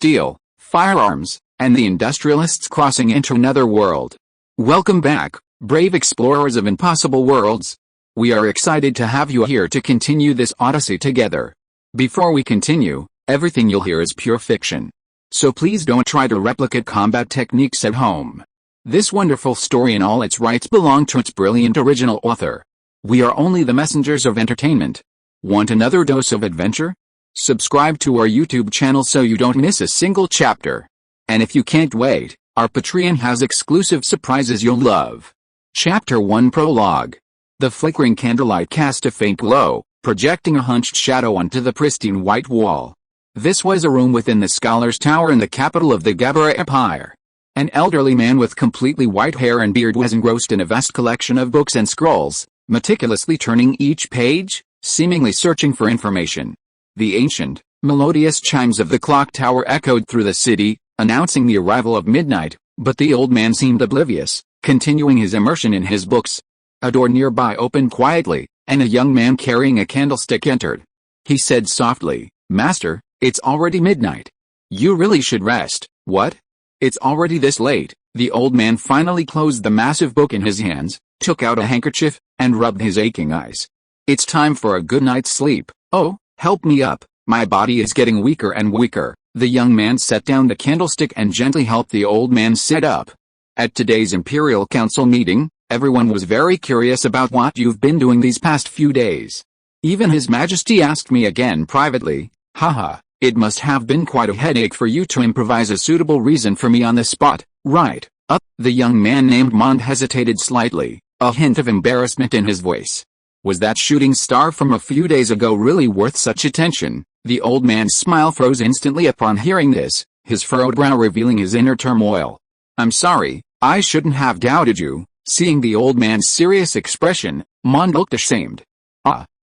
steel, firearms, and the industrialists crossing into another world. Welcome back, brave explorers of impossible worlds. We are excited to have you here to continue this odyssey together. Before we continue, everything you'll hear is pure fiction. So please don't try to replicate combat techniques at home. This wonderful story in all its rights belong to its brilliant original author. We are only the messengers of entertainment. Want another dose of adventure? Subscribe to our YouTube channel so you don't miss a single chapter. And if you can't wait, our Patreon has exclusive surprises you'll love. Chapter 1 Prologue. The flickering candlelight cast a faint glow, projecting a hunched shadow onto the pristine white wall. This was a room within the Scholar's Tower in the capital of the Gabella Empire. An elderly man with completely white hair and beard was engrossed in a vast collection of books and scrolls, meticulously turning each page, seemingly searching for information. The ancient, melodious chimes of the clock tower echoed through the city, announcing the arrival of midnight, but the old man seemed oblivious, continuing his immersion in his books. A door nearby opened quietly, and a young man carrying a candlestick entered. He said softly, "Master, it's already midnight. You really should rest." "What? It's already this late?" The old man finally closed the massive book in his hands, took out a handkerchief, and rubbed his aching eyes. "It's time for a good night's sleep." "Oh, help me up, my body is getting weaker and weaker." The young man set down the candlestick and gently helped the old man sit up. "At today's Imperial Council meeting, everyone was very curious about what you've been doing these past few days. Even His Majesty asked me again privately. Haha, it must have been quite a headache for you to improvise a suitable reason for me on the spot, right?" The young man named Mond hesitated slightly, a hint of embarrassment in his voice. Was that shooting star from a few days ago really worth such attention? The old man's smile froze instantly upon hearing this, his furrowed brow revealing his inner turmoil. "I'm sorry, I shouldn't have doubted you." Seeing the old man's serious expression, Mond looked ashamed.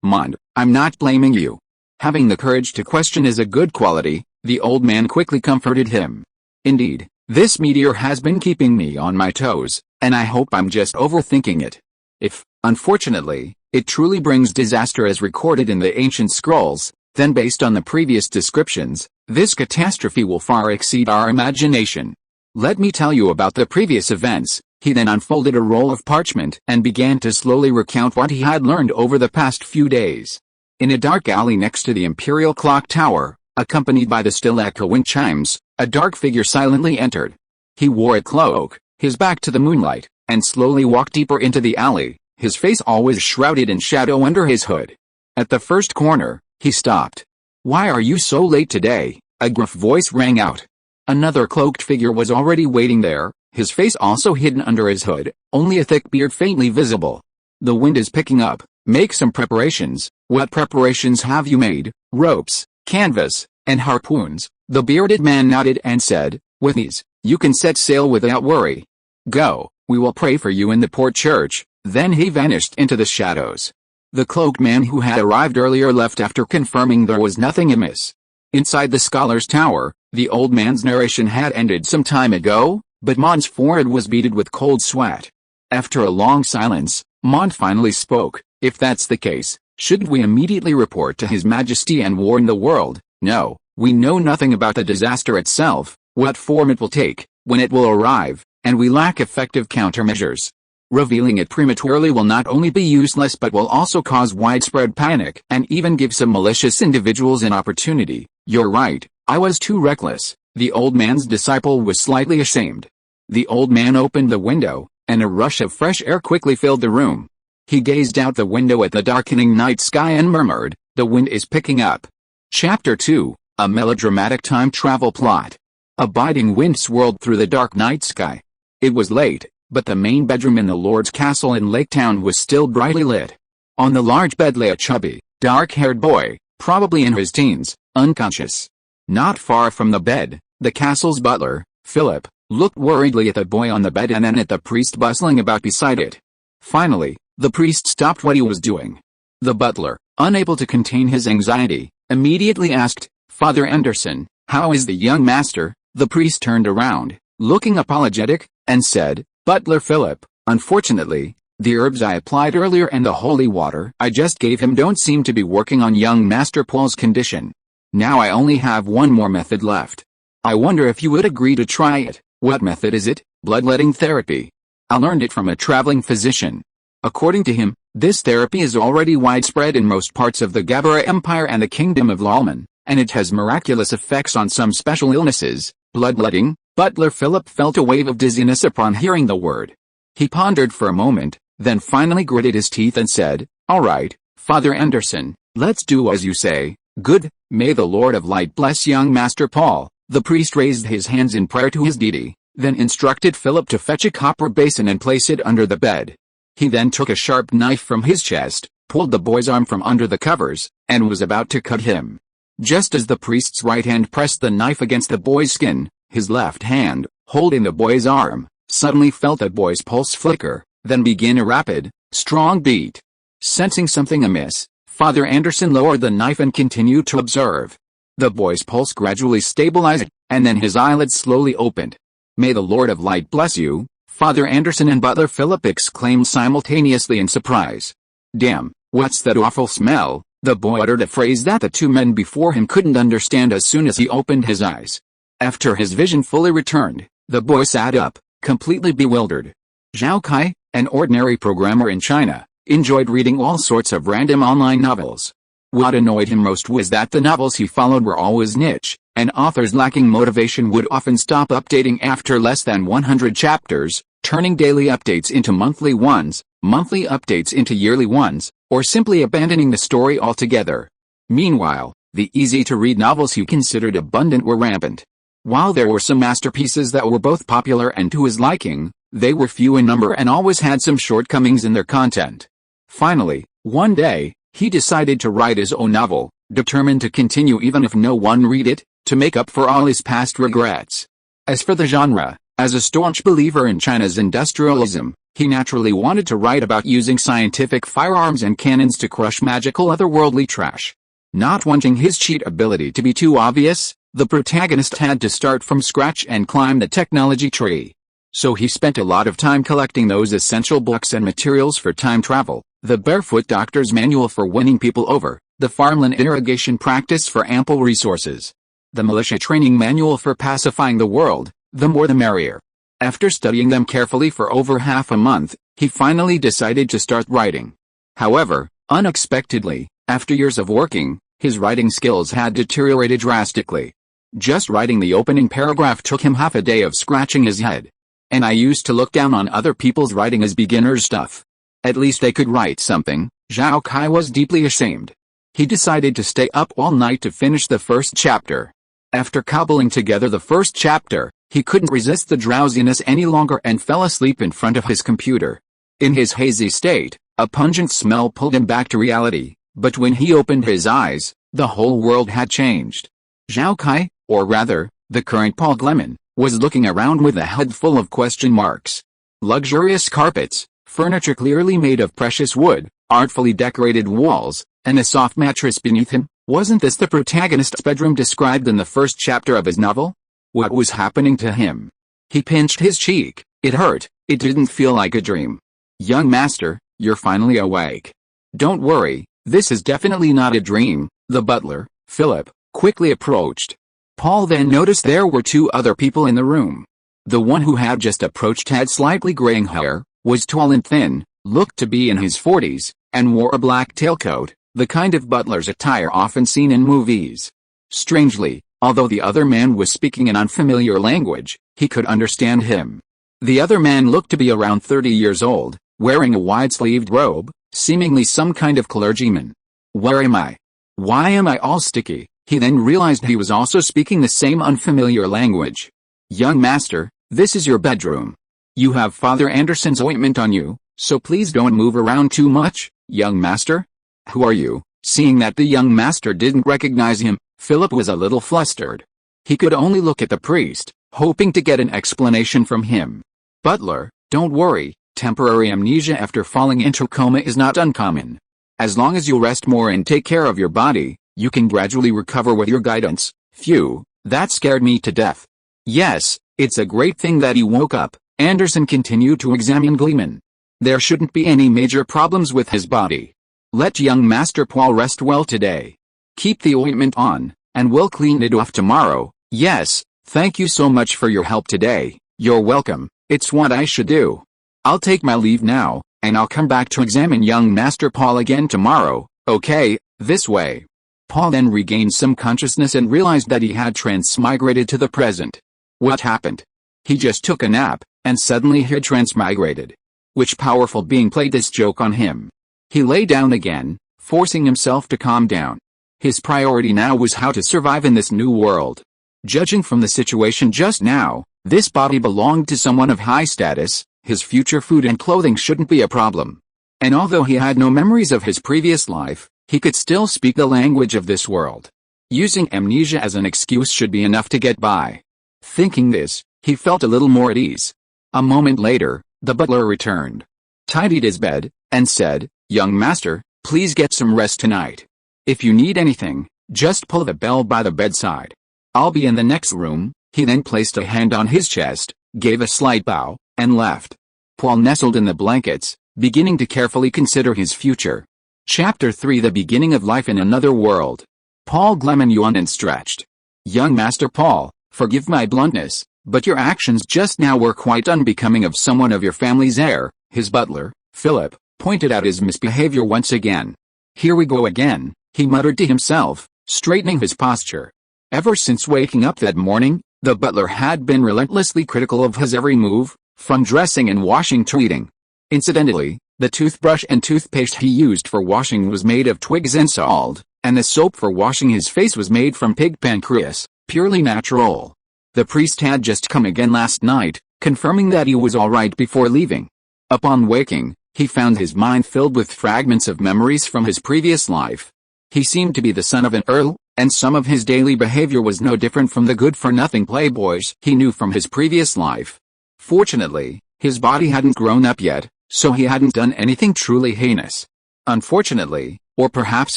Mond, I'm not blaming you. Having the courage to question is a good quality," the old man quickly comforted him. "Indeed, this meteor has been keeping me on my toes, and I hope I'm just overthinking it. If, unfortunately, it truly brings disaster as recorded in the ancient scrolls, then based on the previous descriptions, this catastrophe will far exceed our imagination. Let me tell you about the previous events." He then unfolded a roll of parchment and began to slowly recount what he had learned over the past few days. In a dark alley next to the Imperial Clock Tower, accompanied by the still echoing chimes, a dark figure silently entered. He wore a cloak, his back to the moonlight, and slowly walked deeper into the alley, his face always shrouded in shadow under his hood. At the first corner, he stopped. "Why are you so late today?" a gruff voice rang out. Another cloaked figure was already waiting there, his face also hidden under his hood, only a thick beard faintly visible. "The wind is picking up, make some preparations." "What preparations have you made?" "Ropes, canvas, and harpoons." The bearded man nodded and said, "With these, you can set sail without worry. Go, we will pray for you in the port church." Then he vanished into the shadows. The cloaked man who had arrived earlier left after confirming there was nothing amiss. Inside the Scholar's Tower, the old man's narration had ended some time ago, but Mond's forehead was beaded with cold sweat. After a long silence, Mond finally spoke. "If that's the case, shouldn't we immediately report to His Majesty and warn the world?" "No, we know nothing about the disaster itself, what form it will take, when it will arrive, and we lack effective countermeasures. Revealing it prematurely will not only be useless but will also cause widespread panic and even give some malicious individuals an opportunity." "You're right, I was too reckless." The old man's disciple was slightly ashamed. The old man opened the window, and a rush of fresh air quickly filled the room. He gazed out the window at the darkening night sky and murmured, "The wind is picking up." Chapter 2, A Melodramatic Time Travel Plot. A biting wind swirled through the dark night sky. It was late, but the main bedroom in the Lord's castle in Lake Town was still brightly lit. On the large bed lay a chubby, dark-haired boy, probably in his teens, unconscious. Not far from the bed, the castle's butler, Philip, looked worriedly at the boy on the bed and then at the priest bustling about beside it. Finally, the priest stopped what he was doing. The butler, unable to contain his anxiety, immediately asked, "Father Anderson, how is the young master?" The priest turned around, looking apologetic, and said, "Butler Philip, unfortunately, the herbs I applied earlier and the holy water I just gave him don't seem to be working on young Master Paul's condition. Now I only have one more method left. I wonder if you would agree to try it. What method is it? Bloodletting therapy. I learned it from a traveling physician. According to him, this therapy is already widespread in most parts of the Gabella Empire and the Kingdom of Lalman, and it has miraculous effects on some special illnesses. Bloodletting. Butler Philip felt a wave of dizziness upon hearing the word. He pondered for a moment, then finally gritted his teeth and said, "All right, Father Anderson, let's do as you say." "Good, may the Lord of Light bless young Master Paul." The priest raised his hands in prayer to his deity, then instructed Philip to fetch a copper basin and place it under the bed. He then took a sharp knife from his chest, pulled the boy's arm from under the covers, and was about to cut him. Just as the priest's right hand pressed the knife against the boy's skin, his left hand, holding the boy's arm, suddenly felt the boy's pulse flicker, then begin a rapid, strong beat. Sensing something amiss, Father Anderson lowered the knife and continued to observe. The boy's pulse gradually stabilized, and then his eyelids slowly opened. "May the Lord of Light bless you," Father Anderson and Butler Philip exclaimed simultaneously in surprise. "Damn, what's that awful smell?" The boy uttered a phrase that the two men before him couldn't understand as soon as he opened his eyes. After his vision fully returned, the boy sat up, completely bewildered. Zhao Kai, an ordinary programmer in China, enjoyed reading all sorts of random online novels. What annoyed him most was that the novels he followed were always niche, and authors lacking motivation would often stop updating after less than 100 chapters, turning daily updates into monthly ones, monthly updates into yearly ones, or simply abandoning the story altogether. Meanwhile, the easy-to-read novels he considered abundant were rampant. While there were some masterpieces that were both popular and to his liking, they were few in number and always had some shortcomings in their content. Finally, one day, he decided to write his own novel, determined to continue even if no one read it, to make up for all his past regrets. As for the genre, as a staunch believer in China's industrialism, he naturally wanted to write about using scientific firearms and cannons to crush magical otherworldly trash. Not wanting his cheat ability to be too obvious, the protagonist had to start from scratch and climb the technology tree. So he spent a lot of time collecting those essential books and materials for time travel, the Barefoot Doctor's Manual for Winning People Over, the Farmland Irrigation Practice for Ample Resources, the Militia Training Manual for Pacifying the World, the more the merrier. After studying them carefully for over half a month, he finally decided to start writing. However, unexpectedly, after years of working, his writing skills had deteriorated drastically. Just writing the opening paragraph took him half a day of scratching his head. "And I used to look down on other people's writing as beginner's stuff. At least they could write something." Zhao Kai was deeply ashamed. He decided to stay up all night to finish the first chapter. After cobbling together the first chapter, he couldn't resist the drowsiness any longer and fell asleep in front of his computer. In his hazy state, a pungent smell pulled him back to reality, but when he opened his eyes, the whole world had changed. Zhao Kai, or rather, the current Paul Gleman, was looking around with a head full of question marks. Luxurious carpets, furniture clearly made of precious wood, artfully decorated walls, and a soft mattress beneath him. Wasn't this the protagonist's bedroom described in the first chapter of his novel? What was happening to him? He pinched his cheek. It hurt. It didn't feel like a dream. "Young master, you're finally awake. Don't worry, this is definitely not a dream," the butler, Philip, quickly approached. Paul then noticed there were two other people in the room. The one who had just approached had slightly graying hair, was tall and thin, looked to be in his 40s, and wore a black tailcoat, the kind of butler's attire often seen in movies. Strangely, although the other man was speaking an unfamiliar language, he could understand him. The other man looked to be around 30 years old, wearing a wide-sleeved robe, seemingly some kind of clergyman. "Where am I? Why am I all sticky?" He then realized he was also speaking the same unfamiliar language. "Young master, this is your bedroom. You have Father Anderson's ointment on you, so please don't move around too much, young master." "Who are you?" Seeing that the young master didn't recognize him, Philip was a little flustered. He could only look at the priest, hoping to get an explanation from him. "Butler, don't worry, temporary amnesia after falling into coma is not uncommon. As long as you rest more and take care of your body, you can gradually recover with your guidance." "Phew, that scared me to death." "Yes, it's a great thing that he woke up." Anderson continued to examine Gleman. "There shouldn't be any major problems with his body. Let young Master Paul rest well today. Keep the ointment on, and we'll clean it off tomorrow." "Yes, Thank you so much for your help today. You're welcome, it's what I should do. I'll take my leave now, and I'll come back to examine young Master Paul again tomorrow, okay, this way. Paul then regained some consciousness and realized that he had transmigrated to the present. What happened? He just took a nap, and suddenly he had transmigrated. Which powerful being played this joke on him? He lay down again, forcing himself to calm down. His priority now was how to survive in this new world. Judging from the situation just now, this body belonged to someone of high status, his future food and clothing shouldn't be a problem. And although he had no memories of his previous life, he could still speak the language of this world. Using amnesia as an excuse should be enough to get by. Thinking this, he felt a little more at ease. A moment later, the butler returned, tidied his bed, and said, "Young master, please get some rest tonight. If you need anything, just pull the bell by the bedside. I'll be in the next room." He then placed a hand on his chest, gave a slight bow, and left. Paul nestled in the blankets, beginning to carefully consider his future. Chapter 3: The Beginning of Life in Another World. Paul Gleman yawned and stretched. "Young Master Paul, forgive my bluntness, but your actions just now were quite unbecoming of someone of your family's heir." His butler, Philip, pointed out his misbehavior once again. "Here we go again," he muttered to himself, straightening his posture. Ever since waking up that morning, the butler had been relentlessly critical of his every move, from dressing and washing to eating. Incidentally, the toothbrush and toothpaste he used for washing was made of twigs and salt, and the soap for washing his face was made from pig pancreas, purely natural. The priest had just come again last night, confirming that he was all right before leaving. Upon waking, he found his mind filled with fragments of memories from his previous life. He seemed to be the son of an earl, and some of his daily behavior was no different from the good-for-nothing playboys he knew from his previous life. Fortunately, his body hadn't grown up yet, so he hadn't done anything truly heinous. Unfortunately, or perhaps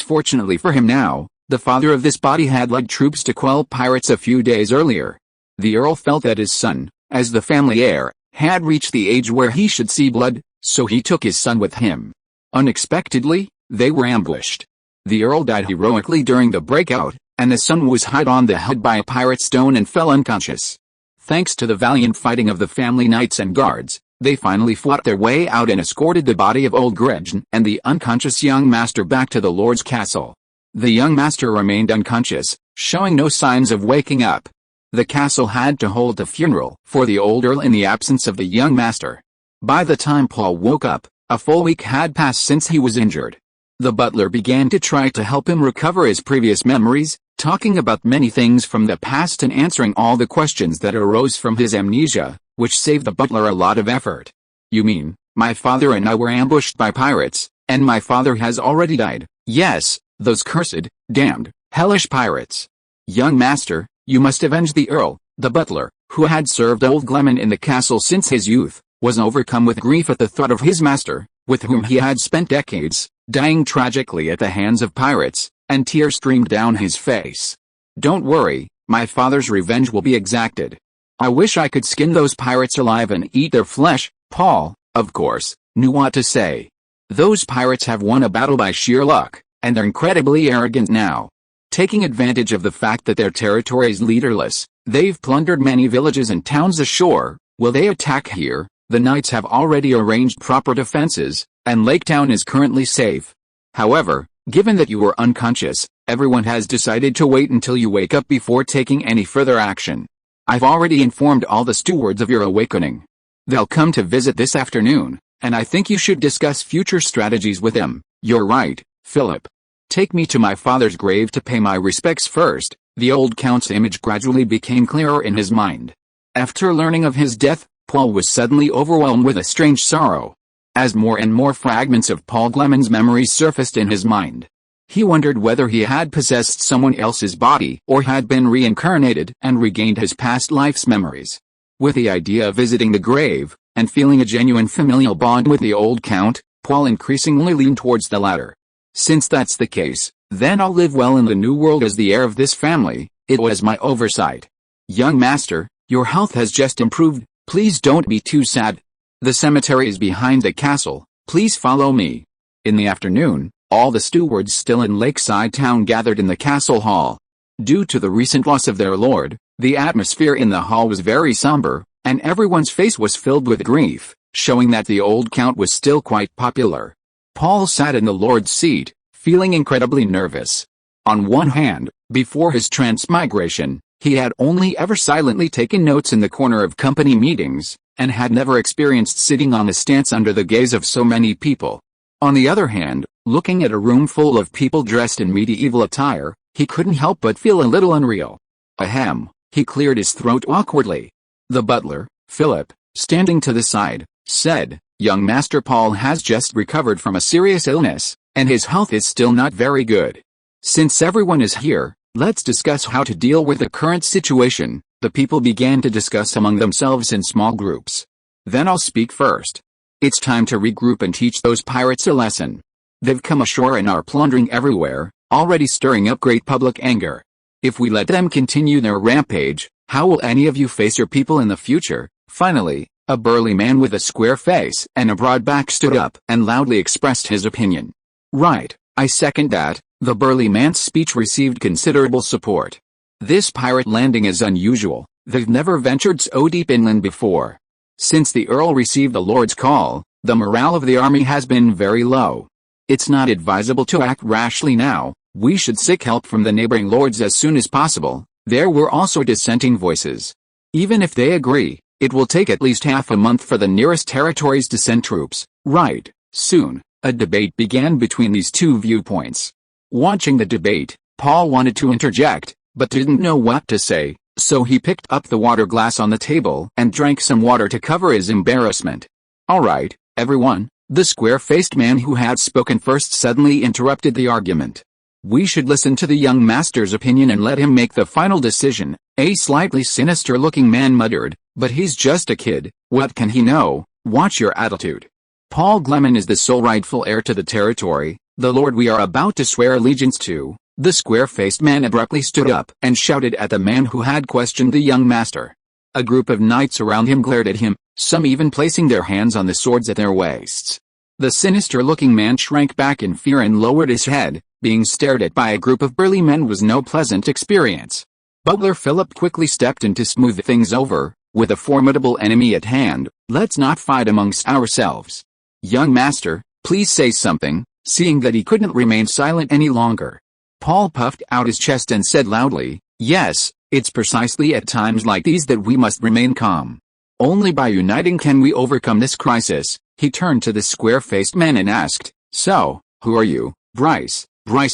fortunately for him now, the father of this body had led troops to quell pirates a few days earlier. The earl felt that his son, as the family heir, had reached the age where he should see blood, so he took his son with him. Unexpectedly, they were ambushed. The earl died heroically during the breakout, and the son was hit on the head by a pirate stone and fell unconscious. Thanks to the valiant fighting of the family knights and guards, they finally fought their way out and escorted the body of old Gretchen and the unconscious young master back to the lord's castle. The young master remained unconscious, showing no signs of waking up. The castle had to hold a funeral for the old earl in the absence of the young master. By the time Paul woke up, a full week had passed since he was injured. The butler began to try to help him recover his previous memories, talking about many things from the past and answering all the questions that arose from his amnesia, which saved the butler a lot of effort. "You mean, my father and I were ambushed by pirates, and my father has already died?" "Yes, those cursed, damned, hellish pirates." "Young master, you must avenge the earl." The butler, who had served old Gleman in the castle since his youth, was overcome with grief at the thought of his master, with whom he had spent decades, dying tragically at the hands of pirates, and tears streamed down his face. "Don't worry, my father's revenge will be exacted. I wish I could skin those pirates alive and eat their flesh." Paul, of course, knew what to say. Those pirates have won a battle by sheer luck, and they're incredibly arrogant now. Taking advantage of the fact that their territory is leaderless, they've plundered many villages and towns ashore. Will they attack here? The knights have already arranged proper defenses, and Lake Town is currently safe. However, given that you were unconscious, everyone has decided to wait until you wake up before taking any further action. I've already informed all the stewards of your awakening. They'll come to visit this afternoon, and I think you should discuss future strategies with them." "You're right, Philip. Take me to my father's grave to pay my respects first." The old count's image gradually became clearer in his mind. After learning of his death, Paul was suddenly overwhelmed with a strange sorrow. As more and more fragments of Paul Gleman's memories surfaced in his mind, he wondered whether he had possessed someone else's body or had been reincarnated and regained his past life's memories. With the idea of visiting the grave, and feeling a genuine familial bond with the old count, Paul increasingly leaned towards the latter. Since that's the case, then I'll live well in the new world as the heir of this family. It was my oversight. "Young master, your health has just improved, please don't be too sad. The cemetery is behind the castle, please follow me." In the afternoon, all the stewards still in Lakeside Town gathered in the castle hall. Due to the recent loss of their lord, The atmosphere in the hall was very somber, and everyone's face was filled with grief, showing that the old count was still quite popular. Paul sat in the Lord's seat, feeling incredibly nervous. On one hand, before his transmigration, he had only ever silently taken notes in the corner of company meetings, and had never experienced sitting on a stance under the gaze of so many people. On the other hand, looking at a room full of people dressed in medieval attire, he couldn't help but feel a little unreal. Ahem, he cleared his throat awkwardly. The butler, Philip, standing to the side, said, "Young Master Paul has just recovered from a serious illness, and his health is still not very good. Since everyone is here, let's discuss how to deal with the current situation." The people began to discuss among themselves in small groups. "Then I'll speak first. It's time to regroup and teach those pirates a lesson. They've come ashore and are plundering everywhere, already stirring up great public anger. If we let them continue their rampage, how will any of you face your people in the future?" Finally, a burly man with a square face and a broad back stood up and loudly expressed his opinion. "Right, I second that." The burly man's speech received considerable support. "This pirate landing is unusual. They've never ventured so deep inland before. Since the Earl received the Lord's call, the morale of the army has been very low. It's not advisable to act rashly now. We should seek help from the neighboring lords as soon as possible." There were also dissenting voices. "Even if they agree, it will take at least half a month for the nearest territories to send troops." Right, soon, a debate began between these two viewpoints. Watching the debate, Paul wanted to interject, but didn't know what to say, so he picked up the water glass on the table and drank some water to cover his embarrassment. "All right, everyone," the square-faced man who had spoken first suddenly interrupted the argument. "We should listen to the young master's opinion and let him make the final decision." A slightly sinister-looking man muttered, "But he's just a kid, what can he know? Watch your attitude. Paul Gleman is the sole rightful heir to the territory, the lord we are about to swear allegiance to." The square-faced man abruptly stood up and shouted at the man who had questioned the young master. A group of knights around him glared at him, some even placing their hands on the swords at their waists. The sinister-looking man shrank back in fear and lowered his head. Being stared at by a group of burly men was no pleasant experience. Butler Philip quickly stepped in to smooth things over. "With a formidable enemy at hand, let's not fight amongst ourselves. Young master, please say something." Seeing that he couldn't remain silent any longer, Paul puffed out his chest and said loudly, "Yes, it's precisely at times like these that we must remain calm. Only by uniting can we overcome this crisis." He turned to the square-faced man and asked, "So, who are you?" "Bryce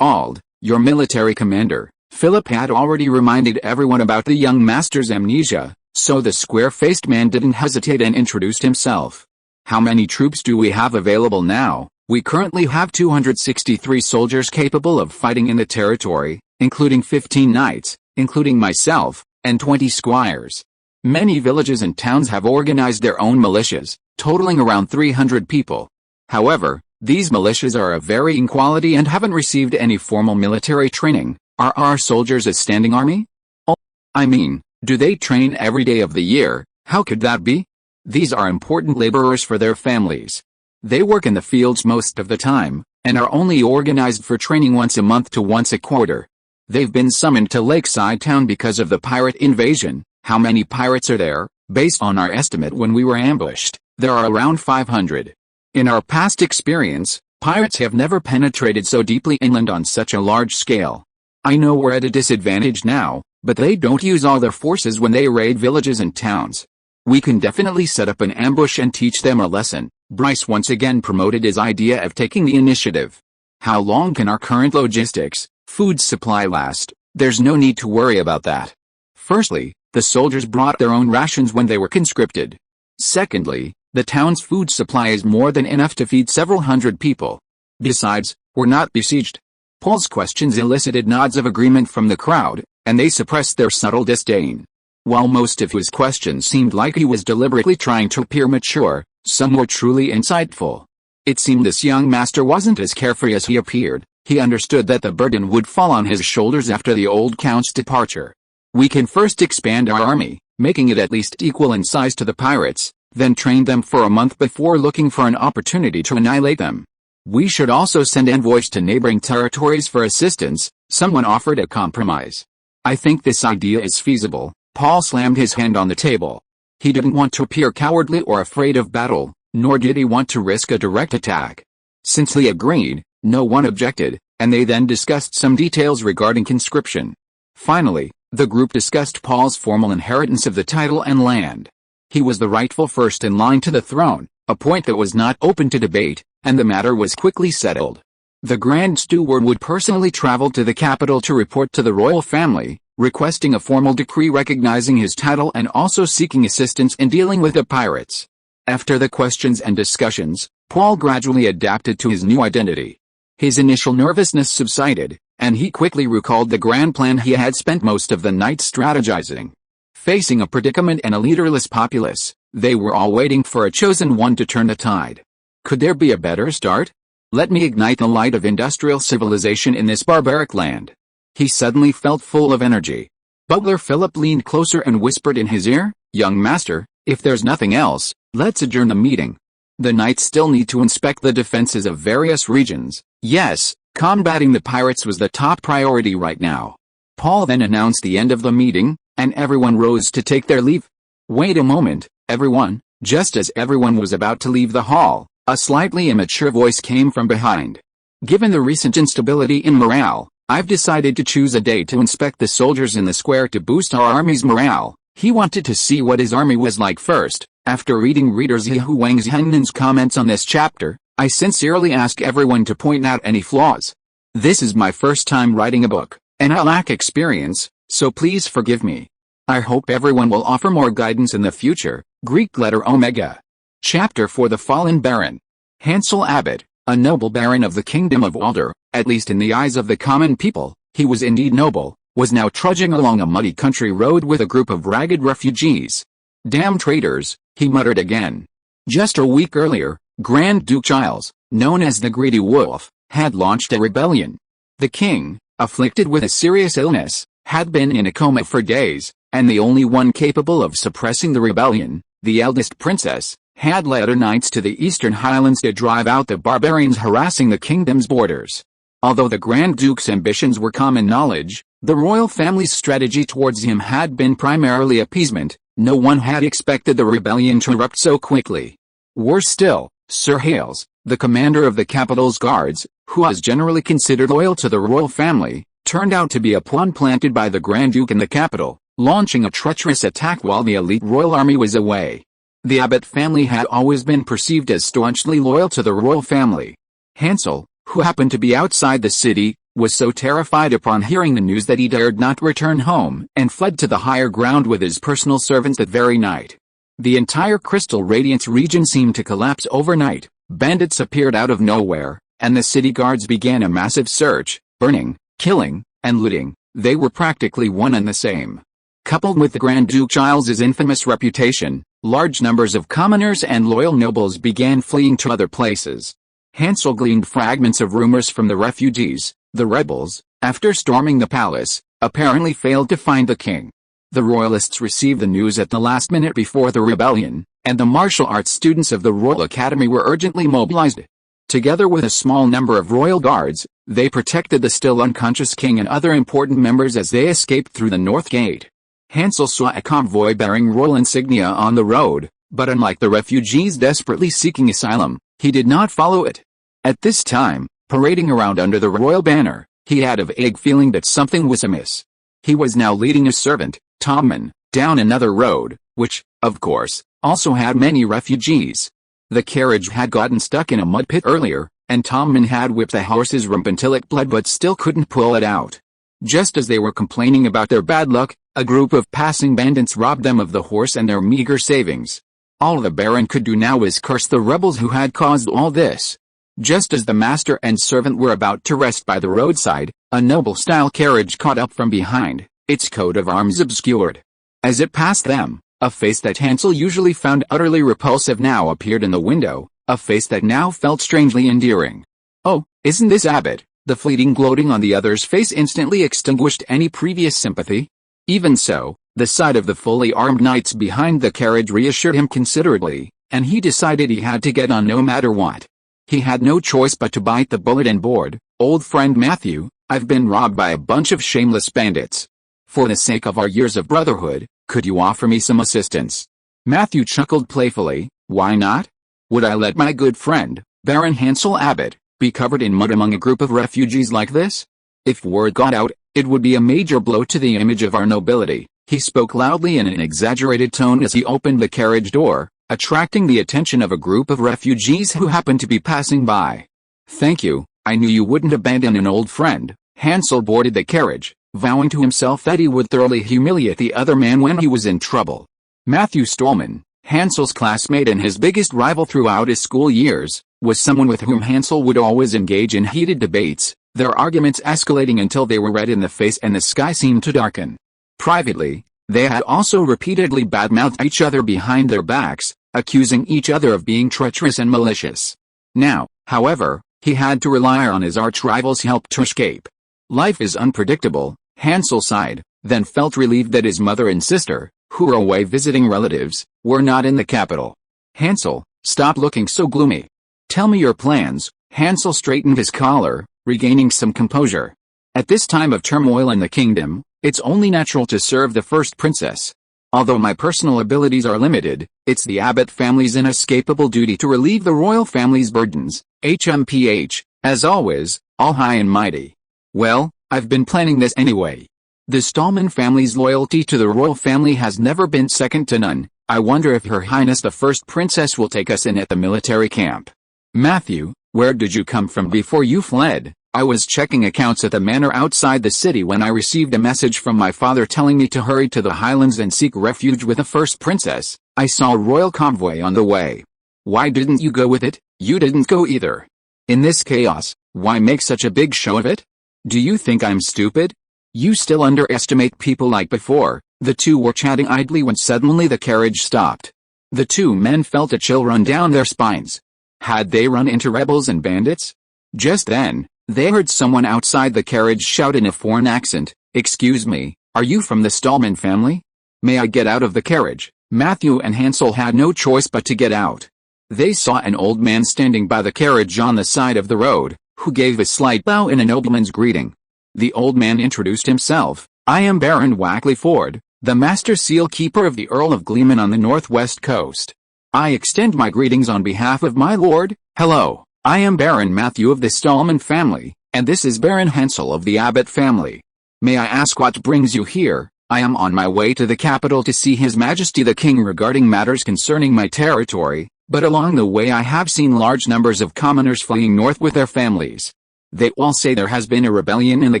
Auld, your military commander." Philip had already reminded everyone about the young master's amnesia, so the square-faced man didn't hesitate and introduced himself. "How many troops do we have available now?" "We currently have 263 soldiers capable of fighting in the territory, including 15 knights, including myself, and 20 squires. Many villages and towns have organized their own militias, totaling around 300 people. However, these militias are of varying quality and haven't received any formal military training." "Are our soldiers a standing army?" "Oh, I mean, do they train every day of the year?" "How could that be? These are important laborers for their families. They work in the fields most of the time, and are only organized for training once a month to once a quarter. They've been summoned to Lakeside Town because of the pirate invasion." "How many pirates are there?" "Based on our estimate when we were ambushed, there are around 500. In our past experience, pirates have never penetrated so deeply inland on such a large scale. I know we're at a disadvantage now, but they don't use all their forces when they raid villages and towns. We can definitely set up an ambush and teach them a lesson." Bryce once again promoted his idea of taking the initiative. "How long can our current logistics, food supply last?" "There's no need to worry about that. Firstly, the soldiers brought their own rations when they were conscripted. Secondly, the town's food supply is more than enough to feed several hundred people. Besides, we're not besieged." Paul's questions elicited nods of agreement from the crowd, and they suppressed their subtle disdain. While most of his questions seemed like he was deliberately trying to appear mature, some were truly insightful. It seemed this young master wasn't as carefree as he appeared. He understood that the burden would fall on his shoulders after the old count's departure. "We can first expand our army, making it at least equal in size to the pirates, then train them for a month before looking for an opportunity to annihilate them. We should also send envoys to neighboring territories for assistance." Someone offered a compromise. "I think this idea is feasible. Paul slammed his hand on the table. He didn't want to appear cowardly or afraid of battle, nor did he want to risk a direct attack. Since Lee agreed, no one objected, and they then discussed some details regarding conscription. Finally, the group discussed Paul's formal inheritance of the title and land. He was the rightful first in line to the throne, a point that was not open to debate, and the matter was quickly settled. The Grand Steward would personally travel to the capital to report to the royal family, requesting a formal decree recognizing his title and also seeking assistance in dealing with the pirates. After the questions and discussions, Paul gradually adapted to his new identity. His initial nervousness subsided, and he quickly recalled the grand plan he had spent most of the night strategizing. Facing a predicament and a leaderless populace, they were all waiting for a chosen one to turn the tide. Could there be a better start? Let me ignite the light of industrial civilization in this barbaric land. He suddenly felt full of energy. Butler Philip leaned closer and whispered in his ear, "Young master, if there's nothing else, let's adjourn the meeting. The knights still need to inspect the defenses of various regions." Yes, combating the pirates was the top priority right now. Paul then announced the end of the meeting, and everyone rose to take their leave. Wait a moment, everyone. Just as everyone was about to leave the hall, a slightly immature voice came from behind. "Given the recent instability in morale, I've decided to choose a day to inspect the soldiers in the square to boost our army's morale." He wanted to see what his army was like first. After reading reader Zihu Wang's comments on this chapter, I sincerely ask everyone to point out any flaws. This is my first time writing a book, and I lack experience, so please forgive me. I hope everyone will offer more guidance in the future. Greek letter Omega. Chapter for the Fallen Baron. Hansel Abbot, a noble baron of the Kingdom of Alder, at least in the eyes of the common people, he was indeed noble, was now trudging along a muddy country road with a group of ragged refugees. "Damn traitors," he muttered again. Just a week earlier, Grand Duke Giles, known as the Greedy Wolf, had launched a rebellion. The king, afflicted with a serious illness, had been in a coma for days, and the only one capable of suppressing the rebellion, the eldest princess, had led her knights to the eastern highlands to drive out the barbarians harassing the kingdom's borders. Although the Grand Duke's ambitions were common knowledge, the royal family's strategy towards him had been primarily appeasement. No one had expected the rebellion to erupt so quickly. Worse still, Sir Hales, the commander of the capital's guards, who was generally considered loyal to the royal family, turned out to be a pawn planted by the Grand Duke in the capital, launching a treacherous attack while the elite royal army was away. The Abbott family had always been perceived as staunchly loyal to the royal family. Hansel, who happened to be outside the city, was so terrified upon hearing the news that he dared not return home and fled to the higher ground with his personal servants that very night. The entire Crystal Radiance region seemed to collapse overnight. Bandits appeared out of nowhere, and the city guards began a massive search, burning, killing, and looting. They were practically one and the same. Coupled with the Grand Duke Giles's infamous reputation, large numbers of commoners and loyal nobles began fleeing to other places. Hansel gleaned fragments of rumors from the refugees. The rebels, after storming the palace, apparently failed to find the king. The royalists received the news at the last minute before the rebellion, and the martial arts students of the Royal Academy were urgently mobilized. Together with a small number of royal guards, they protected the still unconscious king and other important members as they escaped through the north gate. Hansel saw a convoy bearing royal insignia on the road, but unlike the refugees desperately seeking asylum, he did not follow it. At this time, parading around under the royal banner, he had a vague feeling that something was amiss. He was now leading his servant, Tommen, down another road, which, of course, also had many refugees. The carriage had gotten stuck in a mud pit earlier, and Tommen had whipped the horse's rump until it bled but still couldn't pull it out. Just as they were complaining about their bad luck, a group of passing bandits robbed them of the horse and their meager savings. All the Baron could do now was curse the rebels who had caused all this. Just as the master and servant were about to rest by the roadside, a noble-style carriage caught up from behind, its coat of arms obscured. As it passed them, a face that Hansel usually found utterly repulsive now appeared in the window, a face that now felt strangely endearing. "Oh, isn't this Abbott?" The fleeting gloating on the other's face instantly extinguished any previous sympathy. Even so, the sight of the fully armed knights behind the carriage reassured him considerably, and he decided he had to get on no matter what. He had no choice but to bite the bullet and board. "Old friend Matthew, I've been robbed by a bunch of shameless bandits. For the sake of our years of brotherhood, Could you offer me some assistance? Matthew chuckled playfully. Why not? Would I let my good friend, Baron Hansel Abbott, be covered in mud among a group of refugees like this? If word got out, it would be a major blow to the image of our nobility. He spoke loudly in an exaggerated tone as he opened the carriage door, attracting the attention of a group of refugees who happened to be passing by. Thank you, I knew you wouldn't abandon an old friend. Hansel boarded the carriage, vowing to himself that he would thoroughly humiliate the other man when he was in trouble. Matthew Stallman, Hansel's classmate and his biggest rival throughout his school years, was someone with whom Hansel would always engage in heated debates, their arguments escalating until they were red in the face and the sky seemed to darken. Privately, they had also repeatedly badmouthed each other behind their backs, accusing each other of being treacherous and malicious. Now, however, he had to rely on his arch-rival's help to escape. Life is unpredictable, Hansel sighed, then felt relieved that his mother and sister, who were away visiting relatives, were not in the capital. Hansel, stop looking so gloomy. Tell me your plans. Hansel straightened his collar, regaining some composure. At this time of turmoil in the kingdom, it's only natural to serve the first princess. Although my personal abilities are limited, it's the Abbott family's inescapable duty to relieve the royal family's burdens. HMPH, as always, all high and mighty. Well, I've been planning this anyway. The Stallman family's loyalty to the royal family has never been second to none. I wonder if Her Highness the First Princess will take us in at the military camp. Matthew, where did you come from before you fled? I was checking accounts at the manor outside the city when I received a message from my father telling me to hurry to the highlands and seek refuge with the First Princess. I saw a royal convoy on the way. Why didn't you go with it? You didn't go either. In this chaos, why make such a big show of it? Do you think I'm stupid? You still underestimate people like before. The two were chatting idly when suddenly the carriage stopped. The two men felt a chill run down their spines. Had they run into rebels and bandits? Just then, they heard someone outside the carriage shout in a foreign accent, "Excuse me, are you from the Stallman family? May I get out of the carriage?" Matthew and Hansel had no choice but to get out. They saw an old man standing by the carriage on the side of the road, who gave a slight bow in a nobleman's greeting. The old man introduced himself. I am Baron Wackley Ford, the master seal keeper of the Earl of Gleman on the northwest coast. I extend my greetings on behalf of my lord. Hello, I am Baron Matthew of the Stallman family, and this is Baron Hansel of the Abbott family. May I ask what brings you here? I am on my way to the capital to see His Majesty the King regarding matters concerning my territory, but along the way I have seen large numbers of commoners fleeing north with their families. They all say there has been a rebellion in the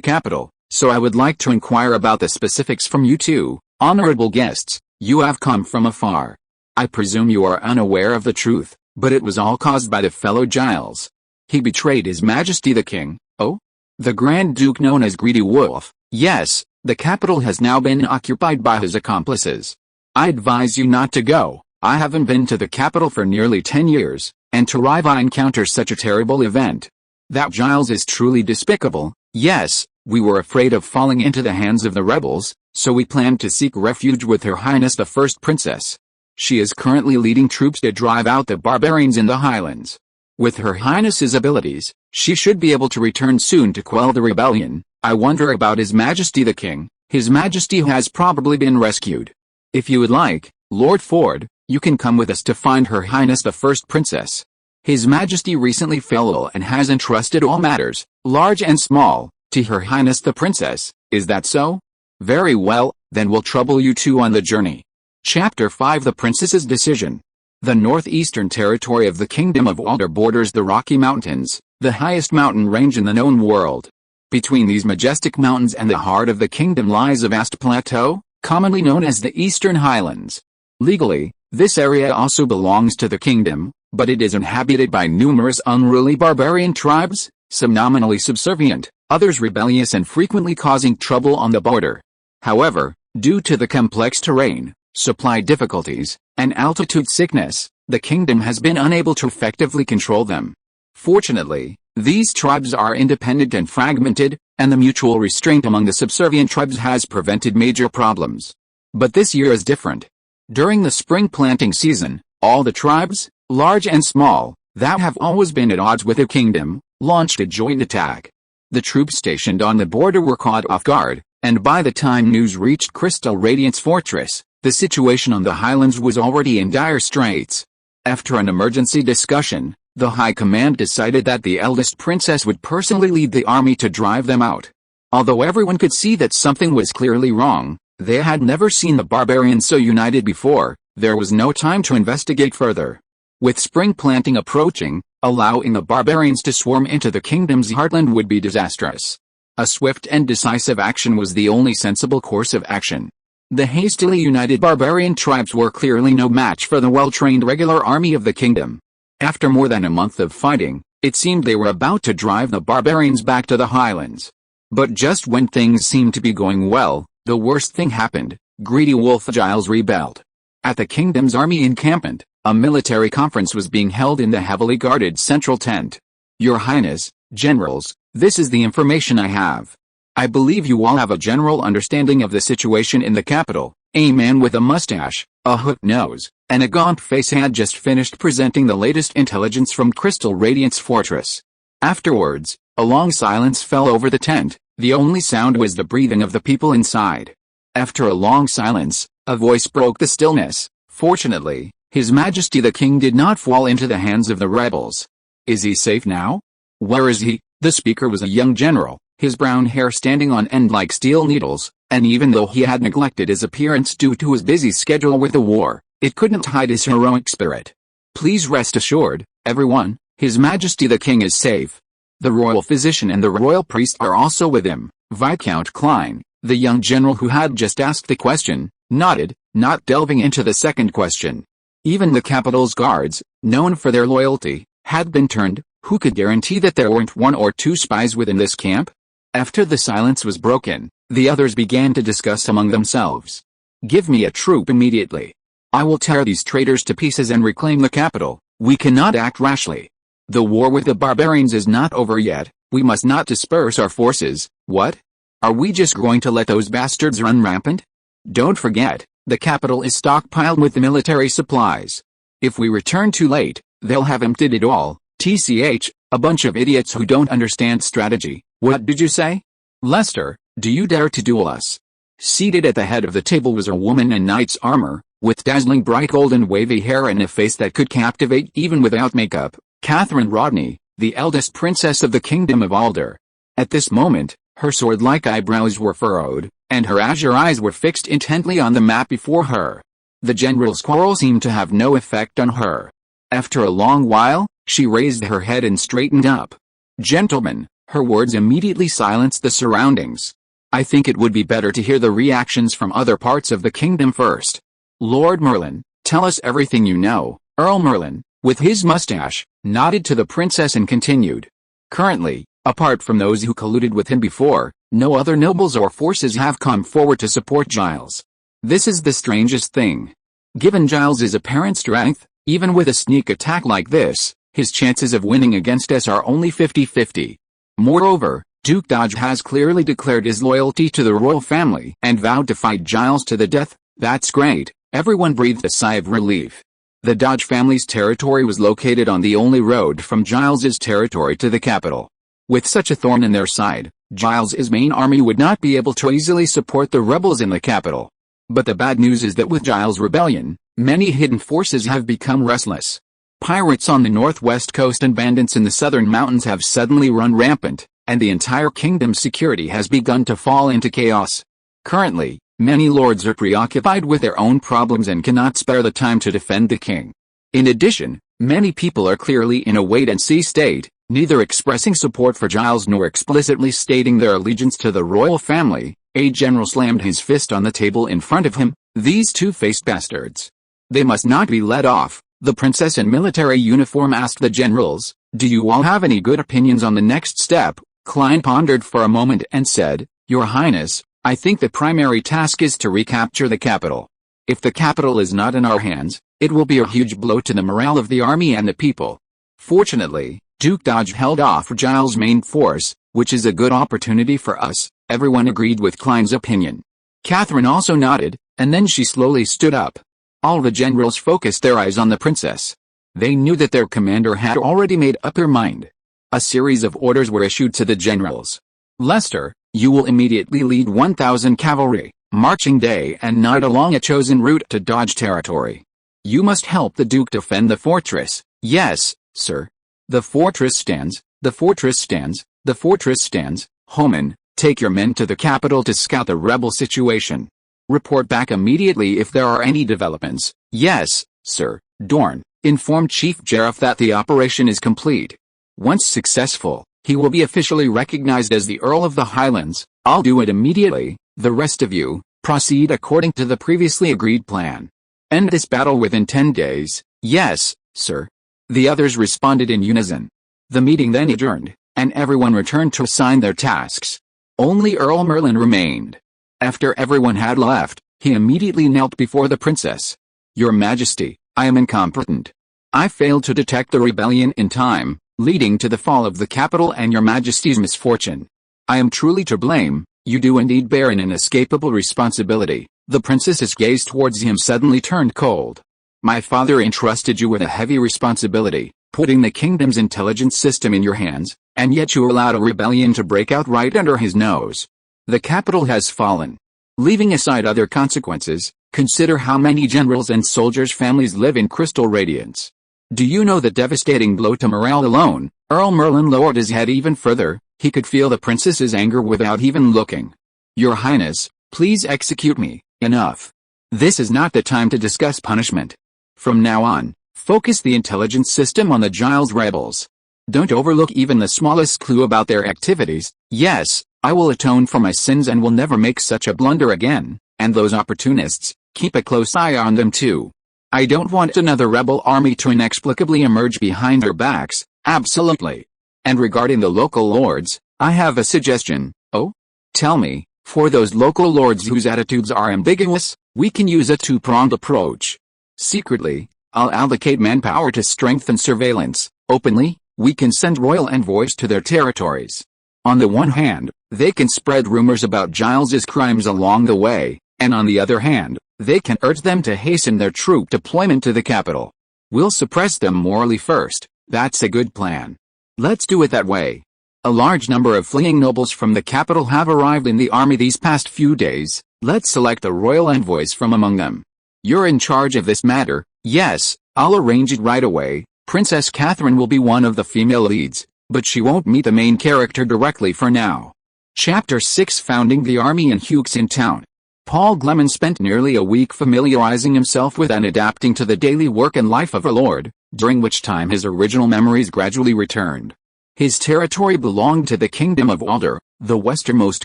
capital, so I would like to inquire about the specifics from you two, honorable guests. You have come from afar. I presume you are unaware of the truth, but it was all caused by the fellow Giles. He betrayed His Majesty the King. Oh? The Grand Duke known as Greedy Wolf. Yes, the capital has now been occupied by his accomplices. I advise you not to go. I haven't been to the capital for nearly 10 years, and to arrive I encounter such a terrible event. That Giles is truly despicable. Yes, we were afraid of falling into the hands of the rebels, so we planned to seek refuge with Her Highness the First Princess. She is currently leading troops to drive out the barbarians in the highlands. With Her Highness's abilities, she should be able to return soon to quell the rebellion. I wonder about His Majesty the King. His Majesty has probably been rescued. If you would like, Lord Ford, you can come with us to find Her Highness the First Princess. His Majesty recently fell ill and has entrusted all matters, large and small, to Her Highness the Princess. Is that so? Very well, then we'll trouble you two on the journey. Chapter 5 The Princess's Decision. The northeastern territory of the Kingdom of Alder borders the Rocky Mountains, the highest mountain range in the known world. Between these majestic mountains and the heart of the kingdom lies a vast plateau, commonly known as the Eastern Highlands. Legally, this area also belongs to the kingdom, but it is inhabited by numerous unruly barbarian tribes, some nominally subservient, others rebellious and frequently causing trouble on the border. However, due to the complex terrain, supply difficulties, and altitude sickness, the kingdom has been unable to effectively control them. Fortunately, these tribes are independent and fragmented, and the mutual restraint among the subservient tribes has prevented major problems. But this year is different. During the spring planting season, all the tribes, large and small, that have always been at odds with the kingdom, launched a joint attack. The troops stationed on the border were caught off guard, and by the time news reached Crystal Radiance Fortress, The situation on the highlands was already in dire straits. After an emergency discussion, the High Command decided that the eldest princess would personally lead the army to drive them out. Although everyone could see that something was clearly wrong, they had never seen the barbarians so united before. There was no time to investigate further. With spring planting approaching, allowing the barbarians to swarm into the kingdom's heartland would be disastrous. A swift and decisive action was the only sensible course of action. The hastily united barbarian tribes were clearly no match for the well-trained regular army of the kingdom. After more than a month of fighting, it seemed they were about to drive the barbarians back to the highlands. But just when things seemed to be going well, the worst thing happened. Greedy Wolf Giles rebelled. At the kingdom's army encampment, a military conference was being held in the heavily guarded central tent. Your Highness, generals, this is the information I have. I believe you all have a general understanding of the situation in the capital. A man with a mustache, a hooked nose, and a gaunt face had just finished presenting the latest intelligence from Crystal Radiance Fortress. Afterwards, a long silence fell over the tent. The only sound was the breathing of the people inside. After a long silence, a voice broke the stillness. Fortunately, His Majesty the King did not fall into the hands of the rebels. Is he safe now? Where is he? The speaker was a young general, his brown hair standing on end like steel needles, and even though he had neglected his appearance due to his busy schedule with the war, it couldn't hide his heroic spirit. Please rest assured, everyone, His Majesty the King is safe. The royal physician and the royal priest are also with him. Viscount Klein, the young general who had just asked the question, nodded, not delving into the second question. Even the capital's guards, known for their loyalty, had been turned. Who could guarantee that there weren't one or two spies within this camp? After the silence was broken, the others began to discuss among themselves. Give me a troop immediately. I will tear these traitors to pieces and reclaim the capital. We cannot act rashly. The war with the barbarians is not over yet. We must not disperse our forces. What? Are we just going to let those bastards run rampant? Don't forget, the capital is stockpiled with the military supplies. If we return too late, they'll have emptied it all. TCH, a bunch of idiots who don't understand strategy. What did you say? Lester, do you dare to duel us? Seated at the head of the table was a woman in knight's armor, with dazzling bright golden wavy hair and a face that could captivate even without makeup. Catherine Rodney, the eldest princess of the Kingdom of Alder. At this moment, her sword-like eyebrows were furrowed, and her azure eyes were fixed intently on the map before her. The general's quarrel seemed to have no effect on her. After a long while, she raised her head and straightened up. Gentlemen, her words immediately silenced the surroundings. I think it would be better to hear the reactions from other parts of the kingdom first. Lord Merlin, tell us everything you know. Earl Merlin, with his mustache, nodded to the princess and continued. Currently, apart from those who colluded with him before, no other nobles or forces have come forward to support Giles. This is the strangest thing. Given Giles's apparent strength, even with a sneak attack like this, his chances of winning against us are only 50-50. Moreover, Duke Dodge has clearly declared his loyalty to the royal family and vowed to fight Giles to the death. That's great. Everyone breathed a sigh of relief. The Dodge family's territory was located on the only road from Giles's territory to the capital. With such a thorn in their side, Giles's main army would not be able to easily support the rebels in the capital. But the bad news is that with Giles' rebellion, many hidden forces have become restless. Pirates on the northwest coast and bandits in the southern mountains have suddenly run rampant, and the entire kingdom's security has begun to fall into chaos. Currently, many lords are preoccupied with their own problems and cannot spare the time to defend the king. In addition, many people are clearly in a wait-and-see state, neither expressing support for Giles nor explicitly stating their allegiance to the royal family. A general slammed his fist on the table in front of him. These two-faced bastards. They must not be let off. The princess in military uniform asked the generals, do you all have any good opinions on the next step? Klein pondered for a moment and said, Your Highness, I think the primary task is to recapture the capital. If the capital is not in our hands, it will be a huge blow to the morale of the army and the people. Fortunately, Duke Dodge held off Giles' main force, which is a good opportunity for us. Everyone agreed with Klein's opinion. Catherine also nodded, and then she slowly stood up. All the generals focused their eyes on the princess. They knew that their commander had already made up her mind. A series of orders were issued to the generals. Lester, you will immediately lead 1,000 cavalry, marching day and night along a chosen route to dodge territory. You must help the Duke defend the fortress. Yes, sir. The fortress stands, the fortress stands, the fortress stands. Homan, take your men to the capital to scout the rebel situation. Report back immediately if there are any developments. Yes, sir. Dorn, inform Chief Jareth that the operation is complete. Once successful, he will be officially recognized as the Earl of the Highlands. I'll do it immediately. The rest of you, proceed according to the previously agreed plan. End this battle within 10 days. Yes, sir. The others responded in unison. The meeting then adjourned, and everyone returned to assign their tasks. Only Earl Merlin remained. After everyone had left, he immediately knelt before the princess. Your Majesty, I am incompetent. I failed to detect the rebellion in time, leading to the fall of the capital and your Majesty's misfortune. I am truly to blame. You do indeed bear an inescapable responsibility. The princess's gaze towards him suddenly turned cold. My father entrusted you with a heavy responsibility, putting the kingdom's intelligence system in your hands, and yet you allowed a rebellion to break out right under his nose. The capital has fallen. Leaving aside other consequences, consider how many generals and soldiers' families live in crystal radiance. Do you know the devastating blow to morale alone? Earl Merlin lowered his head even further. He could feel the princess's anger without even looking. Your Highness, please execute me. Enough. This is not the time to discuss punishment. From now on, focus the intelligence system on the Giles rebels. Don't overlook even the smallest clue about their activities. Yes, I will atone for my sins and will never make such a blunder again, and those opportunists, keep a close eye on them too. I don't want another rebel army to inexplicably emerge behind their backs. Absolutely. And regarding the local lords, I have a suggestion. Oh? Tell me, for those local lords whose attitudes are ambiguous, we can use a two-pronged approach. Secretly, I'll allocate manpower to strengthen surveillance. Openly, we can send royal envoys to their territories. On the one hand, they can spread rumors about Giles's crimes along the way, and on the other hand, they can urge them to hasten their troop deployment to the capital. We'll suppress them morally first. That's a good plan. Let's do it that way. A large number of fleeing nobles from the capital have arrived in the army these past few days. Let's select the royal envoys from among them. You're in charge of this matter. Yes, I'll arrange it right away. Princess Catherine will be one of the female leads, but she won't meet the main character directly for now. Chapter 6 Founding the Army and Hughes in Town. Paul Gleman spent nearly a week familiarizing himself with and adapting to the daily work and life of a lord, during which time his original memories gradually returned. His territory belonged to the Kingdom of Alder, the westernmost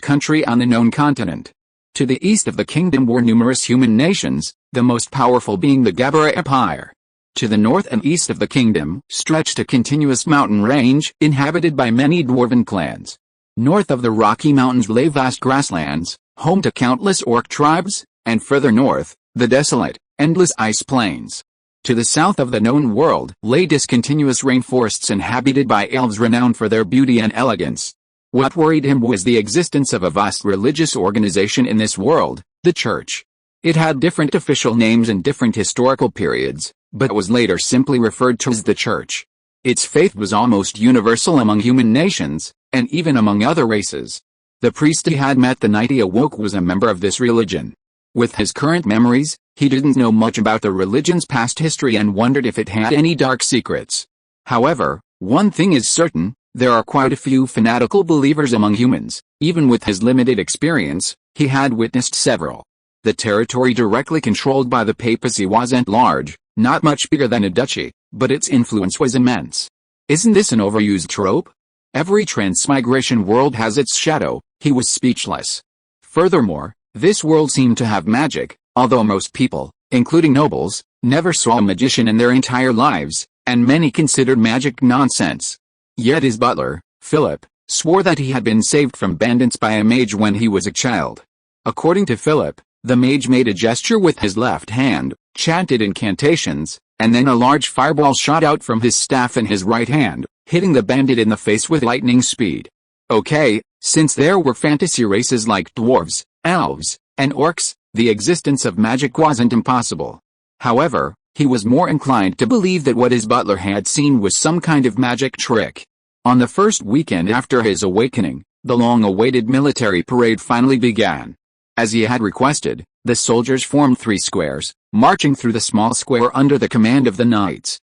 country on the known continent. To the east of the kingdom were numerous human nations, the most powerful being the Gabella Empire. To the north and east of the kingdom stretched a continuous mountain range inhabited by many dwarven clans. North of the Rocky Mountains lay vast grasslands, home to countless orc tribes, and further north, the desolate, endless ice plains. To the south of the known world lay discontinuous rainforests inhabited by elves renowned for their beauty and elegance. What worried him was the existence of a vast religious organization in this world, the Church. It had different official names in different historical periods, but was later simply referred to as the Church. Its faith was almost universal among human nations, and even among other races. The priest he had met the night he awoke was a member of this religion. With his current memories, he didn't know much about the religion's past history and wondered if it had any dark secrets. However, one thing is certain, there are quite a few fanatical believers among humans. Even with his limited experience, he had witnessed several. The territory directly controlled by the papacy wasn't large, not much bigger than a duchy, but its influence was immense. Isn't this an overused trope? Every transmigration world has its shadow. He was speechless. Furthermore, this world seemed to have magic, although most people, including nobles, never saw a magician in their entire lives, and many considered magic nonsense. Yet his butler, Philip, swore that he had been saved from bandits by a mage when he was a child. According to Philip, the mage made a gesture with his left hand, chanted incantations, and then a large fireball shot out from his staff in his right hand, hitting the bandit in the face with lightning speed. Okay, since there were fantasy races like dwarves, elves, and orcs, the existence of magic wasn't impossible. However, he was more inclined to believe that what his butler had seen was some kind of magic trick. On the first weekend after his awakening, the long-awaited military parade finally began. As he had requested, the soldiers formed 3 squares, marching through the small square under the command of the knights.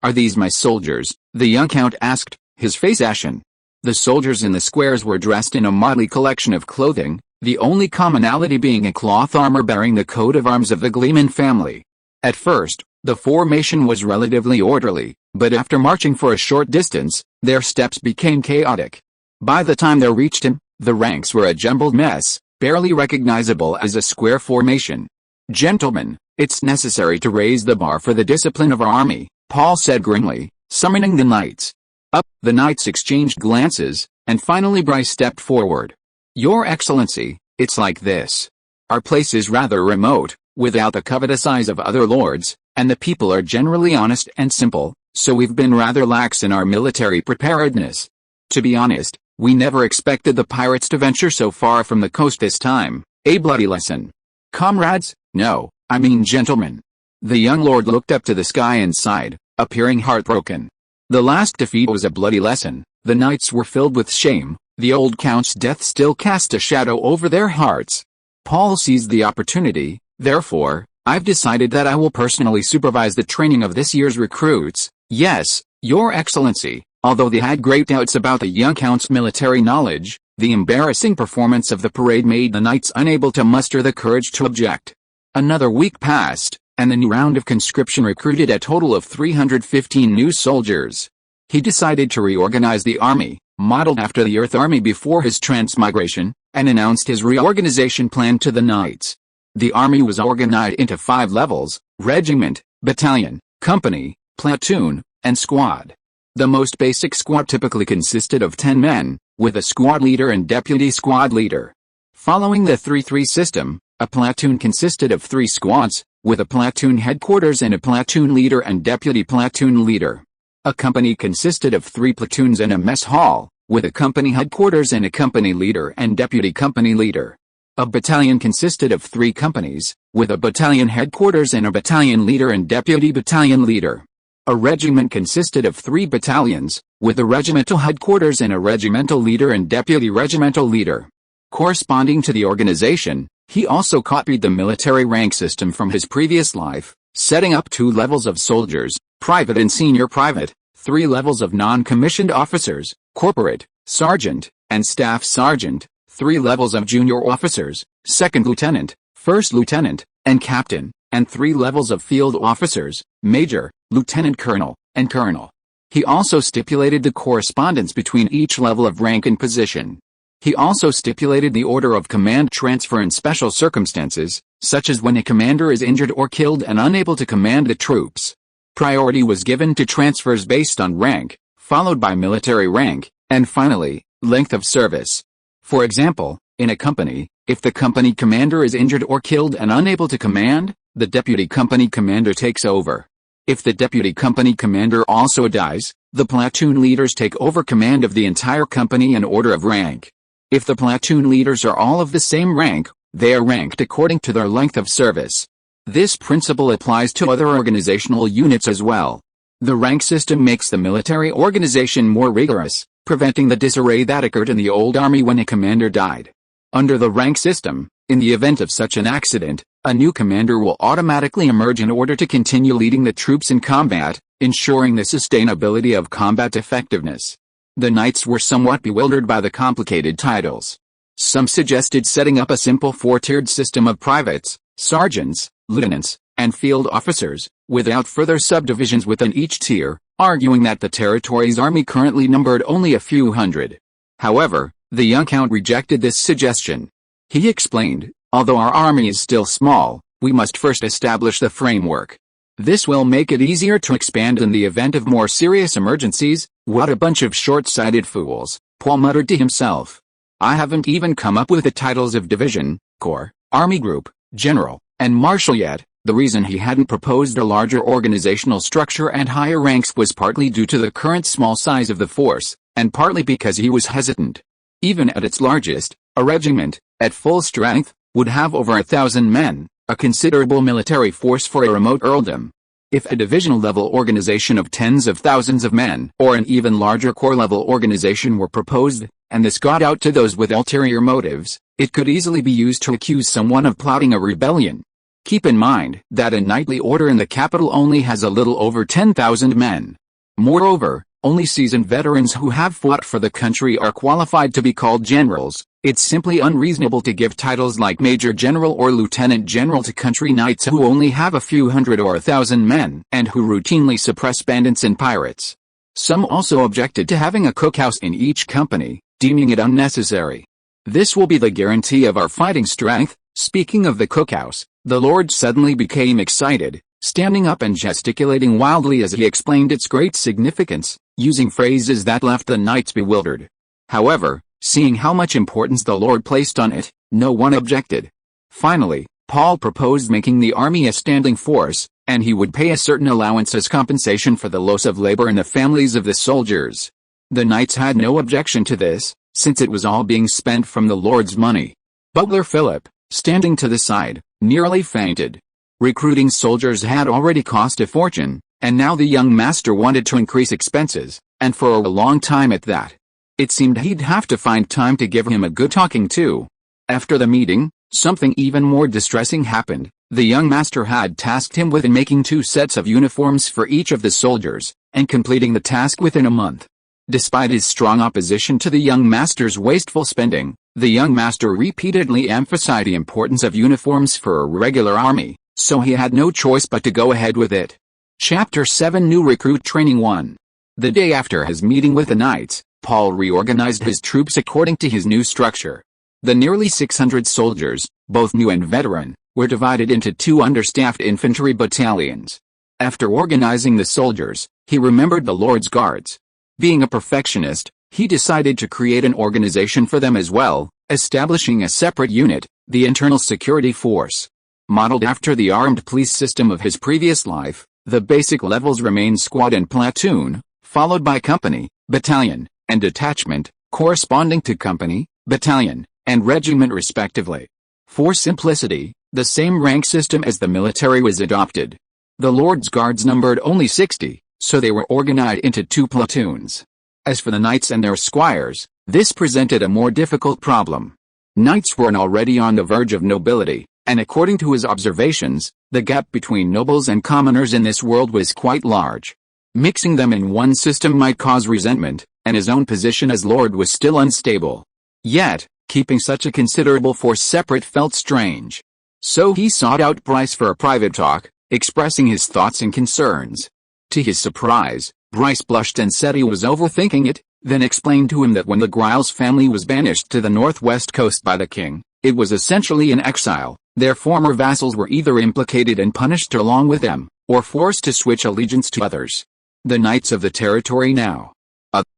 Are these my soldiers?" the young count asked, his face ashen. The soldiers in the squares were dressed in a motley collection of clothing, the only commonality being a cloth armor bearing the coat of arms of the Gleman family. At first, the formation was relatively orderly, but after marching for a short distance, their steps became chaotic. By the time they reached him, the ranks were a jumbled mess, barely recognizable as a square formation. "Gentlemen, it's necessary to raise the bar for the discipline of our army," Paul said grimly, summoning the knights. Up, the knights exchanged glances, and finally Bryce stepped forward. "Your Excellency, it's like this. Our place is rather remote, without the covetous eyes of other lords, and the people are generally honest and simple, so we've been rather lax in our military preparedness. To be honest, we never expected the pirates to venture so far from the coast this time. A bloody lesson. Comrades, no, I mean gentlemen." The young lord looked up to the sky and sighed, appearing heartbroken. The last defeat was a bloody lesson. The knights were filled with shame. The old count's death still cast a shadow over their hearts. Paul seized the opportunity. "Therefore, I've decided that I will personally supervise the training of this year's recruits." "Yes, Your Excellency." Although they had great doubts about the young count's military knowledge, the embarrassing performance of the parade made the knights unable to muster the courage to object. Another week passed, and the new round of conscription recruited a total of 315 new soldiers. He decided to reorganize the army, modeled after the Earth Army before his transmigration, and announced his reorganization plan to the knights. The army was organized into 5 levels: regiment, battalion, company, platoon, and squad. The most basic squad typically consisted of 10 men, with a squad leader and deputy squad leader. Following the 3-3 system, a platoon consisted of 3 squads, with a platoon headquarters and a platoon leader and deputy platoon leader. A company consisted of 3 platoons and a mess hall, with a company headquarters and a company leader and deputy company leader. A battalion consisted of 3 companies, with a battalion headquarters and a battalion leader and deputy battalion leader. A regiment consisted of 3 battalions, with a regimental headquarters and a regimental leader and deputy regimental leader. Corresponding to the organization, he also copied the military rank system from his previous life, setting up 2 levels of soldiers, private and senior private, 3 levels of non-commissioned officers, corporate, sergeant, and staff sergeant, 3 levels of junior officers, second lieutenant, first lieutenant, and captain, and 3 levels of field officers, major, lieutenant colonel, and colonel. He also stipulated the correspondence between each level of rank and position. He also stipulated the order of command transfer in special circumstances, such as when a commander is injured or killed and unable to command the troops. Priority was given to transfers based on rank, followed by military rank, and finally, length of service. For example, in a company, if the company commander is injured or killed and unable to command, the deputy company commander takes over. If the deputy company commander also dies, the platoon leaders take over command of the entire company in order of rank. If the platoon leaders are all of the same rank, they are ranked according to their length of service. This principle applies to other organizational units as well. The rank system makes the military organization more rigorous, preventing the disarray that occurred in the old army when a commander died. Under the rank system, in the event of such an accident, a new commander will automatically emerge in order to continue leading the troops in combat, ensuring the sustainability of combat effectiveness. The knights were somewhat bewildered by the complicated titles. Some suggested setting up a simple 4-tiered system of privates, sergeants, lieutenants, and field officers, without further subdivisions within each tier, arguing that the territory's army currently numbered only a few hundred. However, the young count rejected this suggestion. He explained, "Although our army is still small, we must first establish the framework. This will make it easier to expand in the event of more serious emergencies." "What a bunch of short-sighted fools," Paul muttered to himself. "I haven't even come up with the titles of division, corps, army group, general, and marshal yet." The reason he hadn't proposed a larger organizational structure and higher ranks was partly due to the current small size of the force, and partly because he was hesitant. Even at its largest, a regiment, at full strength, would have over 1,000 men, a considerable military force for a remote earldom. If a divisional-level organization of tens of thousands of men or an even larger corps-level organization were proposed, and this got out to those with ulterior motives. It could easily be used to accuse someone of plotting a rebellion. Keep in mind that a knightly order in the capital only has a little over 10,000 men. Moreover, only seasoned veterans who have fought for the country are qualified to be called generals. It's simply unreasonable to give titles like Major General or Lieutenant General to country knights who only have a few hundred or 1,000 men and who routinely suppress bandits and pirates. Some also objected to having a cookhouse in each company, deeming it unnecessary. This will be the guarantee of our fighting strength. Speaking of the cookhouse, the Lord suddenly became excited, standing up and gesticulating wildly as he explained its great significance, using phrases that left the knights bewildered. However, seeing how much importance the Lord placed on it, no one objected. Finally, Paul proposed making the army a standing force, and he would pay a certain allowance as compensation for the loss of labor in the families of the soldiers. The knights had no objection to this, since it was all being spent from the Lord's money. Butler Philip, standing to the side, nearly fainted. Recruiting soldiers had already cost a fortune, and now the young master wanted to increase expenses, and for a long time at that. It seemed he'd have to find time to give him a good talking to. After the meeting, something even more distressing happened. The young master had tasked him with making 2 sets of uniforms for each of the soldiers, and completing the task within a month. Despite his strong opposition to the young master's wasteful spending, the young master repeatedly emphasized the importance of uniforms for a regular army, so he had no choice but to go ahead with it. Chapter 7 New Recruit Training 1. The day after his meeting with the knights, Paul reorganized his troops according to his new structure. The nearly 600 soldiers, both new and veteran, were divided into 2 understaffed infantry battalions. After organizing the soldiers, he remembered the Lord's Guards. Being a perfectionist, he decided to create an organization for them as well, establishing a separate unit, the Internal Security Force. Modeled after the armed police system of his previous life, the basic levels remain squad and platoon, followed by company, battalion, and detachment, corresponding to company, battalion, and regiment respectively. For simplicity, the same rank system as the military was adopted. The Lord's Guards numbered only 60, so they were organized into 2 platoons. As for the knights and their squires, this presented a more difficult problem. Knights were already on the verge of nobility, and according to his observations, the gap between nobles and commoners in this world was quite large. Mixing them in one system might cause resentment, and his own position as lord was still unstable. Yet, keeping such a considerable force separate felt strange. So he sought out Bryce for a private talk, expressing his thoughts and concerns. To his surprise, Bryce blushed and said he was overthinking it, then explained to him that when the Griles family was banished to the northwest coast by the king, it was essentially in exile. Their former vassals were either implicated and punished along with them, or forced to switch allegiance to others. The knights of the territory now.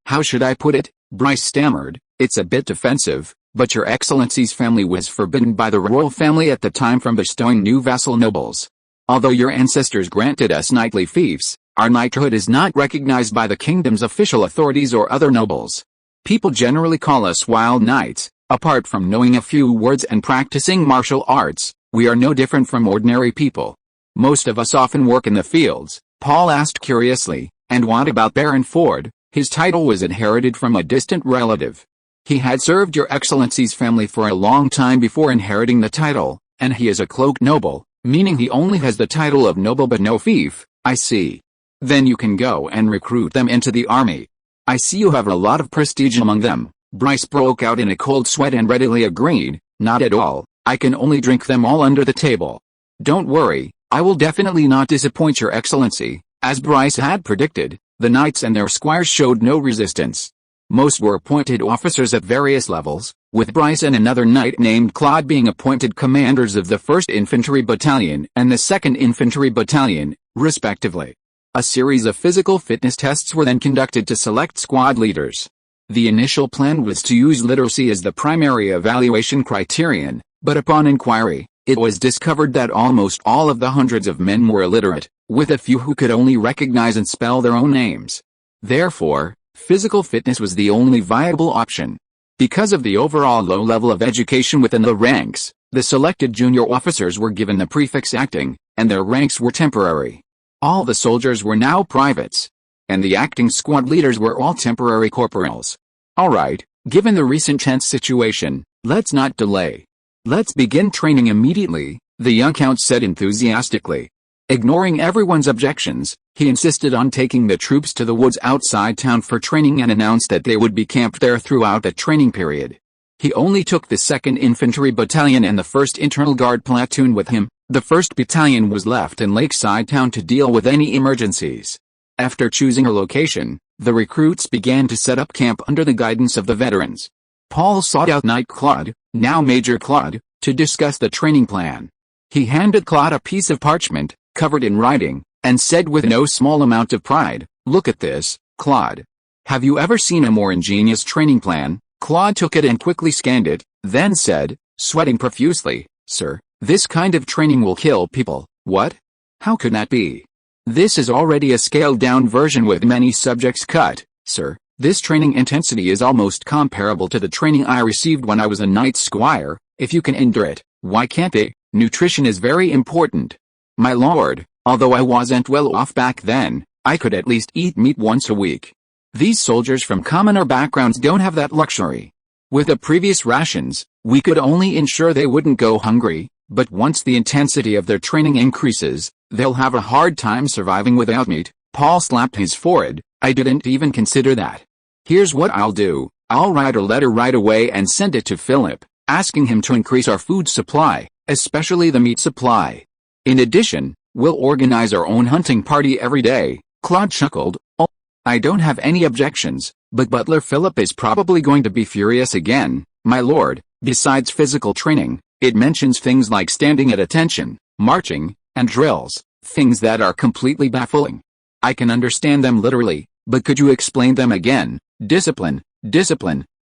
How should I put it? Bryce stammered. It's a bit defensive, but your excellency's family was forbidden by the royal family at the time from bestowing new vassal nobles. Although your ancestors granted us knightly fiefs, our knighthood is not recognized by the kingdom's official authorities or other nobles. People generally call us wild knights. Apart from knowing a few words and practicing martial arts, we are no different from ordinary people. Most of us often work in the fields. Paul asked curiously, and what about Baron Ford? His title was inherited from a distant relative. He had served your excellency's family for a long time before inheriting the title, and he is a cloaked noble, meaning he only has the title of noble but no fief. I see. Then you can go and recruit them into the army. I see you have a lot of prestige among them. Bryce broke out in a cold sweat and readily agreed. Not at all, I can only drink them all under the table. Don't worry, I will definitely not disappoint your excellency. As Bryce had predicted, the knights and their squires showed no resistance. Most were appointed officers at various levels, with Bryce and another knight named Claude being appointed commanders of the 1st Infantry Battalion and the 2nd Infantry Battalion, respectively. A series of physical fitness tests were then conducted to select squad leaders. The initial plan was to use literacy as the primary evaluation criterion, but upon inquiry, it was discovered that almost all of the hundreds of men were illiterate, with a few who could only recognize and spell their own names. Therefore, physical fitness was the only viable option. Because of the overall low level of education within the ranks, the selected junior officers were given the prefix acting, and their ranks were temporary. All the soldiers were now privates, and the acting squad leaders were all temporary corporals. Alright, Given the recent tense situation, let's not delay. Let's begin training immediately, the young count said enthusiastically. Ignoring everyone's objections, he insisted on taking the troops to the woods outside town for training and announced that they would be camped there throughout the training period. He only took the 2nd Infantry Battalion and the 1st Internal Guard platoon with him. The 1st Battalion was left in Lakeside Town to deal with any emergencies. After choosing a location, the recruits began to set up camp under the guidance of the veterans. Paul sought out Knight Claude, now Major Claude, to discuss the training plan. He handed Claude a piece of parchment, covered in writing, and said with no small amount of pride, "Look at this, Claude. Have you ever seen a more ingenious training plan?" Claude took it and quickly scanned it, then said, sweating profusely, "Sir, this kind of training will kill people." "What? How could that be?" "This is already a scaled-down version with many subjects cut, sir. This training intensity is almost comparable to the training I received when I was a knight squire. If you can endure it, why can't they? Nutrition is very important. My lord, although I wasn't well off back then, I could at least eat meat once a week. These soldiers from commoner backgrounds don't have that luxury. With the previous rations, we could only ensure they wouldn't go hungry, but once the intensity of their training increases, they'll have a hard time surviving without meat." Paul slapped his forehead. "I didn't even consider that. Here's what I'll do. I'll write a letter right away and send it to Philip, asking him to increase our food supply, especially the meat supply. In addition, we'll organize our own hunting party every day." Claude chuckled. "Oh, I don't have any objections, but Butler Philip is probably going to be furious again, my lord. Besides physical training, it mentions things like standing at attention, marching, and drills, things that are completely baffling. I can understand them literally, but could you explain them again?" Discipline,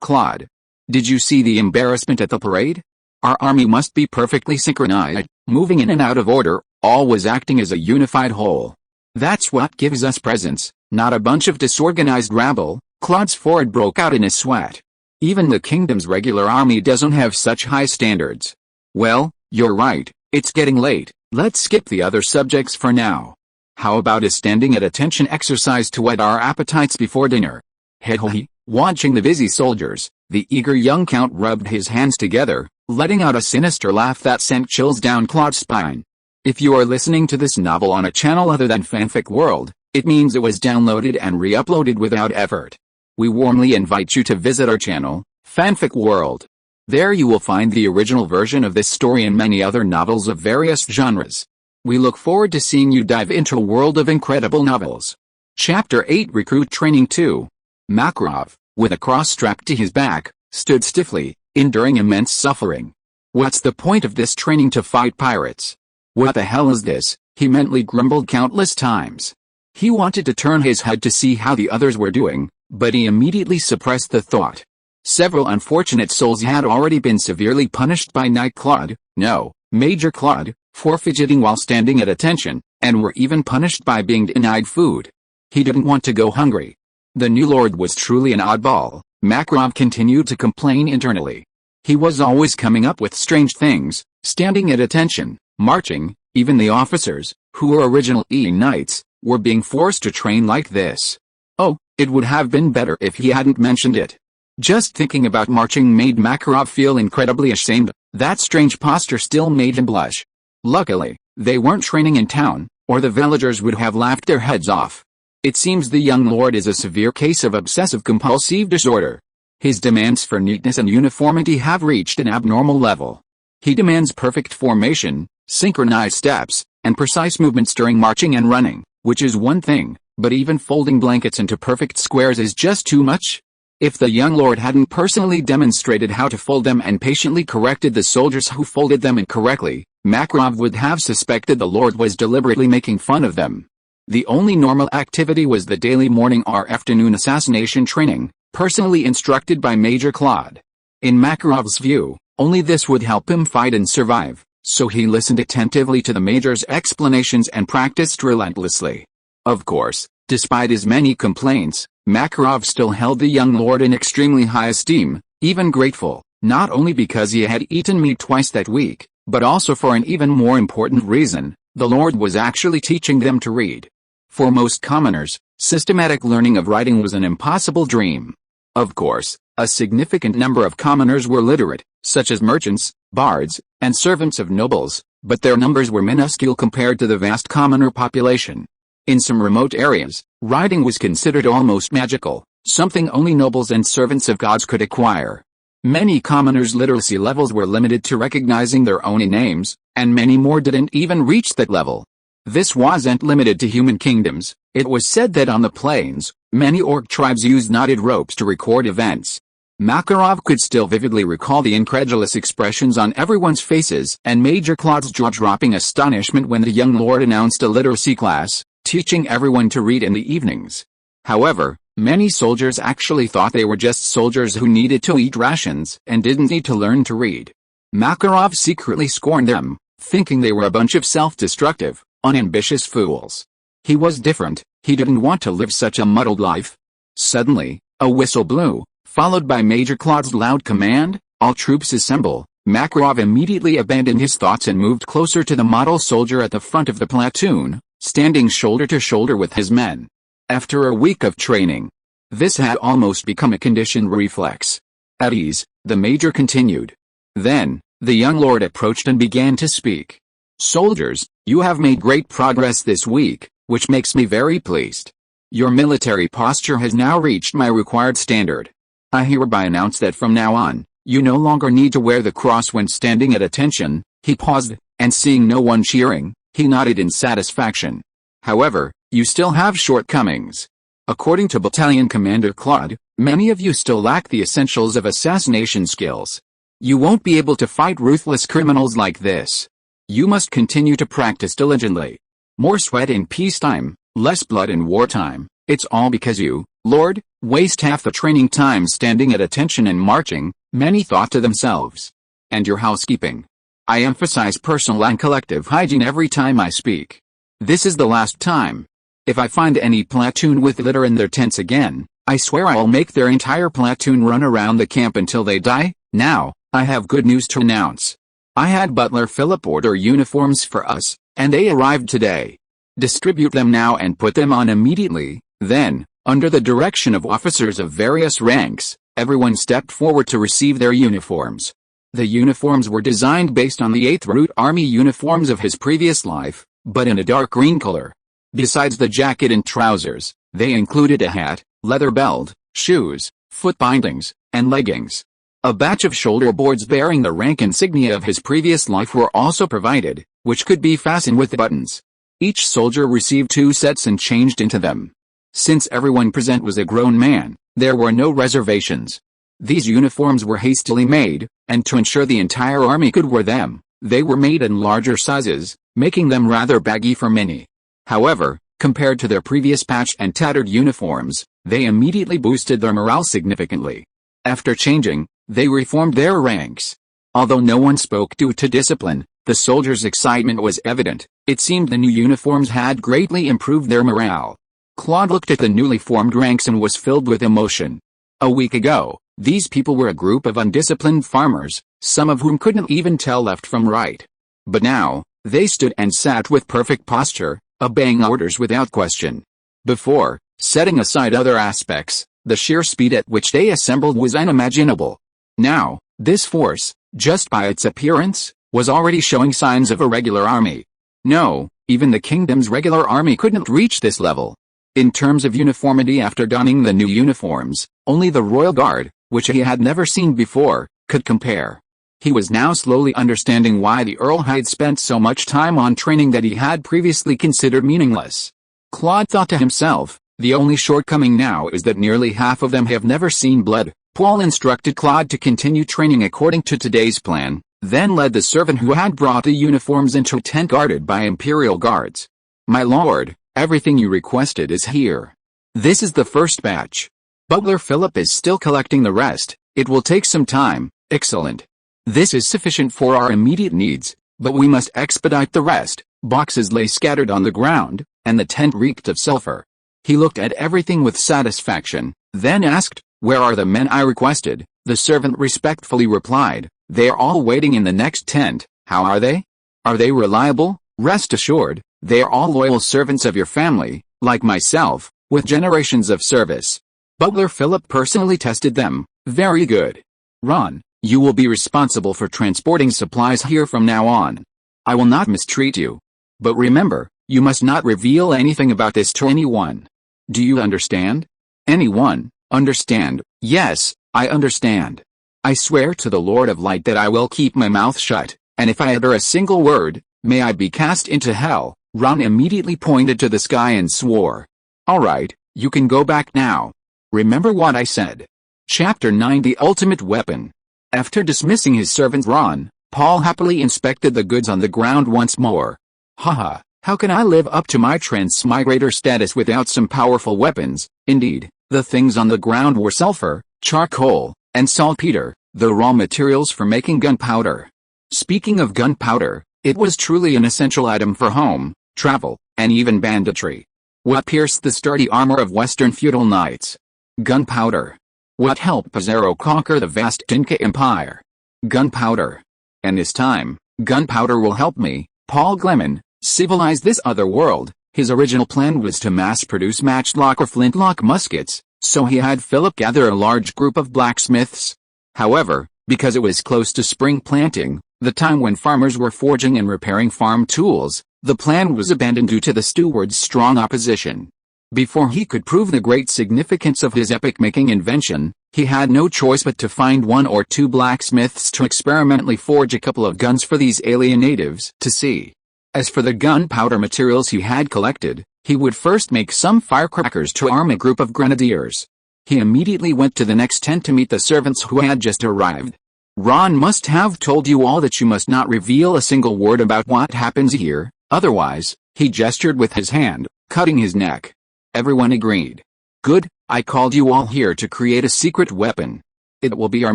Claude. Did you see the embarrassment at the parade? Our army must be perfectly synchronized, moving in and out of order, always acting as a unified whole. That's what gives us presence, not a bunch of disorganized rabble." Claude's forehead broke out in a sweat. "Even the kingdom's regular army doesn't have such high standards." "Well, you're right, it's getting late. Let's skip the other subjects for now. How about a standing at attention exercise to whet our appetites before dinner?" Hehe. Watching the busy soldiers, the eager young count rubbed his hands together, letting out a sinister laugh that sent chills down Claude's spine. If you are listening to this novel on a channel other than Fanfic World, it means it was downloaded and re-uploaded without effort. We warmly invite you to visit our channel, Fanfic World. There you will find the original version of this story and many other novels of various genres. We look forward to seeing you dive into a world of incredible novels. Chapter 8 Recruit Training 2. Makarov, with a cross strapped to his back, stood stiffly, enduring immense suffering. "What's the point of this training to fight pirates? What the hell is this?" he mentally grumbled countless times. He wanted to turn his head to see how the others were doing, but he immediately suppressed the thought. Several unfortunate souls had already been severely punished by Knight Claude, no, Major Claude, for fidgeting while standing at attention, and were even punished by being denied food. He didn't want to go hungry. The new lord was truly an oddball, Makarov continued to complain internally. He was always coming up with strange things, standing at attention, marching. Even the officers, who were original knights, were being forced to train like this. Oh, it would have been better if he hadn't mentioned it. Just thinking about marching made Makarov feel incredibly ashamed. That strange posture still made him blush. Luckily, they weren't training in town, or the villagers would have laughed their heads off. It seems the young lord is a severe case of obsessive-compulsive disorder. His demands for neatness and uniformity have reached an abnormal level. He demands perfect formation, synchronized steps, and precise movements during marching and running, which is one thing, but even folding blankets into perfect squares is just too much. If the young lord hadn't personally demonstrated how to fold them and patiently corrected the soldiers who folded them incorrectly, Makarov would have suspected the lord was deliberately making fun of them. The only normal activity was the daily morning or afternoon assassination training, personally instructed by Major Claude. In Makarov's view, only this would help him fight and survive, so he listened attentively to the Major's explanations and practiced relentlessly. Of course, despite his many complaints, Makarov still held the young lord in extremely high esteem, even grateful, not only because he had eaten meat twice that week, but also for an even more important reason: the lord was actually teaching them to read. For most commoners, systematic learning of writing was an impossible dream. Of course, A significant number of commoners were literate, such as merchants, bards, and servants of nobles, but their numbers were minuscule compared to the vast commoner population. In some remote areas, writing was considered almost magical, something only nobles and servants of gods could acquire. Many commoners' literacy levels were limited to recognizing their own names, and many more didn't even reach that level. This wasn't limited to human kingdoms. It was said that on the plains, many orc tribes used knotted ropes to record events. Makarov could still vividly recall the incredulous expressions on everyone's faces and Major Claude's jaw-dropping astonishment when the young lord announced a literacy class, teaching everyone to read in the evenings. However, many soldiers actually thought they were just soldiers who needed to eat rations and didn't need to learn to read. Makarov secretly scorned them, thinking they were a bunch of self-destructive, unambitious fools. He was different. He didn't want to live such a muddled life. Suddenly, a whistle blew, followed by Major Claude's loud command, "All troops assemble." Makarov immediately abandoned his thoughts and moved closer to the model soldier at the front of the platoon, standing shoulder to shoulder with his men. After a week of training, this had almost become a conditioned reflex. At ease, the major continued. Then, the young lord approached and began to speak. "Soldiers, you have made great progress this week, which makes me very pleased. Your military posture has now reached my required standard. I hereby announce that from now on, you no longer need to wear the cross when standing at attention." He paused, and seeing no one cheering, he nodded in satisfaction. "However, you still have shortcomings. According to Battalion Commander Claude, many of you still lack the essentials of assassination skills. You won't be able to fight ruthless criminals like this. You must continue to practice diligently. More sweat in peacetime, less blood in wartime. It's all because you, Lord, waste half the training time standing at attention and marching," many thought to themselves. "And your housekeeping. I emphasize personal and collective hygiene every time I speak. This is the last time. If I find any platoon with litter in their tents again, I swear I'll make their entire platoon run around the camp until they die." Now, I have good news to announce. I had Butler Philip order uniforms for us, and they arrived today. Distribute them now and put them on immediately. Then, under the direction of officers of various ranks, everyone stepped forward to receive their uniforms. The uniforms were designed based on the 8th Root Army uniforms of his previous life, but in a dark green color. Besides the jacket and trousers, they included a hat, leather belt, shoes, foot bindings, and leggings. A batch of shoulder boards bearing the rank insignia of his previous life were also provided, which could be fastened with buttons. Each soldier received 2 sets and changed into them. Since everyone present was a grown man, there were no reservations. These uniforms were hastily made, and to ensure the entire army could wear them, they were made in larger sizes, making them rather baggy for many. However, compared to their previous patched and tattered uniforms, they immediately boosted their morale significantly. After changing, they reformed their ranks. Although no one spoke due to discipline, the soldiers' excitement was evident. It seemed the new uniforms had greatly improved their morale. Claude looked at the newly formed ranks and was filled with emotion. A week ago, these people were a group of undisciplined farmers, some of whom couldn't even tell left from right. But now, they stood and sat with perfect posture, obeying orders without question. Before, setting aside other aspects, the sheer speed at which they assembled was unimaginable. Now, this force, just by its appearance, was already showing signs of a regular army. No, even the kingdom's regular army couldn't reach this level. In terms of uniformity after donning the new uniforms, only the Royal Guard, which he had never seen before, could compare. He was now slowly understanding why the Earl had spent so much time on training that he had previously considered meaningless. Claude thought to himself, the only shortcoming now is that nearly half of them have never seen blood. Paul instructed Claude to continue training according to today's plan, then led the servant who had brought the uniforms into a tent guarded by Imperial guards. "My lord, everything you requested is here. This is the first batch. Butler Philip is still collecting the rest. It will take some time." "Excellent. This is sufficient for our immediate needs, but we must expedite the rest." Boxes lay scattered on the ground, and the tent reeked of sulfur. He looked at everything with satisfaction, then asked, "Where are the men I requested?" The servant respectfully replied, "They are all waiting in the next tent." "How are they? Are they reliable?" "Rest assured, they are all loyal servants of your family, like myself, with generations of service." Butler Philip personally tested them, Very good. Ron, you will be responsible for transporting supplies here from now on. I will not mistreat you. But remember, you must not reveal anything about this to anyone. Do you understand? Anyone, understand? Yes, I understand. I swear to the Lord of Light that I will keep my mouth shut, and if I utter a single word, may I be cast into hell. Ron immediately pointed to the sky and swore. Alright, you can go back now. Remember what I said. Chapter 9 The Ultimate Weapon. After dismissing his servant Ron, Paul happily inspected the goods on the ground once more. Haha, how can I live up to my transmigrator status without some powerful weapons? Indeed, the things on the ground were sulfur, charcoal, and saltpeter, the raw materials for making gunpowder. Speaking of gunpowder, it was truly an essential item for home, travel, and even banditry. What pierced the sturdy armor of Western feudal knights? Gunpowder. What helped Pizarro conquer the vast Inca Empire? Gunpowder. And this time, gunpowder will help me, Paul Gleman, civilize this other world. His original plan was to mass-produce matchlock or flintlock muskets, so he had Philip gather a large group of blacksmiths. However, because it was close to spring planting, the time when farmers were forging and repairing farm tools, the plan was abandoned due to the steward's strong opposition. Before he could prove the great significance of his epic-making invention, he had no choice but to find one or two blacksmiths to experimentally forge a couple of guns for these alien natives to see. As for the gunpowder materials he had collected, he would first make some firecrackers to arm a group of grenadiers. He immediately went to the next tent to meet the servants who had just arrived. Ron must have told you all that you must not reveal a single word about what happens here, otherwise, he gestured with his hand, cutting his neck. Everyone agreed. Good, I called you all here to create a secret weapon. It will be our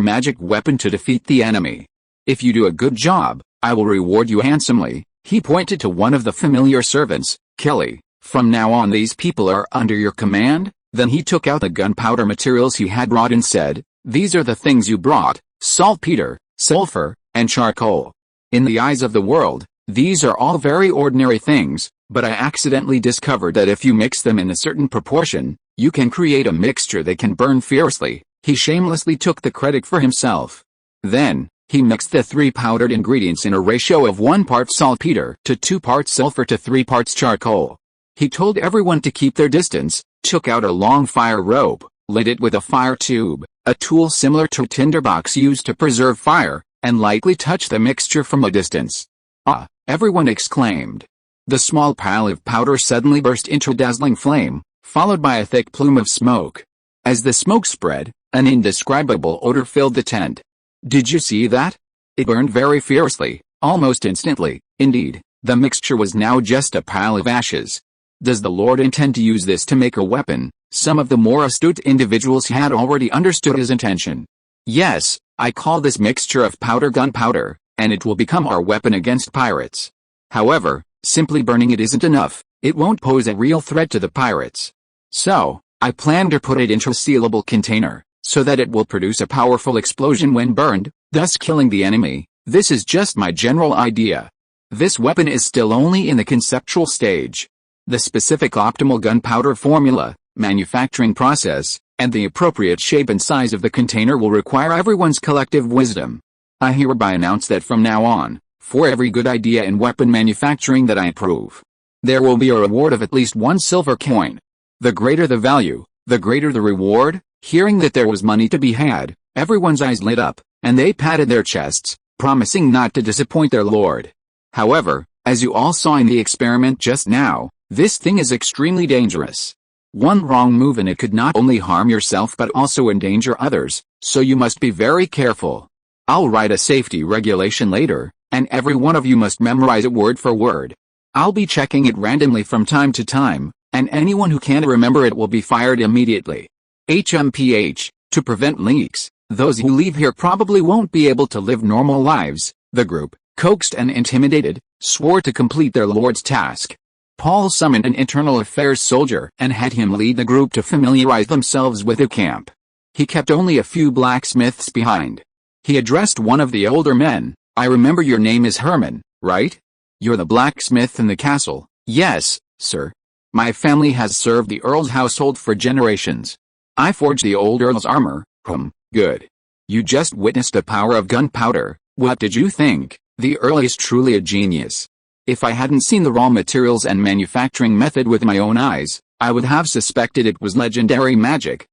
magic weapon to defeat the enemy. If you do a good job, I will reward you handsomely. He pointed to one of the familiar servants, Kelly. From now on these people are under your command. Then he took out the gunpowder materials he had brought and said, these are the things you brought, saltpeter, sulfur, and charcoal. In the eyes of the world, these are all very ordinary things, but I accidentally discovered that if you mix them in a certain proportion, you can create a mixture that can burn fiercely. He shamelessly took the credit for himself. Then, he mixed the three powdered ingredients in a ratio of 1 part saltpeter to 2 parts sulfur to 3 parts charcoal. He told everyone to keep their distance, took out a long fire rope, lit it with a fire tube, a tool similar to a tinderbox used to preserve fire, and lightly touched the mixture from a distance. Ah! Everyone exclaimed. The small pile of powder suddenly burst into a dazzling flame, followed by a thick plume of smoke. As the smoke spread, an indescribable odor filled the tent. Did you see that? It burned very fiercely, almost instantly. Indeed, the mixture was now just a pile of ashes. Does the Lord intend to use this to make a weapon? Some of the more astute individuals had already understood his intention. Yes, I call this mixture of powder gunpowder, and it will become our weapon against pirates. However, simply burning it isn't enough. It won't pose a real threat to the pirates. So, I plan to put it into a sealable container, so that it will produce a powerful explosion when burned, thus killing the enemy. This is just my general idea. This weapon is still only in the conceptual stage. The specific optimal gunpowder formula, manufacturing process, and the appropriate shape and size of the container will require everyone's collective wisdom. I hereby announce that from now on, for every good idea in weapon manufacturing that I approve, there will be a reward of at least 1 silver coin. The greater the value, the greater the reward. Hearing that there was money to be had, everyone's eyes lit up, and they patted their chests, promising not to disappoint their lord. However, as you all saw in the experiment just now, this thing is extremely dangerous. One wrong move and it could not only harm yourself but also endanger others, so you must be very careful. I'll write a safety regulation later, and every one of you must memorize it word for word. I'll be checking it randomly from time to time, and anyone who can't remember it will be fired immediately. HMPH, to prevent leaks, those who leave here probably won't be able to live normal lives. The group, coaxed and intimidated, swore to complete their lord's task. Paul summoned an internal affairs soldier and had him lead the group to familiarize themselves with the camp. He kept only a few blacksmiths behind. He addressed one of the older men. I remember your name is Herman, right? You're the blacksmith in the castle. Yes, sir. My family has served the Earl's household for generations. I forged the old Earl's armor. Good. You just witnessed the power of gunpowder. What did you think? The Earl is truly a genius. If I hadn't seen the raw materials and manufacturing method with my own eyes, I would have suspected it was legendary magic.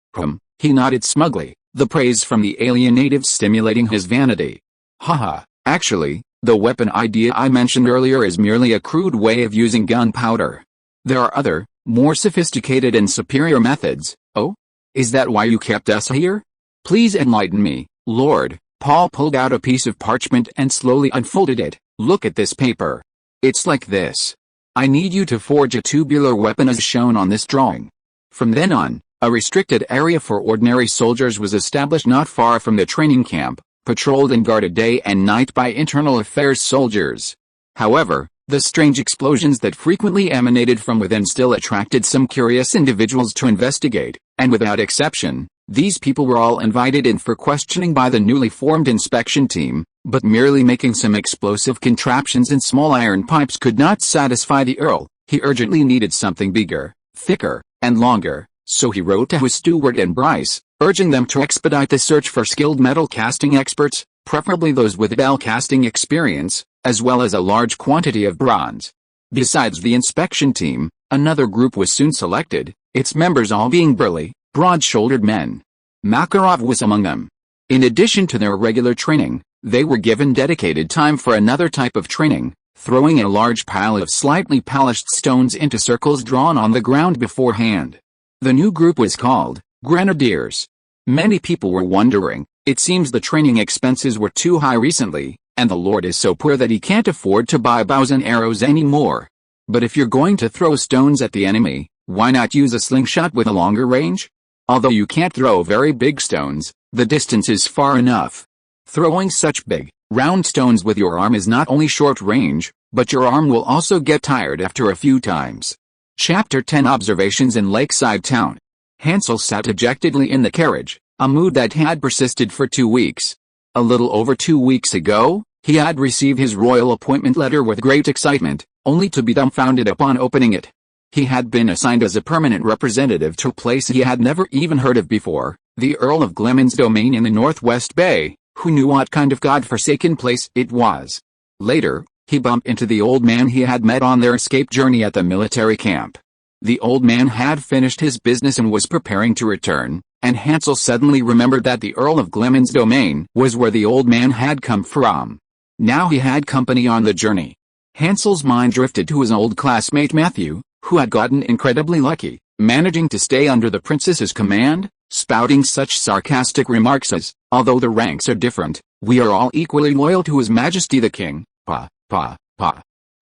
He nodded smugly, the praise from the alien native stimulating his vanity. Haha, actually, the weapon idea I mentioned earlier is merely a crude way of using gunpowder. There are other, more sophisticated and superior methods. Oh? Is that why you kept us here? Please enlighten me, Lord. Paul pulled out a piece of parchment and slowly unfolded it. Look at this paper. It's like this. I need you to forge a tubular weapon as shown on this drawing. From then on, a restricted area for ordinary soldiers was established not far from the training camp, patrolled and guarded day and night by internal affairs soldiers. However, the strange explosions that frequently emanated from within still attracted some curious individuals to investigate, and without exception, these people were all invited in for questioning by the newly formed inspection team, but merely making some explosive contraptions in small iron pipes could not satisfy the Earl. He urgently needed something bigger, thicker, and longer, so he wrote to his steward and Bryce, urging them to expedite the search for skilled metal casting experts, preferably those with bell casting experience, as well as a large quantity of bronze. Besides the inspection team, another group was soon selected, its members all being burly, broad-shouldered men. Makarov was among them. In addition to their regular training, they were given dedicated time for another type of training, throwing a large pile of slightly polished stones into circles drawn on the ground beforehand. The new group was called Grenadiers. Many people were wondering, it seems the training expenses were too high recently, and the Lord is so poor that he can't afford to buy bows and arrows anymore. But if you're going to throw stones at the enemy, why not use a slingshot with a longer range? Although you can't throw very big stones, the distance is far enough. Throwing such big, round stones with your arm is not only short range, but your arm will also get tired after a few times. Chapter 10 Observations in Lakeside Town. Hansel sat dejectedly in the carriage, a mood that had persisted for 2 weeks. A little over 2 weeks ago, he had received his royal appointment letter with great excitement, only to be dumbfounded upon opening it. He had been assigned as a permanent representative to a place he had never even heard of before, the Earl of Gleman's domain in the Northwest Bay. Who knew what kind of god-forsaken place it was? Later, he bumped into the old man he had met on their escape journey at the military camp. The old man had finished his business and was preparing to return, and Hansel suddenly remembered that the Earl of Gleman's domain was where the old man had come from. Now he had company on the journey. Hansel's mind drifted to his old classmate Matthew, who had gotten incredibly lucky, managing to stay under the princess's command, spouting such sarcastic remarks as, although the ranks are different, we are all equally loyal to His Majesty the King. Her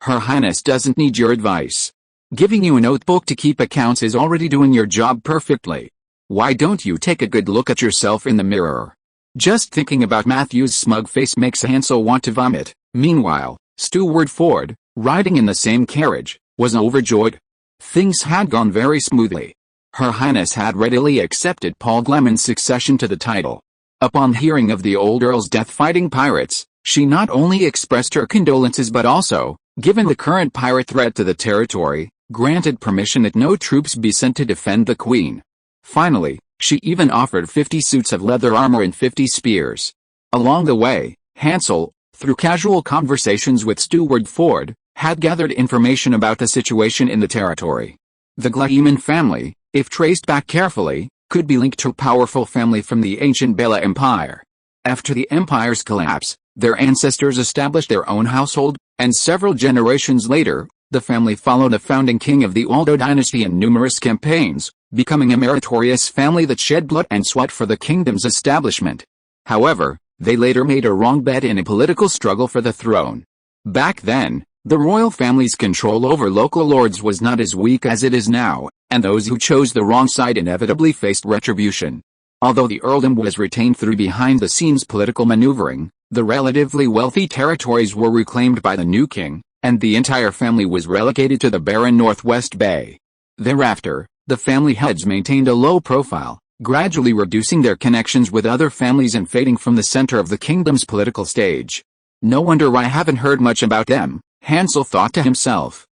Highness doesn't need your advice. Giving you a notebook to keep accounts is already doing your job perfectly. Why don't you take a good look at yourself in the mirror? Just thinking about Matthew's smug face makes Hansel want to vomit. Meanwhile, Steward Ford, riding in the same carriage, was overjoyed. Things had gone very smoothly. Her Highness had readily accepted Paul Gleman's succession to the title. Upon hearing of the old Earl's death fighting pirates, she not only expressed her condolences but also, given the current pirate threat to the territory, granted permission that no troops be sent to defend the Queen. Finally, she even offered 50 suits of leather armor and 50 spears. Along the way, Hansel, through casual conversations with Steward Ford, had gathered information about the situation in the territory. The Gleman family, if traced back carefully, could be linked to a powerful family from the ancient Gabella Empire. After the empire's collapse, their ancestors established their own household, and several generations later, the family followed the founding king of the Aldo dynasty in numerous campaigns, becoming a meritorious family that shed blood and sweat for the kingdom's establishment. However, they later made a wrong bet in a political struggle for the throne. Back then, the royal family's control over local lords was not as weak as it is now, and those who chose the wrong side inevitably faced retribution. Although the earldom was retained through behind-the-scenes political maneuvering, the relatively wealthy territories were reclaimed by the new king, and the entire family was relegated to the barren Northwest Bay. Thereafter, the family heads maintained a low profile, gradually reducing their connections with other families and fading from the center of the kingdom's political stage. No wonder I haven't heard much about them, Hansel thought to himself.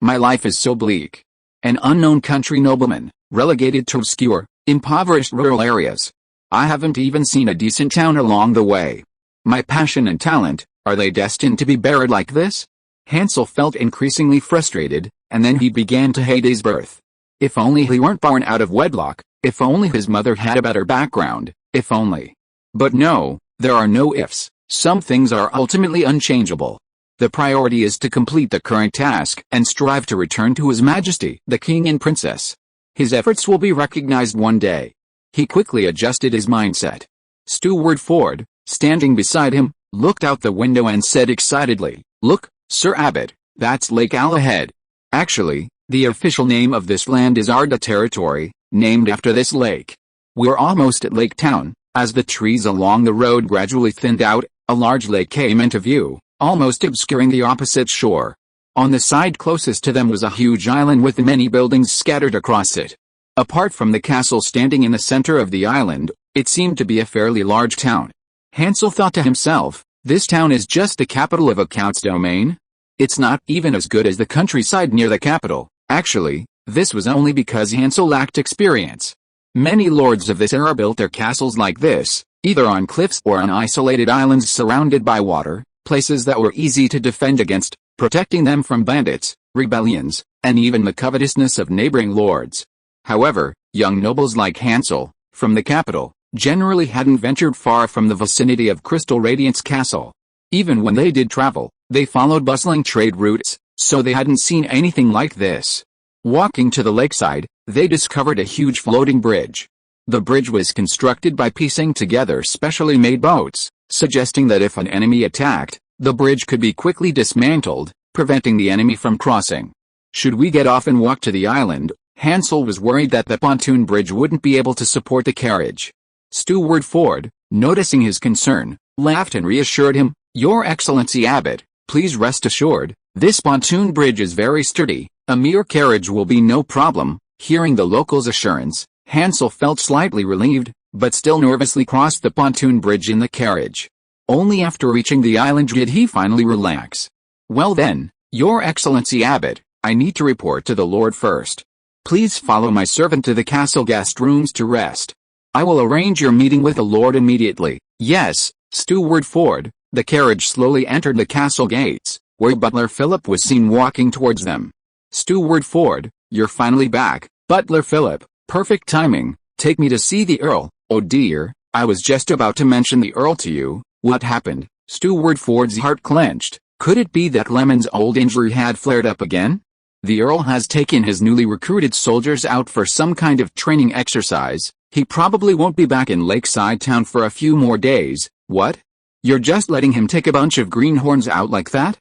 My life is so bleak. An unknown country nobleman, relegated to obscure, impoverished rural areas. I haven't even seen a decent town along the way. My passion and talent, are they destined to be buried like this? Hansel felt increasingly frustrated, and then he began to hate his birth. If only he weren't born out of wedlock, if only his mother had a better background, if only. But no, there are no ifs. Some things are ultimately unchangeable. The priority is to complete the current task and strive to return to His Majesty, the King and Princess. His efforts will be recognized one day. He quickly adjusted his mindset. Steward Ford, standing beside him, looked out the window and said excitedly, "Look, Sir Abbot, that's Lake Al ahead. Actually, the official name of this land is Arda Territory, named after this lake. We're almost at Lake Town." As the trees along the road gradually thinned out, a large lake came into view, almost obscuring the opposite shore. On the side closest to them was a huge island with many buildings scattered across it. Apart from the castle standing in the center of the island, it seemed to be a fairly large town. Hansel thought to himself, this town is just the capital of a count's domain? It's not even as good as the countryside near the capital. Actually, this was only because Hansel lacked experience. Many lords of this era built their castles like this, either on cliffs or on isolated islands surrounded by water, places that were easy to defend against, protecting them from bandits, rebellions, and even the covetousness of neighboring lords. However, young nobles like Hansel, from the capital, generally hadn't ventured far from the vicinity of Crystal Radiance Castle. Even when they did travel, they followed bustling trade routes, so they hadn't seen anything like this. Walking to the lakeside, they discovered a huge floating bridge. The bridge was constructed by piecing together specially made boats, suggesting that if an enemy attacked, the bridge could be quickly dismantled, preventing the enemy from crossing. Should we get off and walk to the island? Hansel was worried that the pontoon bridge wouldn't be able to support the carriage. Steward Ford, noticing his concern, laughed and reassured him, "Your Excellency Abbot, please rest assured, this pontoon bridge is very sturdy. A mere carriage will be no problem." Hearing the local's assurance, Hansel felt slightly relieved, but still nervously crossed the pontoon bridge in the carriage. Only after reaching the island did he finally relax. "Well then, Your Excellency Abbot, I need to report to the Lord first. Please follow my servant to the castle guest rooms to rest. I will arrange your meeting with the Lord immediately." "Yes, Steward Ford." The carriage slowly entered the castle gates, where Butler Philip was seen walking towards them. "Steward Ford, you're finally back." "Butler Philip, perfect timing. Take me to see the Earl." "Oh dear, I was just about to mention the Earl to you." "What happened?" Steward Ford's heart clenched. Could it be that Lemon's old injury had flared up again? "The Earl has taken his newly recruited soldiers out for some kind of training exercise. He probably won't be back in Lakeside Town for a few more days." "What? You're just letting him take a bunch of greenhorns out like that?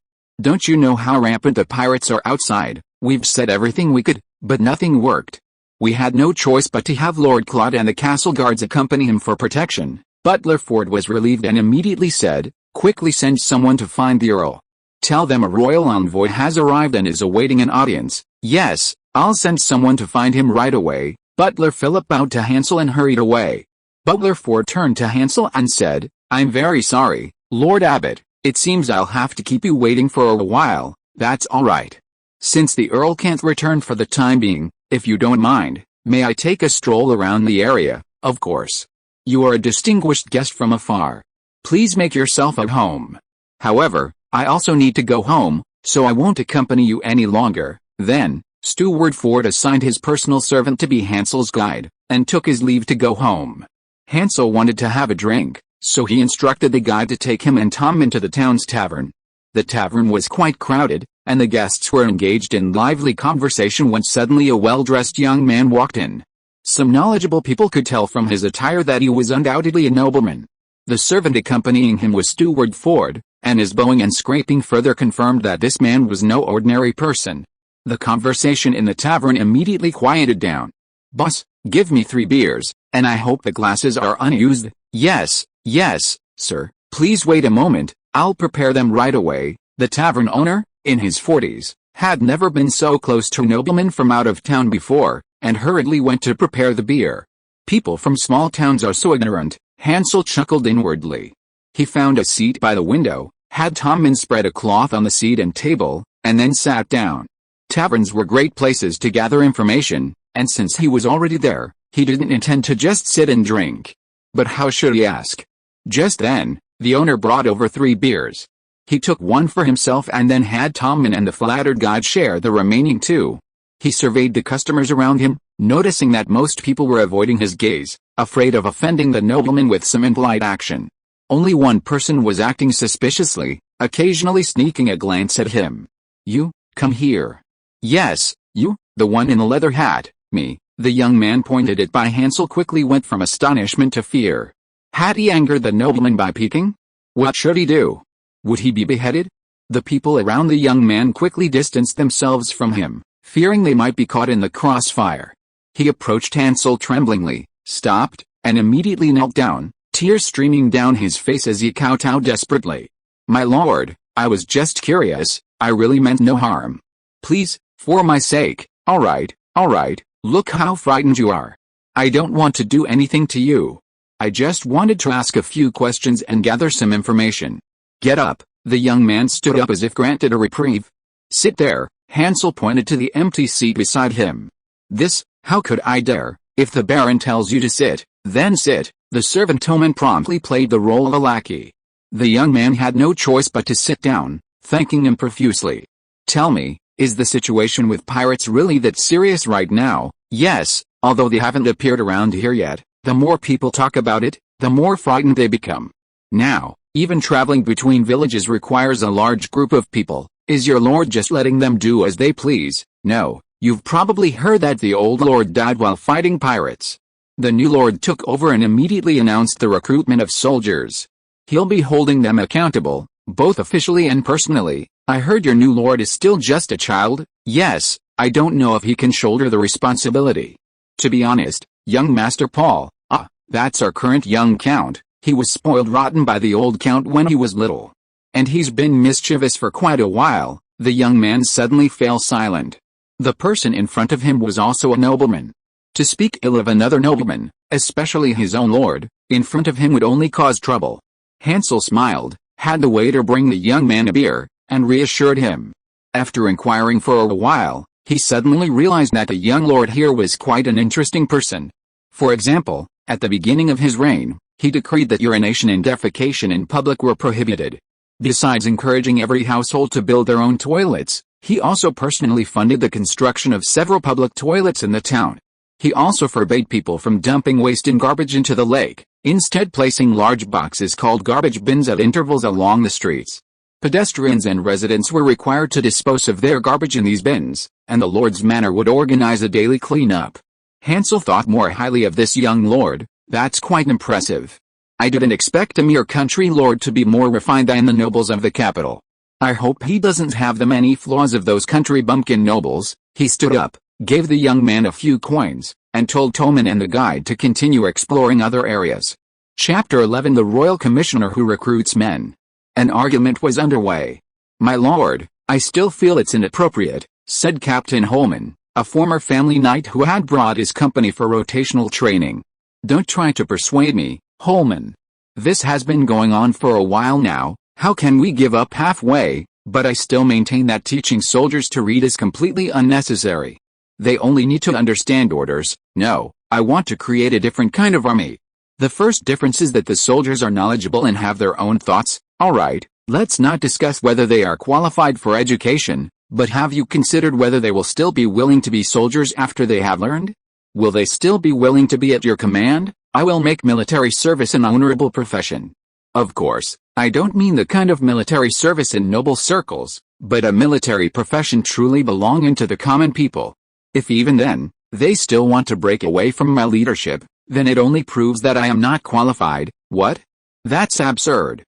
Don't you know how rampant the pirates are outside? We've said everything we could, but nothing worked. We had no choice but to have Lord Claude and the castle guards accompany him for protection." Butler Ford was relieved and immediately said, "Quickly send someone to find the Earl. Tell them a royal envoy has arrived and is awaiting an audience." "Yes, I'll send someone to find him right away." Butler Philip bowed to Hansel and hurried away. Butler Ford turned to Hansel and said, "I'm very sorry, Lord Abbot, it seems I'll have to keep you waiting for a while." "That's all right. Since the Earl can't return for the time being, if you don't mind, may I take a stroll around the area?" "Of course. You are a distinguished guest from afar. Please make yourself at home. However, I also need to go home, so I won't accompany you any longer." Then, Steward Ford assigned his personal servant to be Hansel's guide, and took his leave to go home. Hansel wanted to have a drink, so he instructed the guide to take him and Tom into the town's tavern. The tavern was quite crowded, and the guests were engaged in lively conversation when suddenly a well-dressed young man walked in. Some knowledgeable people could tell from his attire that he was undoubtedly a nobleman. The servant accompanying him was Steward Ford, and his bowing and scraping further confirmed that this man was no ordinary person. The conversation in the tavern immediately quieted down. "Boss, give me 3 beers, and I hope the glasses are unused." Yes, sir. Please wait a moment, I'll prepare them right away." The tavern owner, in his 40s, had never been so close to a nobleman from out of town before, and hurriedly went to prepare the beer. People from small towns are so ignorant, Hansel chuckled inwardly. He found a seat by the window, had Tommen spread a cloth on the seat and table, and then sat down. Taverns were great places to gather information, and since he was already there, he didn't intend to just sit and drink. But how should he ask? Just then, the owner brought over 3 beers. He took one for himself and then had Tommen and the flattered guide share the remaining 2. He surveyed the customers around him, noticing that most people were avoiding his gaze, afraid of offending the nobleman with some impolite action. Only one person was acting suspiciously, occasionally sneaking a glance at him. "You, come here." "Yes, you, the one in the leather hat, me." The young man pointed at by Hansel quickly went from astonishment to fear. Had he angered the nobleman by peeking? What should he do? Would he be beheaded? The people around the young man quickly distanced themselves from him, fearing they might be caught in the crossfire. He approached Hansel tremblingly, stopped, and immediately knelt down, tears streaming down his face as he kowtowed desperately. "My lord, I was just curious, I really meant no harm. Please, for my sake." All right, look how frightened you are. I don't want to do anything to you. I just wanted to ask a few questions and gather some information. Get up." The young man stood up as if granted a reprieve. "Sit there." Hansel pointed to the empty seat beside him. "This, how could I dare? If the Baron tells you to sit, then sit." The servant Tommen promptly played the role of a lackey. The young man had no choice but to sit down, thanking him profusely. "Tell me, is the situation with pirates really that serious right now?" "Yes, although they haven't appeared around here yet. The more people talk about it, the more frightened they become. Now, even traveling between villages requires a large group of people. Is your lord just letting them do as they please?" "No, you've probably heard that the old lord died while fighting pirates. The new lord took over and immediately announced the recruitment of soldiers. He'll be holding them accountable, both officially and personally." "I heard your new lord is still just a child." "Yes, I don't know if he can shoulder the responsibility. To be honest, young Master Paul, that's our current young count, he was spoiled rotten by the old count when he was little. And he's been mischievous for quite a while." The young man suddenly fell silent. The person in front of him was also a nobleman. To speak ill of another nobleman, especially his own lord, in front of him would only cause trouble. Hansel smiled, had the waiter bring the young man a beer, and reassured him. After inquiring for a while, he suddenly realized that the young lord here was quite an interesting person. For example, at the beginning of his reign, he decreed that urination and defecation in public were prohibited. Besides encouraging every household to build their own toilets, he also personally funded the construction of several public toilets in the town. He also forbade people from dumping waste and garbage into the lake, instead placing large boxes called garbage bins at intervals along the streets. Pedestrians and residents were required to dispose of their garbage in these bins, and the Lord's Manor would organize a daily cleanup. Hansel thought more highly of this young lord. "That's quite impressive. I didn't expect a mere country lord to be more refined than the nobles of the capital. I hope he doesn't have the many flaws of those country bumpkin nobles." He stood up, gave the young man a few coins, and told Tommen and the guide to continue exploring other areas. Chapter 11: The Royal Commissioner Who Recruits Men. An argument was underway. "My lord, I still feel it's inappropriate," said Captain Holman, a former family knight who had brought his company for rotational training. "Don't try to persuade me, Holman. This has been going on for a while now. How can we give up halfway?" "But I still maintain that teaching soldiers to read is completely unnecessary. They only need to understand orders." "No, I want to create a different kind of army. The first difference is that the soldiers are knowledgeable and have their own thoughts." "All right, let's not discuss whether they are qualified for education, but have you considered whether they will still be willing to be soldiers after they have learned? Will they still be willing to be at your command?" "I will make military service an honorable profession. Of course, I don't mean the kind of military service in noble circles, but a military profession truly belonging to the common people. If even then, they still want to break away from my leadership, then it only proves that I am not qualified." "What? That's absurd.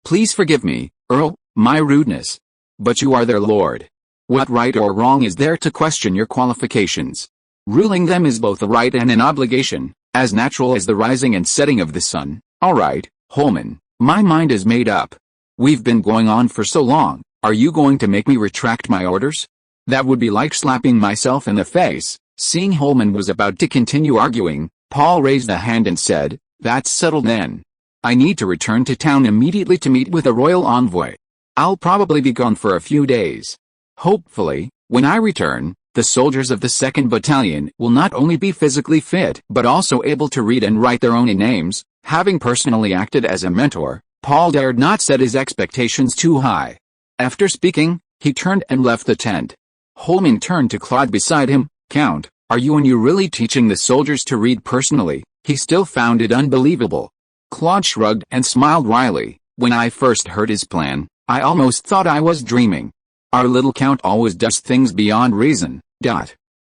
Please forgive me, Earl, my rudeness. But you are their lord. What right or wrong is there to question your qualifications? Ruling them is both a right and an obligation, as natural as the rising and setting of the sun." "All right, Holman, my mind is made up. We've been going on for so long, are you going to make me retract my orders? That would be like slapping myself in the face." Seeing Holman was about to continue arguing, Paul raised a hand and said, "That's settled then. I need to return to town immediately to meet with a royal envoy. I'll probably be gone for a few days. Hopefully, when I return, The soldiers of the 2nd Battalion will not only be physically fit but also able to read and write their own names. Having personally acted as a mentor, Paul dared not set his expectations too high. After speaking, he turned and left the tent. Holman turned to Claude beside him. "Count, are you really teaching the soldiers to read personally?" He still found it unbelievable. Claude shrugged and smiled wryly. "When I first heard his plan, I almost thought I was dreaming. Our little Count always does things beyond reason."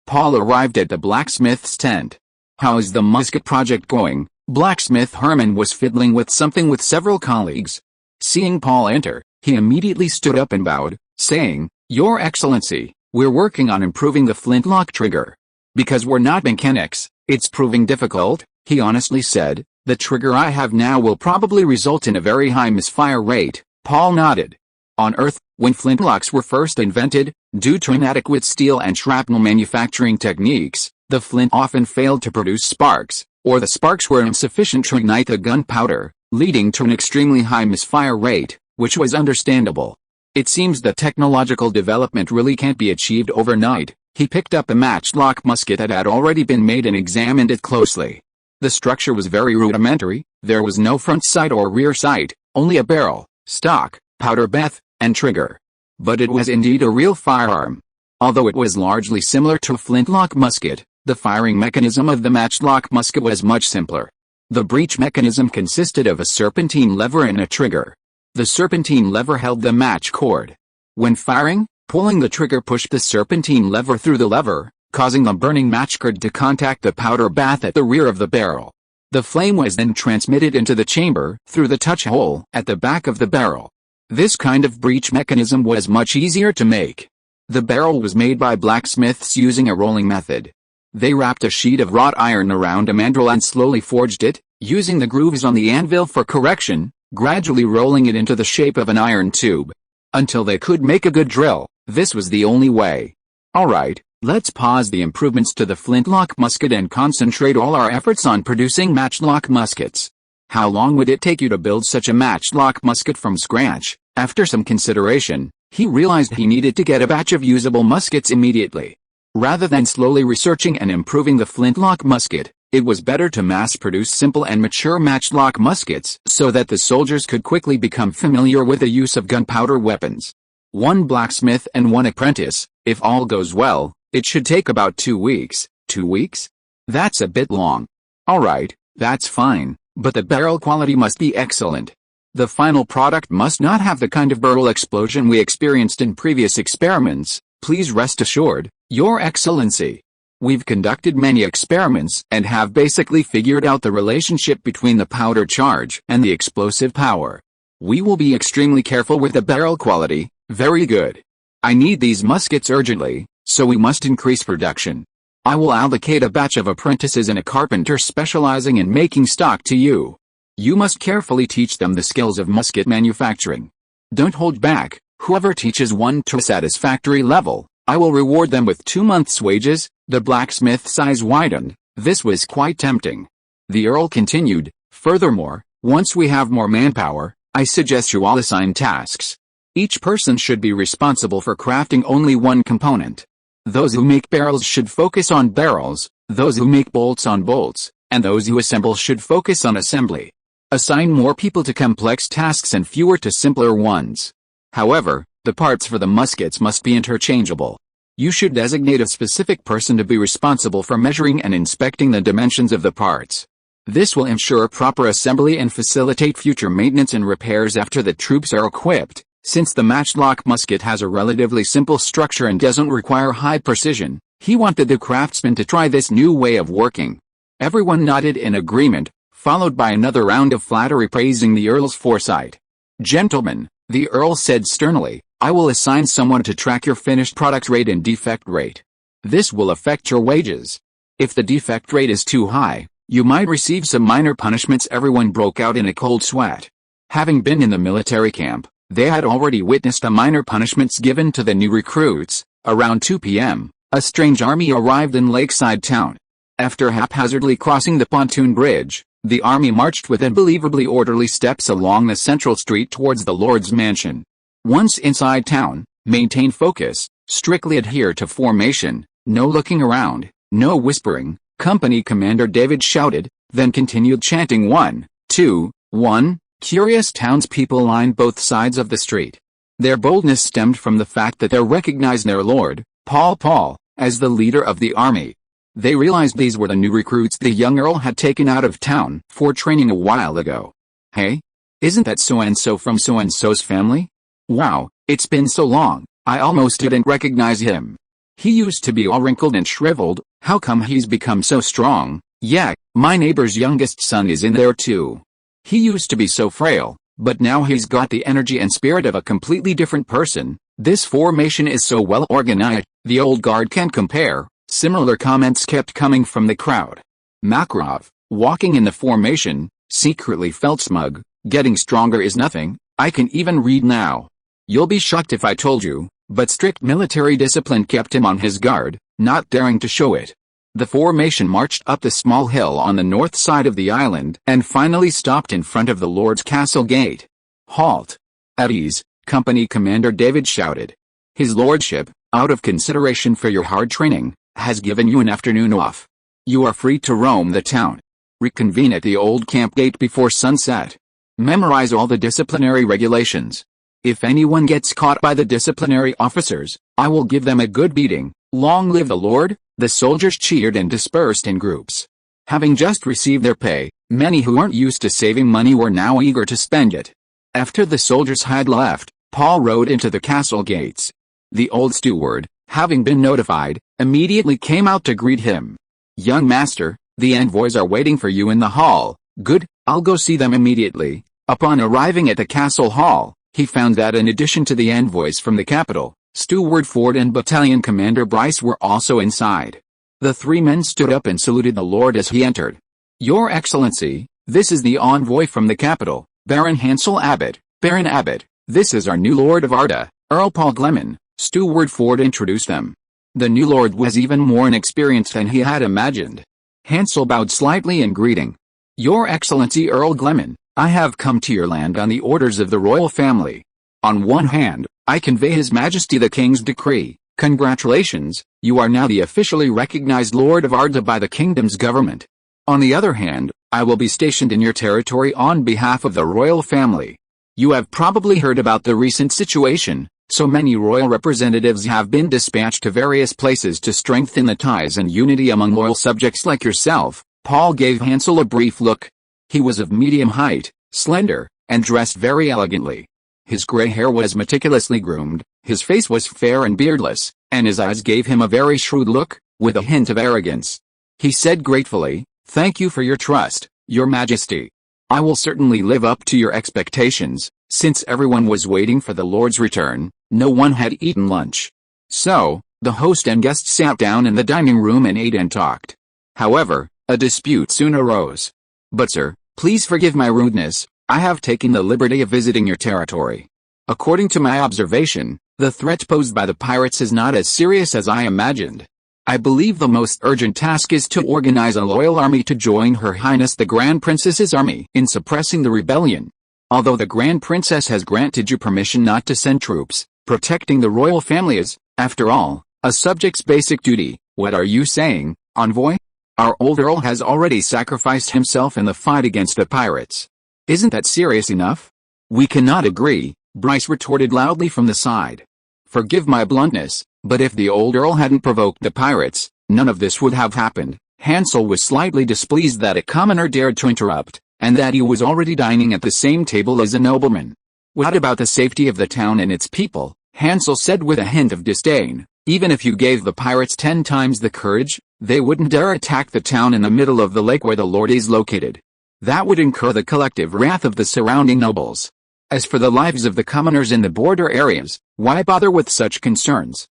Paul arrived at the blacksmith's tent. "How is the musket project going?" Blacksmith Herman was fiddling with something with several colleagues. Seeing Paul enter, he immediately stood up and bowed, saying, "Your Excellency, we're working on improving the flintlock trigger. Because we're not mechanics, it's proving difficult," he honestly said. "The trigger I have now will probably result in a very high misfire rate." Paul nodded. On Earth, when flintlocks were first invented, due to inadequate steel and shrapnel manufacturing techniques, the flint often failed to produce sparks, or the sparks were insufficient to ignite the gunpowder, leading to an extremely high misfire rate, which was understandable. It seems that technological development really can't be achieved overnight. He picked up a matchlock musket that had already been made and examined it closely. The structure was very rudimentary. There was no front sight or rear sight, only a barrel, stock, powder bath, and trigger. But it was indeed a real firearm. Although it was largely similar to a flintlock musket, the firing mechanism of the matchlock musket was much simpler. The breech mechanism consisted of a serpentine lever and a trigger. The serpentine lever held the match cord. When firing, pulling the trigger pushed the serpentine lever through the lever, causing the burning match cord to contact the powder bath at the rear of the barrel. The flame was then transmitted into the chamber through the touch hole at the back of the barrel. This kind of breech mechanism was much easier to make. The barrel was made by blacksmiths using a rolling method. They wrapped a sheet of wrought iron around a mandrel and slowly forged it, using the grooves on the anvil for correction, gradually rolling it into the shape of an iron tube. Until they could make a good drill, this was the only way. Alright, let's pause the improvements to the flintlock musket and concentrate all our efforts on producing matchlock muskets. How long would it take you to build such a matchlock musket from scratch? After some consideration, he realized he needed to get a batch of usable muskets immediately. Rather than slowly researching and improving the flintlock musket, it was better to mass-produce simple and mature matchlock muskets so that the soldiers could quickly become familiar with the use of gunpowder weapons. One blacksmith and one apprentice. If all goes well, it should take about 2 weeks. 2 weeks? That's a bit long. Alright, that's fine, but the barrel quality must be excellent. The final product must not have the kind of barrel explosion we experienced in previous experiments. Please rest assured, Your Excellency. We've conducted many experiments and have basically figured out the relationship between the powder charge and the explosive power. We will be extremely careful with the barrel quality. Very good. I need these muskets urgently, so we must increase production. I will allocate a batch of apprentices and a carpenter specializing in making stock to you. You must carefully teach them the skills of musket manufacturing. Don't hold back. Whoever teaches one to a satisfactory level, I will reward them with 2 months' wages. The blacksmith's eyes widened. This was quite tempting. The Earl continued, "Furthermore, once we have more manpower, I suggest you all assign tasks. Each person should be responsible for crafting only one component. Those who make barrels should focus on barrels, those who make bolts on bolts, and those who assemble should focus on assembly. Assign more people to complex tasks and fewer to simpler ones. However, the parts for the muskets must be interchangeable. You should designate a specific person to be responsible for measuring and inspecting the dimensions of the parts. This will ensure proper assembly and facilitate future maintenance and repairs after the troops are equipped. Since the matchlock musket has a relatively simple structure and doesn't require high precision, he wanted the craftsmen to try this new way of working." Everyone nodded in agreement, followed by another round of flattery praising the Earl's foresight. "Gentlemen," the Earl said sternly, "I will assign someone to track your finished product rate and defect rate. This will affect your wages. If the defect rate is too high, you might receive some minor punishments." Everyone broke out in a cold sweat. Having been in the military camp, they had already witnessed the minor punishments given to the new recruits. Around 2 p.m., a strange army arrived in Lakeside Town. After haphazardly crossing the pontoon bridge, the army marched with unbelievably orderly steps along the central street towards the Lord's mansion. Once inside town, maintain focus, strictly adhere to formation, No looking around, no whispering, Company Commander David shouted, then continued chanting 1, 2, 1. Curious townspeople lined both sides of the street. Their boldness stemmed from the fact that they recognized their lord, Paul, as the leader of the army. They realized these were the new recruits the young earl had taken out of town for training a while ago. Hey? Isn't that so-and-so from so-and-so's family? Wow, it's been so long, I almost didn't recognize him. He used to be all wrinkled and shriveled, how come he's become so strong? Yeah, my neighbor's youngest son is in there too. He used to be so frail, but now he's got the energy and spirit of a completely different person. This formation is so well organized, the old guard can't compare. Similar comments kept coming from the crowd. Makarov, walking in the formation, secretly felt smug. Getting stronger is nothing, I can even read now. You'll be shocked if I told you, but strict military discipline kept him on his guard, not daring to show it. The formation marched up the small hill on the north side of the island and finally stopped in front of the Lord's castle gate. Halt! At ease, Company Commander David shouted. His lordship, out of consideration for your hard training, has given you an afternoon off. You are free to roam the town. Reconvene at the old camp gate before sunset. Memorize all the disciplinary regulations. If anyone gets caught by the disciplinary officers, I will give them a good beating. Long live the Lord! The soldiers cheered and dispersed in groups. Having just received their pay, many who weren't used to saving money were now eager to spend it. After the soldiers had left, Paul rode into the castle gates. The old steward, having been notified, immediately came out to greet him. Young master, the envoys are waiting for you in the hall. Good, I'll go see them immediately. Upon arriving at the castle hall, he found that in addition to the envoys from the capital, Steward Ford and Battalion Commander Bryce were also inside. The three men stood up and saluted the Lord as he entered. Your Excellency, this is the envoy from the capital, Baron Hansel Abbott. Baron Abbott, this is our new Lord of Arda, Earl Paul Gleman. Steward Ford introduced them. The new lord was even more inexperienced than he had imagined. Hansel bowed slightly in greeting. Your Excellency Earl Gleman, I have come to your land on the orders of the royal family. On one hand, I convey His Majesty the King's decree. Congratulations, you are now the officially recognized Lord of Arda by the kingdom's government. On the other hand, I will be stationed in your territory on behalf of the royal family. You have probably heard about the recent situation, so many royal representatives have been dispatched to various places to strengthen the ties and unity among loyal subjects like yourself. Paul gave Hansel a brief look. He was of medium height, slender, and dressed very elegantly. His gray hair was meticulously groomed, his face was fair and beardless, and his eyes gave him a very shrewd look, with a hint of arrogance. He said gratefully, "Thank you for your trust, Your Majesty. I will certainly live up to your expectations." Since everyone was waiting for the Lord's return, no one had eaten lunch. So, the host and guests sat down in the dining room and ate and talked. However, a dispute soon arose. But sir, please forgive my rudeness, I have taken the liberty of visiting your territory. According to my observation, the threat posed by the pirates is not as serious as I imagined. I believe the most urgent task is to organize a loyal army to join Her Highness the Grand Princess's army in suppressing the rebellion. Although the Grand Princess has granted you permission not to send troops, protecting the royal family is, after all, a subject's basic duty. What are you saying, envoy? Our old earl has already sacrificed himself in the fight against the pirates. Isn't that serious enough? We cannot agree, Bryce retorted loudly from the side. Forgive my bluntness, but if the old earl hadn't provoked the pirates, none of this would have happened. Hansel was slightly displeased that a commoner dared to interrupt, and that he was already dining at the same table as a nobleman. What about the safety of the town and its people? Hansel said with a hint of disdain. Even if you gave the pirates 10 times the courage, they wouldn't dare attack the town in the middle of the lake where the lord is located. That would incur the collective wrath of the surrounding nobles. As for the lives of the commoners in the border areas, why bother with such concerns?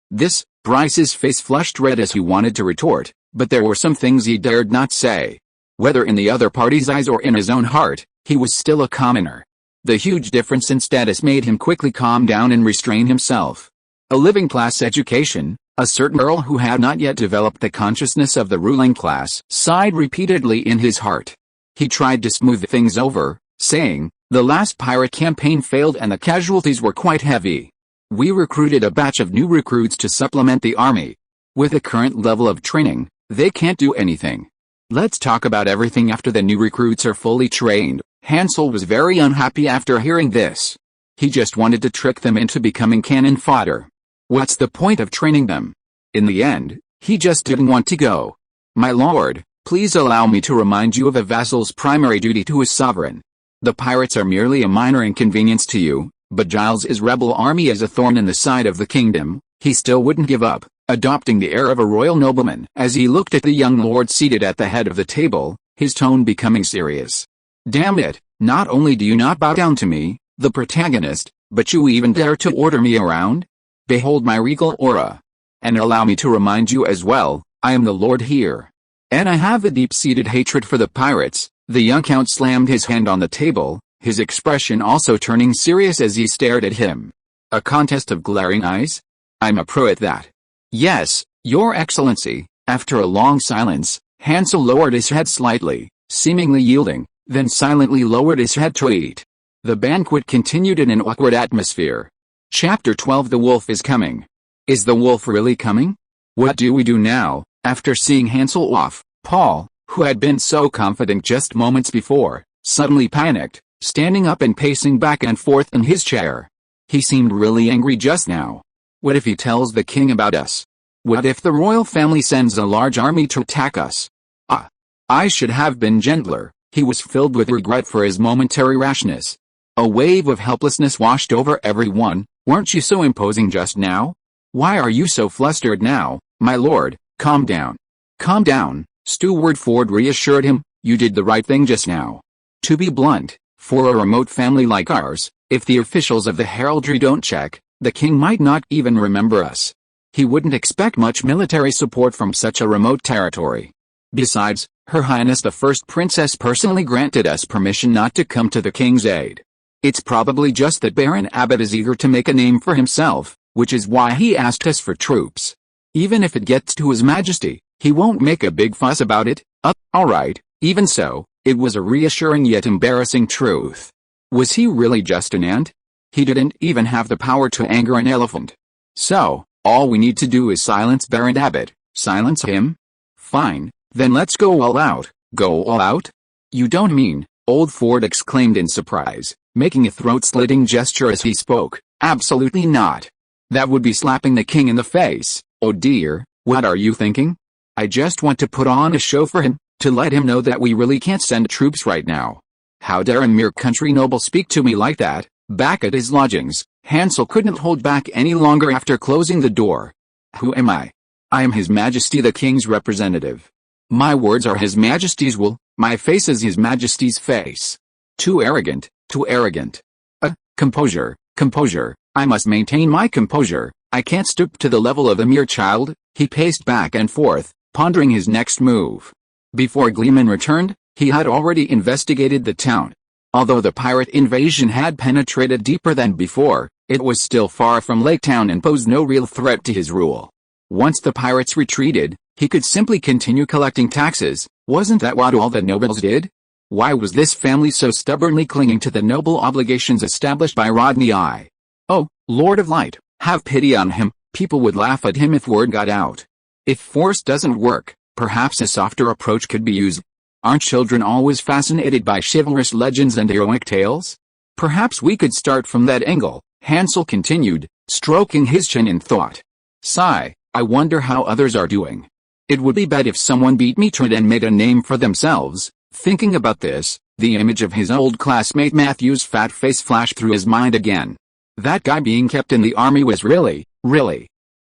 Bryce's face flushed red as he wanted to retort, but there were some things he dared not say. Whether in the other party's eyes or in his own heart, he was still a commoner. The huge difference in status made him quickly calm down and restrain himself. A living class education, a certain earl who had not yet developed the consciousness of the ruling class, sighed repeatedly in his heart. He tried to smooth things over, saying, "The last pirate campaign failed and the casualties were quite heavy. We recruited a batch of new recruits to supplement the army. With the current level of training, they can't do anything. Let's talk about everything after the new recruits are fully trained. Hansel was very unhappy after hearing this. He just wanted to trick them into becoming cannon fodder. What's the point of training them? In the end, he just didn't want to go. My lord, please allow me to remind you of a vassal's primary duty to his sovereign. The pirates are merely a minor inconvenience to you, but Giles' rebel army is a thorn in the side of the kingdom. He still wouldn't give up, adopting the air of a royal nobleman. As he looked at the young lord seated at the head of the table, his tone becoming serious. Damn it, not only do you not bow down to me, the protagonist, but you even dare to order me around? Behold my regal aura. And allow me to remind you as well, I am the lord here. And I have a deep-seated hatred for the pirates. The young count slammed his hand on the table, his expression also turning serious as he stared at him. A contest of glaring eyes? I'm a pro at that. Yes, your excellency. After a long silence, Hansel lowered his head slightly, seemingly yielding, then silently lowered his head to eat. The banquet continued in an awkward atmosphere. Chapter 12. The wolf is coming. Is the wolf really coming? What do we do now? After seeing Hansel off, Paul, who had been so confident just moments before, suddenly panicked, standing up and pacing back and forth in his chair. He seemed really angry just now. What if he tells the king about us? What if the royal family sends a large army to attack us? I should have been gentler. He was filled with regret for his momentary rashness. A wave of helplessness washed over everyone. Weren't you so imposing just now? Why are you so flustered now, my lord? Calm down. Calm down, Steward Ford reassured him. You did the right thing just now. To be blunt, for a remote family like ours, if the officials of the heraldry don't check, the king might not even remember us. He wouldn't expect much military support from such a remote territory. Besides, Her Highness the First Princess personally granted us permission not to come to the king's aid. It's probably just that Baron Abbott is eager to make a name for himself, which is why he asked us for troops. Even if it gets to His Majesty, he won't make a big fuss about it. Alright, even so, it was a reassuring yet embarrassing truth. Was he really just an ant? He didn't even have the power to anger an elephant. So, all we need to do is silence Baron Abbott. Silence him? Fine, then let's go all out. Go all out? You don't mean, old Ford exclaimed in surprise, making a throat-slitting gesture as he spoke. Absolutely not. That would be slapping the king in the face. Oh dear, what are you thinking? I just want to put on a show for him, to let him know that we really can't send troops right now. How dare a mere country noble speak to me like that? Back at his lodgings, Hansel couldn't hold back any longer after closing the door. Who am I? I am His Majesty the King's representative. My words are His Majesty's will, my face is His Majesty's face. Too arrogant, too arrogant. Composure, composure, I must maintain my composure, I can't stoop to the level of a mere child. He paced back and forth, pondering his next move. Before Gleman returned, he had already investigated the town. Although the pirate invasion had penetrated deeper than before, it was still far from Lake Town and posed no real threat to his rule. Once the pirates retreated, he could simply continue collecting taxes. Wasn't that what all the nobles did? Why was this family so stubbornly clinging to the noble obligations established by Rodney I? Oh, Lord of Light, have pity on him. People would laugh at him if word got out. If force doesn't work, perhaps a softer approach could be used. Aren't children always fascinated by chivalrous legends and heroic tales? Perhaps we could start from that angle, Hansel continued, stroking his chin in thought. Sigh, I wonder how others are doing. It would be bad if someone beat me to it and made a name for themselves. Thinking about this, the image of his old classmate Matthew's fat face flashed through his mind again. That guy being kept in the army was really.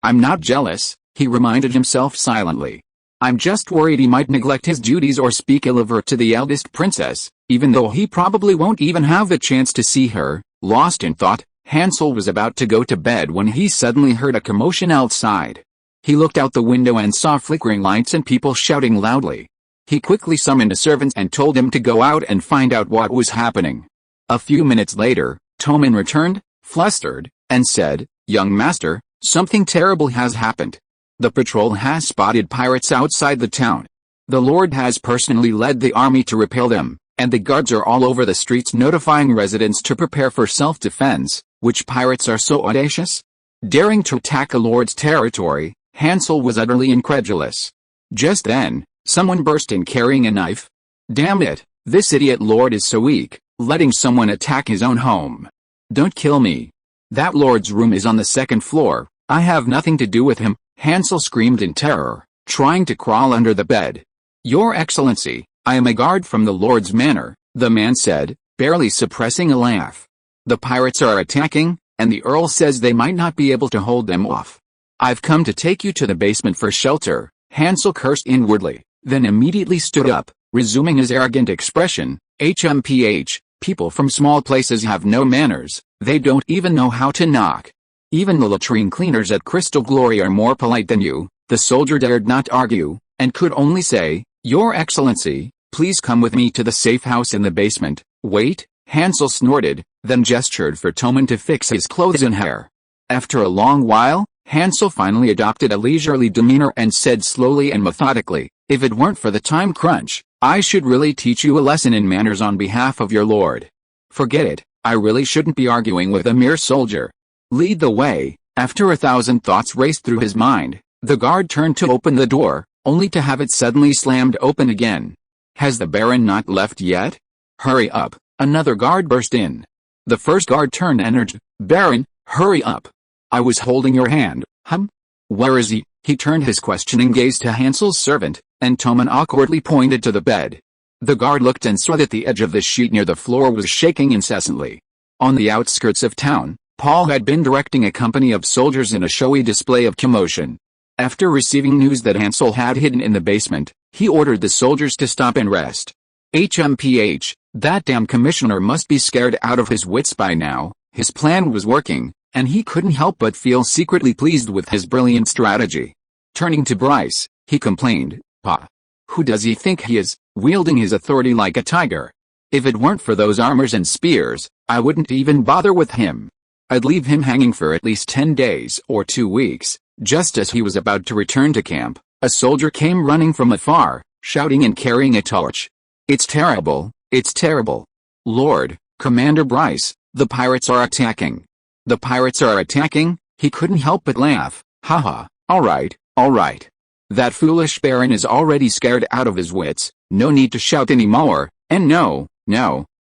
I'm not jealous, he reminded himself silently. I'm just worried he might neglect his duties or speak ill of her to the eldest princess, even though he probably won't even have the chance to see her. Lost in thought, Hansel was about to go to bed when he suddenly heard a commotion outside. He looked out the window and saw flickering lights and people shouting loudly. He quickly summoned a servant and told him to go out and find out what was happening. A few minutes later, Toman returned, flustered, and said, Young master, something terrible has happened. The patrol has spotted pirates outside the town. The Lord has personally led the army to repel them, and the guards are all over the streets notifying residents to prepare for self-defense. Which pirates are so audacious? Daring to attack a lord's territory, Hansel was utterly incredulous. Just then, someone burst in carrying a knife. Damn it, this idiot lord is so weak, letting someone attack his own home. Don't kill me. That lord's room is on the second floor, I have nothing to do with him, Hansel screamed in terror, trying to crawl under the bed. Your Excellency, I am a guard from the Lord's manor, the man said, barely suppressing a laugh. The pirates are attacking, and the Earl says they might not be able to hold them off. I've come to take you to the basement for shelter, Hansel cursed inwardly, then immediately stood up, resuming his arrogant expression, HMPH, people from small places have no manners, they don't even know how to knock. Even the latrine cleaners at Crystal Glory are more polite than you. The soldier dared not argue, and could only say, Your Excellency, please come with me to the safe house in the basement. Wait, Hansel snorted, then gestured for Toman to fix his clothes and hair. After a long while, Hansel finally adopted a leisurely demeanor and said slowly and methodically, if it weren't for the time crunch, I should really teach you a lesson in manners on behalf of your lord. Forget it, I really shouldn't be arguing with a mere soldier. Lead the way. After 1,000 thoughts raced through his mind, the guard turned to open the door, only to have it suddenly slammed open again. Has the Baron not left yet? Hurry up, another guard burst in. The first guard turned and urged, Baron, hurry up. I was holding your hand, Where is he? He turned his questioning gaze to Hansel's servant, and Toman awkwardly pointed to the bed. The guard looked and saw that the edge of the sheet near the floor was shaking incessantly. On the outskirts of town, Paul had been directing a company of soldiers in a showy display of commotion. After receiving news that Hansel had hidden in the basement, he ordered the soldiers to stop and rest. HMPH, that damn commissioner must be scared out of his wits by now. His plan was working, and he couldn't help but feel secretly pleased with his brilliant strategy. Turning to Bryce, he complained, Pa, who does he think he is, wielding his authority like a tiger? If it weren't for those armors and spears, I wouldn't even bother with him. I'd leave him hanging for at least 10 days or 2 weeks. Just as he was about to return to camp, a soldier came running from afar, shouting and carrying a torch. It's terrible, it's terrible. Lord, Commander Bryce, the pirates are attacking. The pirates are attacking? He couldn't help but laugh. Haha, alright. That foolish Baron is already scared out of his wits, no need to shout anymore, and no,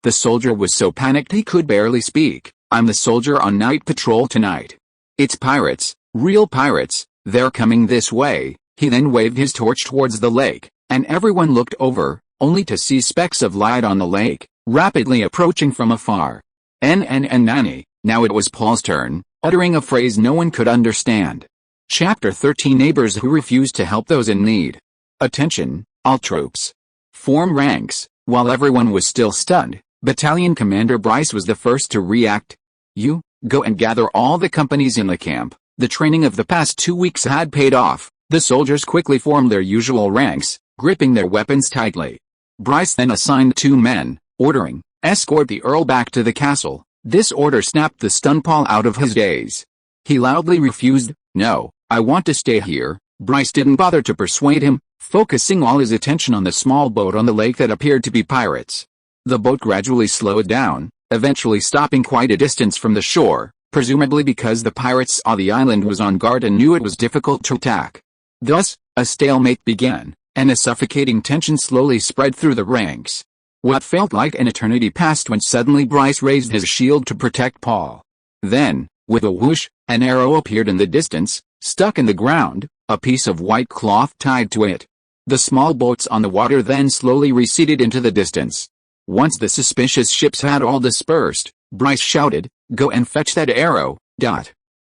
the soldier was so panicked he could barely speak. I'm the soldier on night patrol tonight. It's pirates, real pirates, they're coming this way. He then waved his torch towards the lake, and everyone looked over, only to see specks of light on the lake, rapidly approaching from afar. Nanny, now it was Paul's turn, uttering a phrase no one could understand. Chapter 13 Neighbors who refuse to help those in need. Attention, all troops. Form ranks. While everyone was still stunned, Battalion Commander Bryce was the first to react. You, go and gather all the companies in the camp. The training of the past 2 weeks had paid off. The soldiers quickly formed their usual ranks, gripping their weapons tightly. Bryce then assigned 2 men, ordering, escort the Earl back to the castle. This order snapped the stun Paul out of his daze. He loudly refused. No, I want to stay here. Bryce didn't bother to persuade him, focusing all his attention on the small boat on the lake that appeared to be pirates. The boat gradually slowed down, eventually stopping quite a distance from the shore, presumably because the pirates saw the island was on guard and knew it was difficult to attack. Thus, a stalemate began, and a suffocating tension slowly spread through the ranks. What felt like an eternity passed when suddenly Bryce raised his shield to protect Paul. Then, with a whoosh, an arrow appeared in the distance, stuck in the ground, a piece of white cloth tied to it. The small boats on the water then slowly receded into the distance. Once the suspicious ships had all dispersed, Bryce shouted, "Go and fetch that arrow."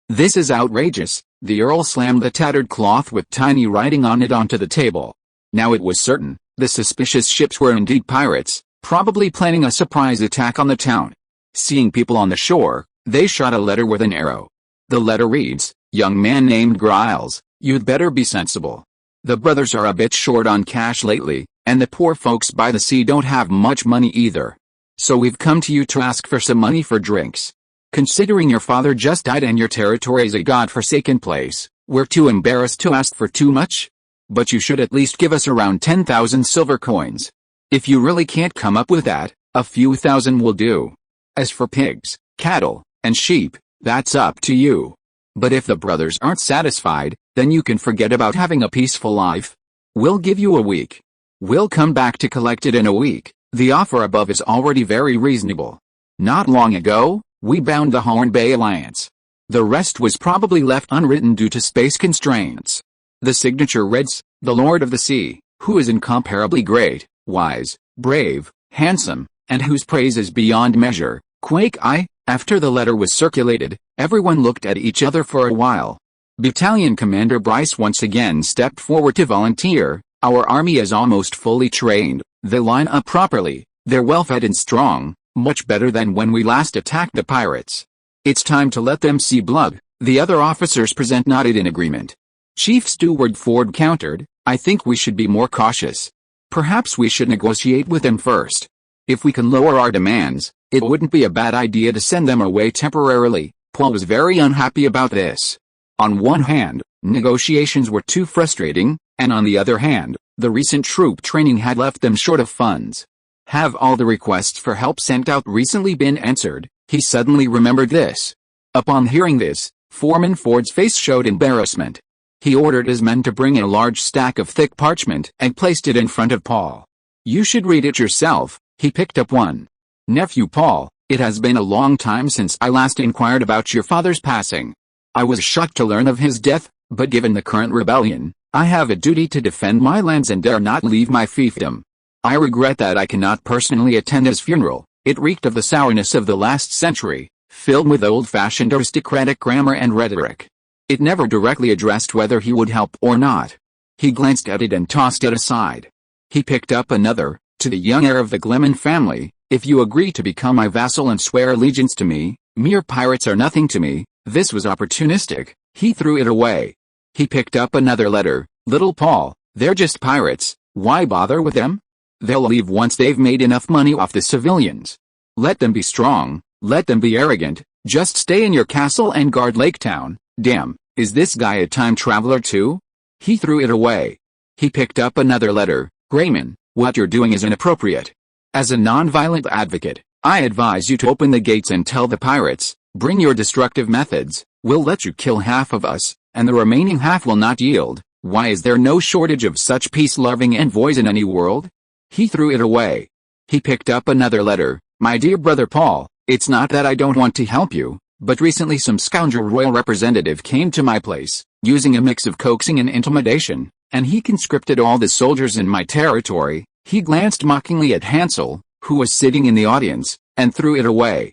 This is outrageous. The Earl slammed the tattered cloth with tiny writing on it onto the table. Now it was certain, the suspicious ships were indeed pirates, probably planning a surprise attack on the town. Seeing people on the shore, they shot a letter with an arrow. The letter reads, "Young man named Giles, you'd better be sensible. The brothers are a bit short on cash lately, and the poor folks by the sea don't have much money either. So we've come to you to ask for some money for drinks. Considering your father just died and your territory is a god-forsaken place, we're too embarrassed to ask for too much. But you should at least give us around 10,000 silver coins. If you really can't come up with that, a few thousand will do. As for pigs, cattle, and sheep, that's up to you." But if the brothers aren't satisfied, then you can forget about having a peaceful life. We'll give you a week. We'll come back to collect it in a week. The offer above is already very reasonable. Not long ago, we bound the Horn Bay Alliance. The rest was probably left unwritten due to space constraints. The signature reads, "The Lord of the Sea, who is incomparably great, wise, brave, handsome, and whose praise is beyond measure, Quake I." After the letter was circulated, everyone looked at each other for a while. Battalion Commander Bryce once again stepped forward to volunteer. "Our army is almost fully trained, they line up properly, they're well fed and strong, much better than when we last attacked the pirates. It's time to let them see blood." The other officers present nodded in agreement. Chief Steward Ford countered, "I think we should be more cautious. Perhaps we should negotiate with them first. If we can lower our demands, it wouldn't be a bad idea to send them away temporarily." Paul was very unhappy about this. On one hand, negotiations were too frustrating, and on the other hand, the recent troop training had left them short of funds. Have all the requests for help sent out recently been answered? He suddenly remembered this. Upon hearing this, Foreman Ford's face showed embarrassment. He ordered his men to bring in a large stack of thick parchment and placed it in front of Paul. "You should read it yourself." He picked up one. "Nephew Paul, it has been a long time since I last inquired about your father's passing. I was shocked to learn of his death, but given the current rebellion, I have a duty to defend my lands and dare not leave my fiefdom. I regret that I cannot personally attend his funeral." It reeked of the sourness of the last century, filled with old-fashioned aristocratic grammar and rhetoric. It never directly addressed whether he would help or not. He glanced at it and tossed it aside. He picked up another, "To the young heir of the Gleman family, if you agree to become my vassal and swear allegiance to me, mere pirates are nothing to me." This was opportunistic. He threw it away. He picked up another letter. "Little Paul, they're just pirates, why bother with them? They'll leave once they've made enough money off the civilians. Let them be strong, let them be arrogant, just stay in your castle and guard Lake Town." Damn, is this guy a time traveler too? He threw it away. He picked up another letter. "Grayman, what you're doing is inappropriate. As a non-violent advocate, I advise you to open the gates and tell the pirates, bring your destructive methods, we'll let you kill half of us, and the remaining half will not yield. Why is there no shortage of such peace-loving envoys in any world?" He threw it away. He picked up another letter. "My dear brother Paul, it's not that I don't want to help you, but recently some scoundrel royal representative came to my place, using a mix of coaxing and intimidation, and he conscripted all the soldiers in my territory." He glanced mockingly at Hansel, who was sitting in the audience, and threw it away.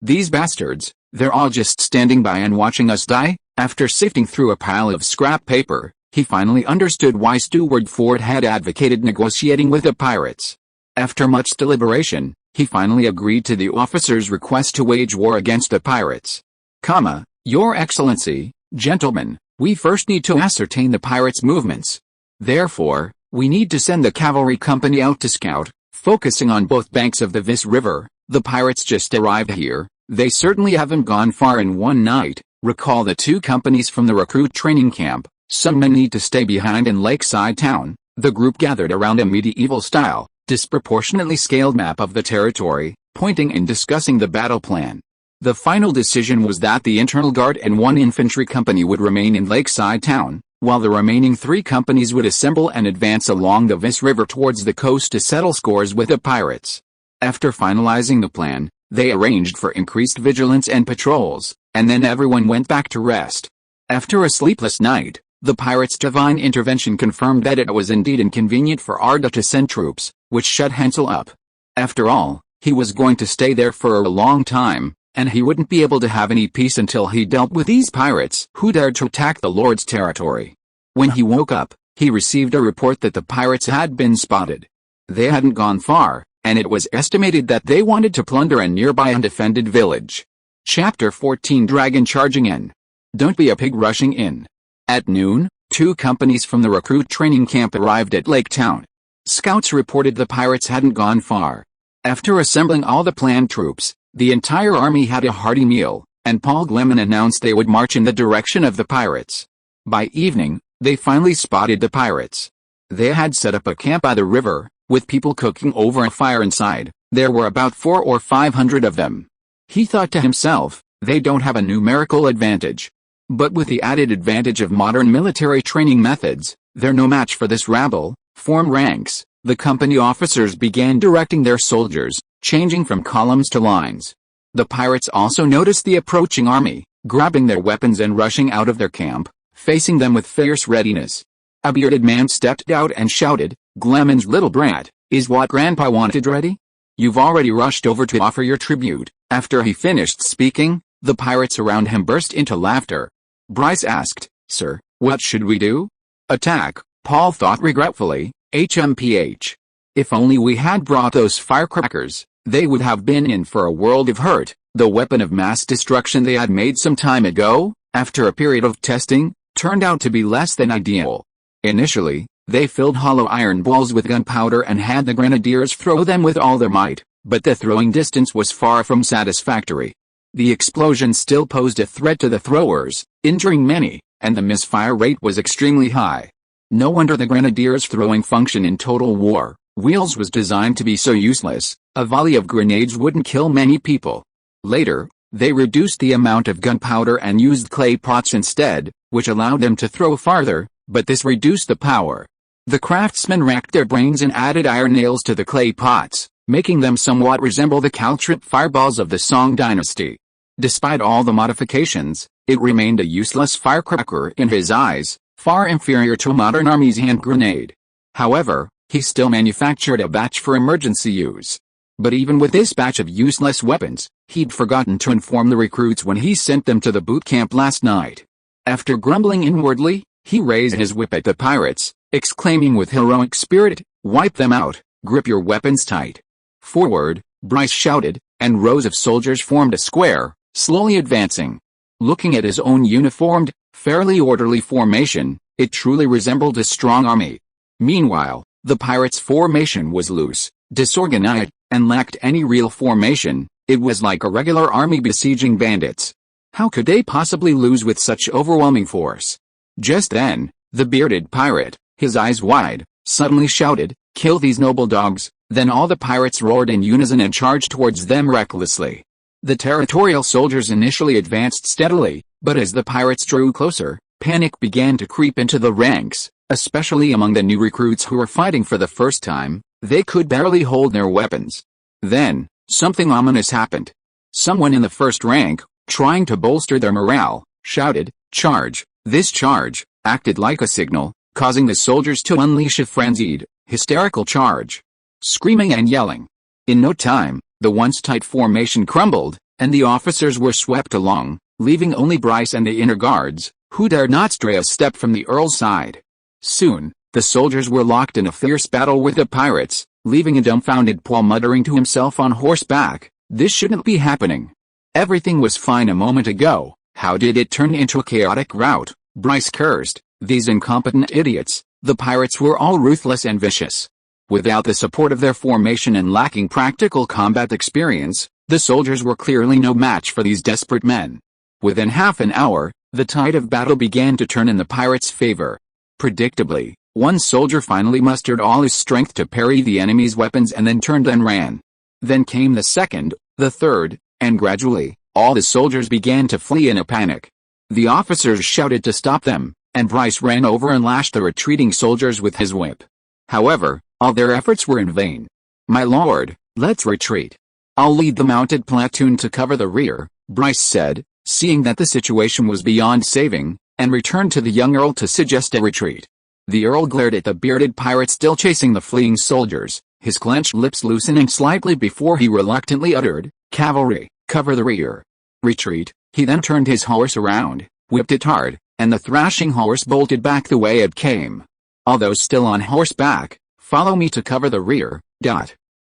"These bastards, they're all just standing by and watching us die." After sifting through a pile of scrap paper, he finally understood why Steward Ford had advocated negotiating with the pirates. After much deliberation, he finally agreed to the officer's request to wage war against the pirates. "Your Excellency, gentlemen, we first need to ascertain the pirates' movements. Therefore, we need to send the cavalry company out to scout, focusing on both banks of the Vis River. The pirates just arrived here, they certainly haven't gone far in one night. Recall the 2 companies from the recruit training camp. Some men need to stay behind in Lakeside Town." The group gathered around a medieval-style, disproportionately scaled map of the territory, pointing and discussing the battle plan. The final decision was that the Internal Guard and 1 infantry company would remain in Lakeside Town, while the remaining 3 companies would assemble and advance along the Vis River towards the coast to settle scores with the pirates. After finalizing the plan, they arranged for increased vigilance and patrols, and then everyone went back to rest. After a sleepless night, the pirates' divine intervention confirmed that it was indeed inconvenient for Arda to send troops, which shut Hansel up. After all, he was going to stay there for a long time, and he wouldn't be able to have any peace until he dealt with these pirates who dared to attack the Lord's territory. When he woke up, he received a report that the pirates had been spotted. They hadn't gone far, and it was estimated that they wanted to plunder a nearby undefended village. Chapter 14 Dragon Charging In. Don't be a pig rushing in. At noon, 2 companies from the recruit training camp arrived at Lake Town. Scouts reported the pirates hadn't gone far. After assembling all the planned troops, the entire army had a hearty meal, and Paul Gleman announced they would march in the direction of the pirates. By evening, they finally spotted the pirates. They had set up a camp by the river, with people cooking over a fire inside. There were about 400 or 500 of them. He thought to himself, They don't have a numerical advantage. But with the added advantage of modern military training methods, they're no match for this rabble. Form ranks. The company officers began directing their soldiers, changing from columns to lines. The pirates also noticed the approaching army, grabbing their weapons and rushing out of their camp, facing them with fierce readiness. A bearded man stepped out and shouted, "Gleman's little brat, is what Grandpa wanted ready? You've already rushed over to offer your tribute." After he finished speaking, the pirates around him burst into laughter. Bryce asked, "Sir, what should we do?" "Attack," Paul thought regretfully. HMPH. If only we had brought those firecrackers, they would have been in for a world of hurt. The weapon of mass destruction they had made some time ago, after a period of testing, turned out to be less than ideal. Initially, they filled hollow iron balls with gunpowder and had the grenadiers throw them with all their might, but the throwing distance was far from satisfactory. The explosion still posed a threat to the throwers, injuring many, and the misfire rate was extremely high. No wonder the grenadiers' throwing function in Total War Wheels was designed to be so useless. A volley of grenades wouldn't kill many people. Later, they reduced the amount of gunpowder and used clay pots instead, which allowed them to throw farther, but this reduced the power. The craftsmen racked their brains and added iron nails to the clay pots, making them somewhat resemble the caltrip fireballs of the Song dynasty. Despite all the modifications, it remained a useless firecracker in his eyes, far inferior to a modern army's hand grenade. However, he still manufactured a batch for emergency use. But even with this batch of useless weapons, he'd forgotten to inform the recruits when he sent them to the boot camp last night. After grumbling inwardly, he raised his whip at the pirates, exclaiming with heroic spirit, "Wipe them out, grip your weapons tight." "Forward," Bryce shouted, and rows of soldiers formed a square, slowly advancing. Looking at his own uniformed, fairly orderly formation, it truly resembled a strong army. Meanwhile, the pirates' formation was loose, disorganized, and lacked any real formation. It was like a regular army besieging bandits. How could they possibly lose with such overwhelming force? Just then, the bearded pirate, his eyes wide, suddenly shouted, "Kill these noble dogs!" Then all the pirates roared in unison and charged towards them recklessly. The territorial soldiers initially advanced steadily, but as the pirates drew closer, panic began to creep into the ranks, especially among the new recruits who were fighting for the first time. They could barely hold their weapons. Then, something ominous happened. Someone in the first rank, trying to bolster their morale, shouted, "Charge!" This charge acted like a signal, causing the soldiers to unleash a frenzied, hysterical charge, screaming and yelling. In no time, the once tight formation crumbled, and the officers were swept along, leaving only Bryce and the inner guards, who dared not stray a step from the Earl's side. Soon, the soldiers were locked in a fierce battle with the pirates, leaving a dumbfounded Paul muttering to himself on horseback, "This shouldn't be happening. Everything was fine a moment ago, how did it turn into a chaotic rout?" Bryce cursed, "These incompetent idiots." The pirates were all ruthless and vicious. Without the support of their formation and lacking practical combat experience, the soldiers were clearly no match for these desperate men. Within half an hour, the tide of battle began to turn in the pirates' favor. Predictably, one soldier finally mustered all his strength to parry the enemy's weapons and then turned and ran. Then came the second, the third, and gradually, all the soldiers began to flee in a panic. The officers shouted to stop them, and Bryce ran over and lashed the retreating soldiers with his whip. However, all their efforts were in vain. "My lord, let's retreat. I'll lead the mounted platoon to cover the rear," Bryce said, seeing that the situation was beyond saving, and returned to the young Earl to suggest a retreat. The Earl glared at the bearded pirate still chasing the fleeing soldiers, his clenched lips loosening slightly before he reluctantly uttered, "Cavalry, cover the rear. Retreat." He then turned his horse around, whipped it hard, and the thrashing horse bolted back the way it came. Although still on horseback, "Follow me to cover the rear."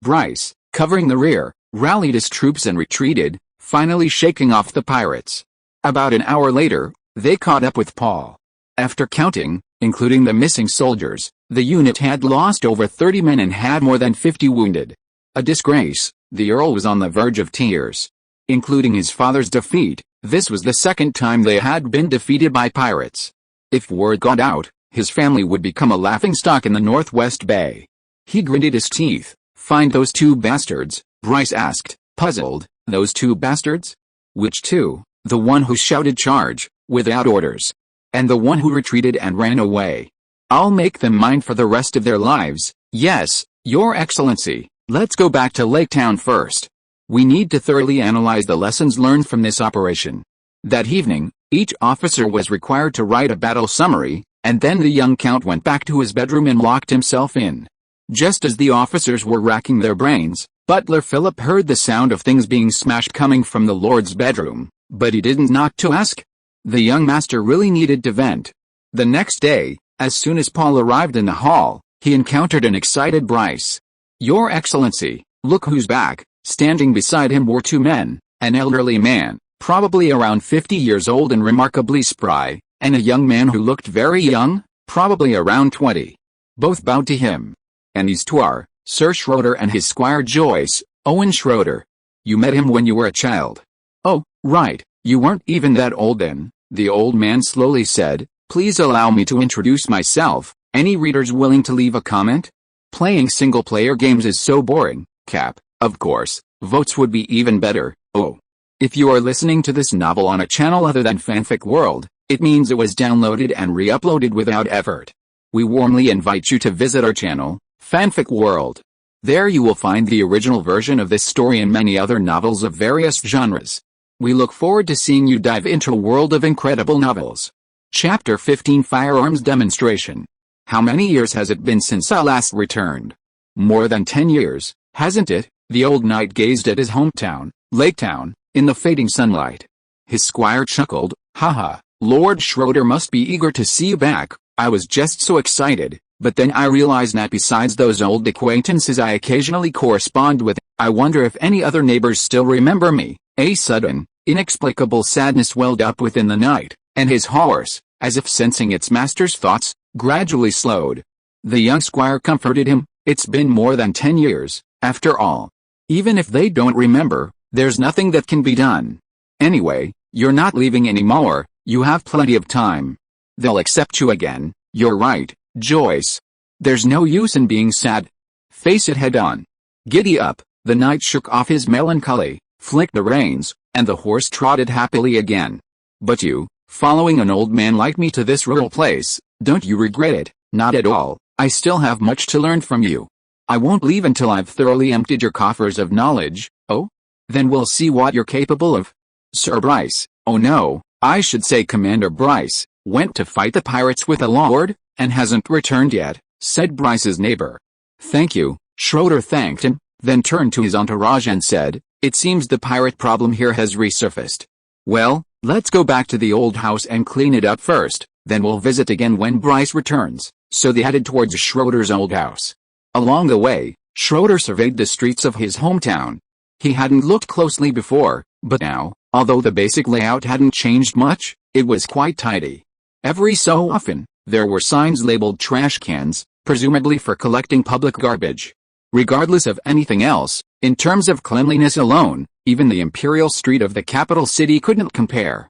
Bryce, covering the rear, rallied his troops and retreated, finally shaking off the pirates. About an hour later, they caught up with Paul. After counting, including the missing soldiers, the unit had lost over 30 men and had more than 50 wounded. A disgrace. The Earl was on the verge of tears. Including his father's defeat, this was the second time they had been defeated by pirates. If word got out, his family would become a laughingstock in the Northwest Bay. He gritted his teeth. "Find those two bastards," Bryce asked, puzzled. "Those two bastards?" Which two? The one who shouted charge, without orders. And the one who retreated and ran away. I'll make them mine for the rest of their lives. Yes, Your Excellency. Let's go back to Lake Town first. We need to thoroughly analyze the lessons learned from this operation. That evening, each officer was required to write a battle summary, and then the young count went back to his bedroom and locked himself in. Just as the officers were racking their brains, Butler Philip heard the sound of things being smashed coming from the Lord's bedroom, but he didn't knock to ask. The young master really needed to vent. The next day, as soon as Paul arrived in the hall, he encountered an excited Bryce. Your Excellency, look who's back. Standing beside him were two men, an elderly man, probably around 50 years old and remarkably spry, and a young man who looked very young, probably around 20. Both bowed to him. And these two are Sir Schroeder and his squire Joyce, Owen Schroeder. You met him when you were a child. Oh, right, you weren't even that old then, the old man slowly said. Please allow me to introduce myself. Any readers willing to leave a comment? Playing single-player games is so boring, Cap. Of course, votes would be even better. Oh. If you are listening to this novel on a channel other than Fanfic World, it means it was downloaded and re-uploaded without effort. We warmly invite you to visit our channel, Fanfic World. There you will find the original version of this story and many other novels of various genres. We look forward to seeing you dive into a world of incredible novels. Chapter 15 Firearms Demonstration. How many years has it been since I last returned? More than 10 years, hasn't it? The old knight gazed at his hometown, Lake Town, in the fading sunlight. His squire chuckled, haha, Lord Schroeder must be eager to see you back. I was just so excited, but then I realized that besides those old acquaintances I occasionally correspond with, I wonder if any other neighbors still remember me. A sudden, inexplicable sadness welled up within the knight, and his horse, as if sensing its master's thoughts, gradually slowed. The young squire comforted him. It's been more than 10 years, after all. Even if they don't remember, there's nothing that can be done. Anyway, you're not leaving anymore, you have plenty of time. They'll accept you again. You're right, Joyce. There's no use in being sad. Face it head on. Giddy up. The knight shook off his melancholy, flicked the reins, and the horse trotted happily again. But you, following an old man like me to this rural place, don't you regret it? Not at all. I still have much to learn from you. I won't leave until I've thoroughly emptied your coffers of knowledge. Oh? Then we'll see what you're capable of. Sir Bryce, oh no, I should say Commander Bryce, went to fight the pirates with the Lord, and hasn't returned yet, said Bryce's neighbor. Thank you. Schroeder thanked him, then turned to his entourage and said, it seems the pirate problem here has resurfaced. Well, let's go back to the old house and clean it up first, then we'll visit again when Bryce returns. So they headed towards Schroeder's old house. Along the way, Schroeder surveyed the streets of his hometown. He hadn't looked closely before, but now, although the basic layout hadn't changed much, it was quite tidy. Every so often, there were signs labeled trash cans, presumably for collecting public garbage. Regardless of anything else, in terms of cleanliness alone, even the Imperial Street of the capital city couldn't compare.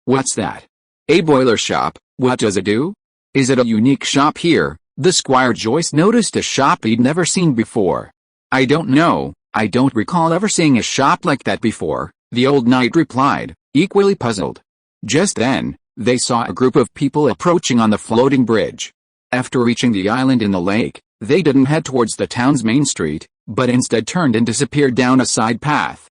What's that? A boiler shop. What does it do? Is it a unique shop here? The squire Joyce noticed a shop he'd never seen before. I don't know, I don't recall ever seeing a shop like that before, the old knight replied, equally puzzled. Just then, they saw a group of people approaching on the floating bridge. After reaching the island in the lake, they didn't head towards the town's main street, but instead turned and disappeared down a side path.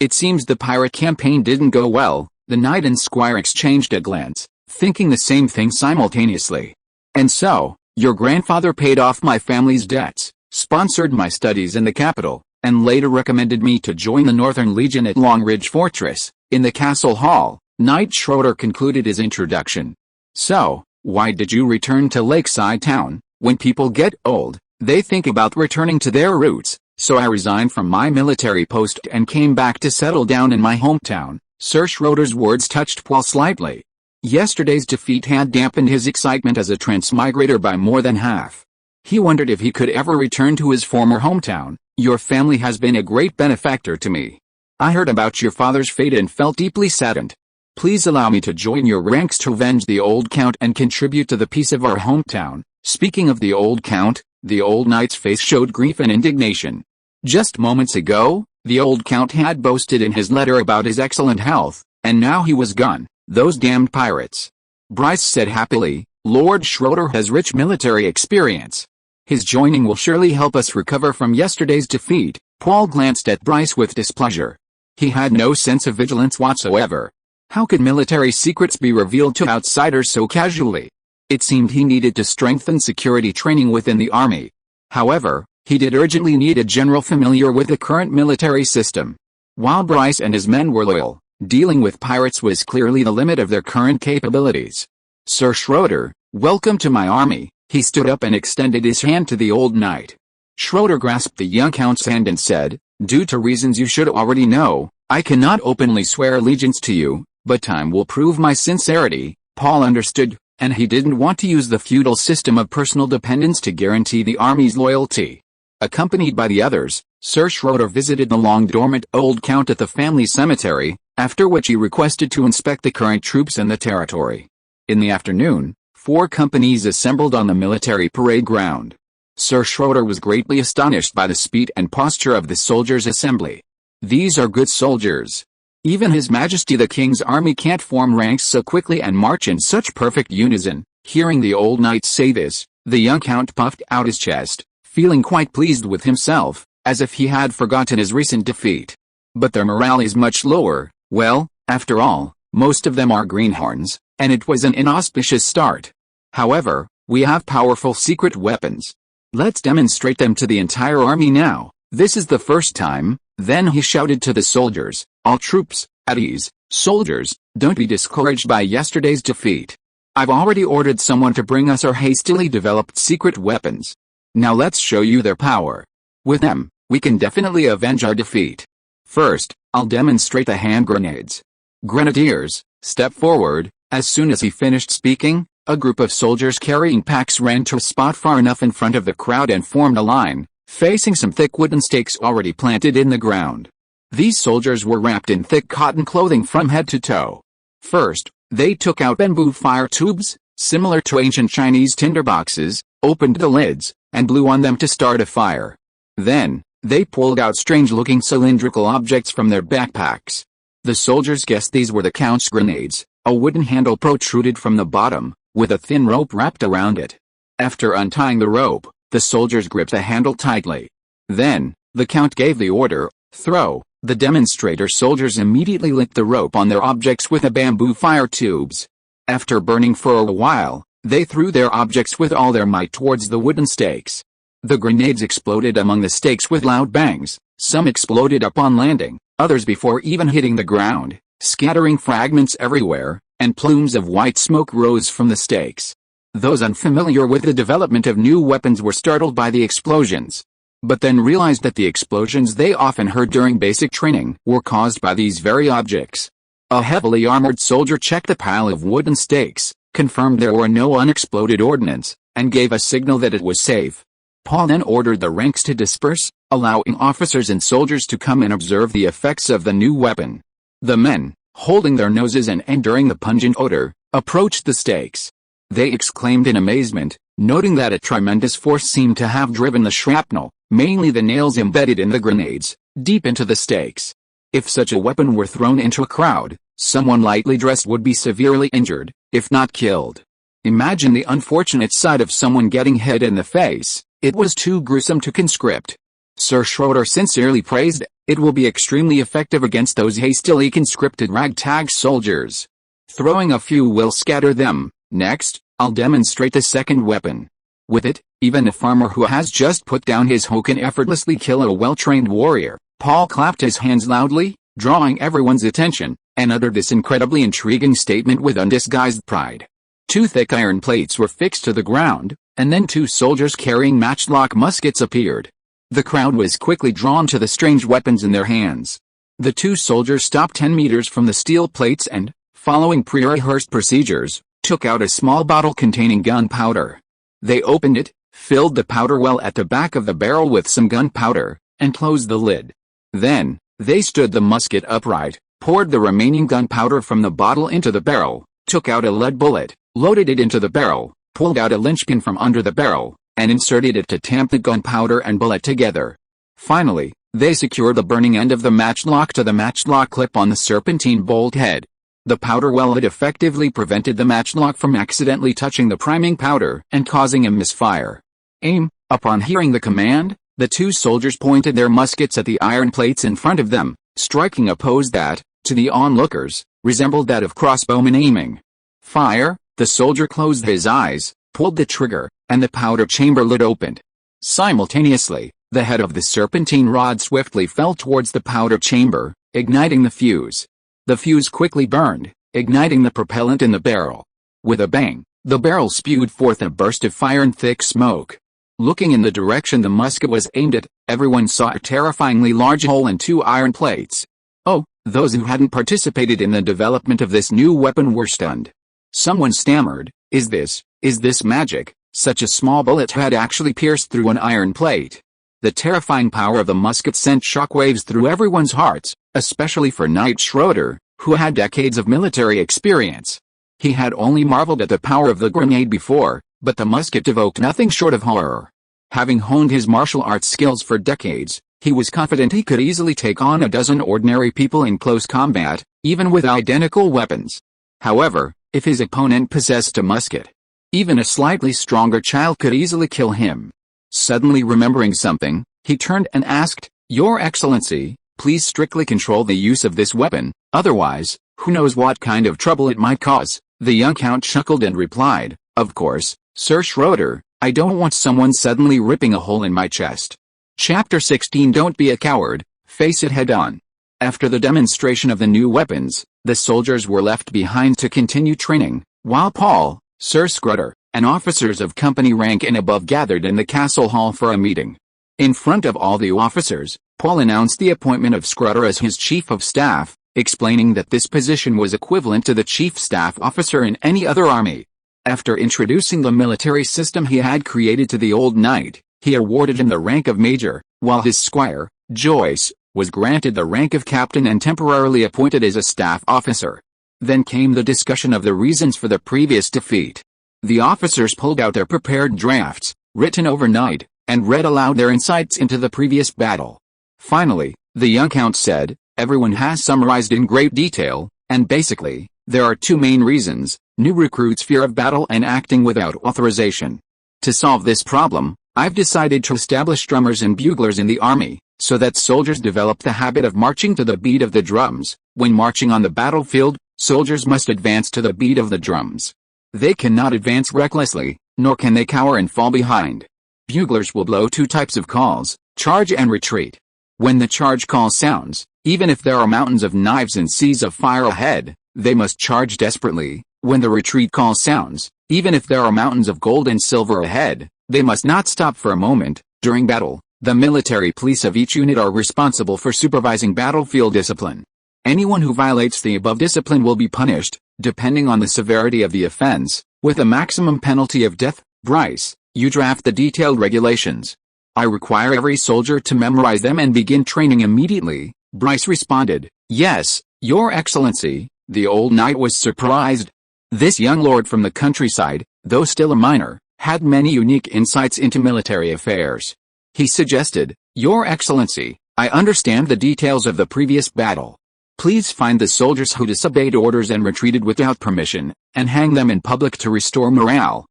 It seems the pirate campaign didn't go well. The knight and squire exchanged a glance, thinking the same thing simultaneously. And so, your grandfather paid off my family's debts, sponsored my studies in the capital, and later recommended me to join the Northern Legion at Long Ridge Fortress. In the castle hall, Knight Schroeder concluded his introduction. So, why did you return to Lakeside Town? When people get old, they think about returning to their roots, so I resigned from my military post and came back to settle down in my hometown. Sir Schroeder's words touched Paul slightly. Yesterday's defeat had dampened his excitement as a transmigrator by more than half. He wondered if he could ever return to his former hometown. Your family has been a great benefactor to me. I heard about your father's fate and felt deeply saddened. Please allow me to join your ranks to avenge the old count and contribute to the peace of our hometown. Speaking of the old count, the old knight's face showed grief and indignation. Just moments ago, The old count had boasted in his letter about his excellent health, and now he was gone. Those damned pirates. Bryce said happily, Lord Schroeder has rich military experience. His joining will surely help us recover from yesterday's defeat. Paul glanced at Bryce with displeasure. He had no sense of vigilance whatsoever. How could military secrets be revealed to outsiders so casually? It seemed he needed to strengthen security training within the army. However, he did urgently need a general familiar with the current military system. While Bryce and his men were loyal, dealing with pirates was clearly the limit of their current capabilities. Sir Schroeder, welcome to my army. He stood up and extended his hand to the old knight. Schroeder grasped the young count's hand and said, due to reasons you should already know, I cannot openly swear allegiance to you, but time will prove my sincerity. Paul understood, and he didn't want to use the feudal system of personal dependence to guarantee the army's loyalty. Accompanied by the others, Sir Schroeder visited the long-dormant old count at the family cemetery, after which he requested to inspect the current troops in the territory. In the afternoon, 4 companies assembled on the military parade ground. Sir Schroeder was greatly astonished by the speed and posture of the soldiers' assembly. These are good soldiers. Even His Majesty the King's army can't form ranks so quickly and march in such perfect unison. Hearing the old knight say this, the young count puffed out his chest, feeling quite pleased with himself, as if he had forgotten his recent defeat. But their morale is much lower. Well, after all, most of them are greenhorns, and it was an inauspicious start. However, we have powerful secret weapons. Let's demonstrate them to the entire army now. This is the first time. Then he shouted to the soldiers, all troops, at ease. Soldiers, don't be discouraged by yesterday's defeat. I've already ordered someone to bring us our hastily developed secret weapons. Now let's show you their power. With them, we can definitely avenge our defeat. First, I'll demonstrate the hand grenades. Grenadiers, step forward. As soon as he finished speaking, a group of soldiers carrying packs ran to a spot far enough in front of the crowd and formed a line, facing some thick wooden stakes already planted in the ground. These soldiers were wrapped in thick cotton clothing from head to toe. First, they took out bamboo fire tubes, similar to ancient Chinese tinderboxes, opened the lids, and blew on them to start a fire. Then, they pulled out strange-looking cylindrical objects from their backpacks. The soldiers guessed these were the count's grenades. A wooden handle protruded from the bottom, with a thin rope wrapped around it. After untying the rope, the soldiers gripped the handle tightly. Then, the count gave the order, throw. The demonstrator soldiers immediately lit the rope on their objects with the bamboo fire tubes. After burning for a while, they threw their objects with all their might towards the wooden stakes. The grenades exploded among the stakes with loud bangs. Some exploded upon landing, others before even hitting the ground, scattering fragments everywhere, and plumes of white smoke rose from the stakes. Those unfamiliar with the development of new weapons were startled by the explosions, but then realized that the explosions they often heard during basic training were caused by these very objects. A heavily armored soldier checked the pile of wooden stakes, confirmed there were no unexploded ordnance, and gave a signal that it was safe. Paul then ordered the ranks to disperse, allowing officers and soldiers to come and observe the effects of the new weapon. The men, holding their noses and enduring the pungent odor, approached the stakes. They exclaimed in amazement, noting that a tremendous force seemed to have driven the shrapnel, mainly the nails embedded in the grenades, deep into the stakes. If such a weapon were thrown into a crowd, someone lightly dressed would be severely injured, if not killed. Imagine the unfortunate sight of someone getting hit in the face. It was too gruesome to conscript. Sir Schroeder sincerely praised, it will be extremely effective against those hastily conscripted ragtag soldiers. Throwing a few will scatter them. Next, I'll demonstrate the second weapon. With it, even a farmer who has just put down his hoe can effortlessly kill a well-trained warrior. Paul clapped his hands loudly, drawing everyone's attention, and uttered this incredibly intriguing statement with undisguised pride. 2 thick iron plates were fixed to the ground, and then 2 soldiers carrying matchlock muskets appeared. The crowd was quickly drawn to the strange weapons in their hands. The 2 soldiers stopped 10 meters from the steel plates and, following pre-rehearsed procedures, took out a small bottle containing gunpowder. They opened it, filled the powder well at the back of the barrel with some gunpowder, and closed the lid. Then, they stood the musket upright, poured the remaining gunpowder from the bottle into the barrel, took out a lead bullet, loaded it into the barrel, pulled out a linchpin from under the barrel, and inserted it to tamp the gunpowder and bullet together. Finally, They secured the burning end of the matchlock to the matchlock clip on the serpentine bolt head. The powder well had effectively prevented the matchlock from accidentally touching the priming powder and causing a misfire. Aim. Upon hearing the command, the two soldiers pointed their muskets at the iron plates in front of them, striking a pose that, to the onlookers, resembled that of crossbowmen aiming. Fire. The soldier closed his eyes, pulled the trigger, and the powder chamber lid opened. Simultaneously, the head of the serpentine rod swiftly fell towards the powder chamber, igniting the fuse. The fuse quickly burned, igniting the propellant in the barrel. With a bang, the barrel spewed forth a burst of fire and thick smoke. Looking in the direction the musket was aimed at, everyone saw a terrifyingly large hole in two iron plates. Oh, those who hadn't participated in the development of this new weapon were stunned. Someone stammered, Is this magic? Such a small bullet had actually pierced through an iron plate. The terrifying power of the musket sent shockwaves through everyone's hearts, especially for Knight Schroeder, who had decades of military experience. He had only marveled at the power of the grenade before, but the musket evoked nothing short of horror. Having honed his martial arts skills for decades, he was confident he could easily take on a dozen ordinary people in close combat, even with identical weapons. However, if his opponent possessed a musket, even a slightly stronger child could easily kill him. Suddenly remembering something, he turned and asked, Your Excellency, please strictly control the use of this weapon, otherwise, who knows what kind of trouble it might cause. The young count chuckled and replied, Of course, Sir Schroeder, I don't want someone suddenly ripping a hole in my chest. Chapter 16 Don't be a coward, face it head on. After the demonstration of the new weapons, the soldiers were left behind to continue training, while Paul, Sir Schroeder, and officers of company rank and above gathered in the castle hall for a meeting. In front of all the officers, Paul announced the appointment of Schroeder as his chief of staff, explaining that this position was equivalent to the chief staff officer in any other army. After introducing the military system he had created to the old knight, he awarded him the rank of major, while his squire, Joyce, was granted the rank of captain and temporarily appointed as a staff officer. Then came the discussion of the reasons for the previous defeat. The officers pulled out their prepared drafts, written overnight, and read aloud their insights into the previous battle. Finally, the young count said, Everyone has summarized in great detail, and basically, there are two main reasons: new recruits' fear of battle and acting without authorization. To solve this problem, I've decided to establish drummers and buglers in the army, so that soldiers develop the habit of marching to the beat of the drums. When marching on the battlefield, soldiers must advance to the beat of the drums. They cannot advance recklessly, nor can they cower and fall behind. Buglers will blow two types of calls, charge and retreat. When the charge call sounds, even if there are mountains of knives and seas of fire ahead, they must charge desperately. When the retreat call sounds, even if there are mountains of gold and silver ahead, they must not stop for a moment. During battle, the military police of each unit are responsible for supervising battlefield discipline. Anyone who violates the above discipline will be punished, depending on the severity of the offense, with a maximum penalty of death. Bryce, you draft the detailed regulations. I require every soldier to memorize them and begin training immediately. Bryce responded, Yes, Your Excellency. The old knight was surprised. This young lord from the countryside, though still a minor, had many unique insights into military affairs. He suggested, Your Excellency, I understand the details of the previous battle. Please find the soldiers who disobeyed orders and retreated without permission, and hang them in public to restore morale.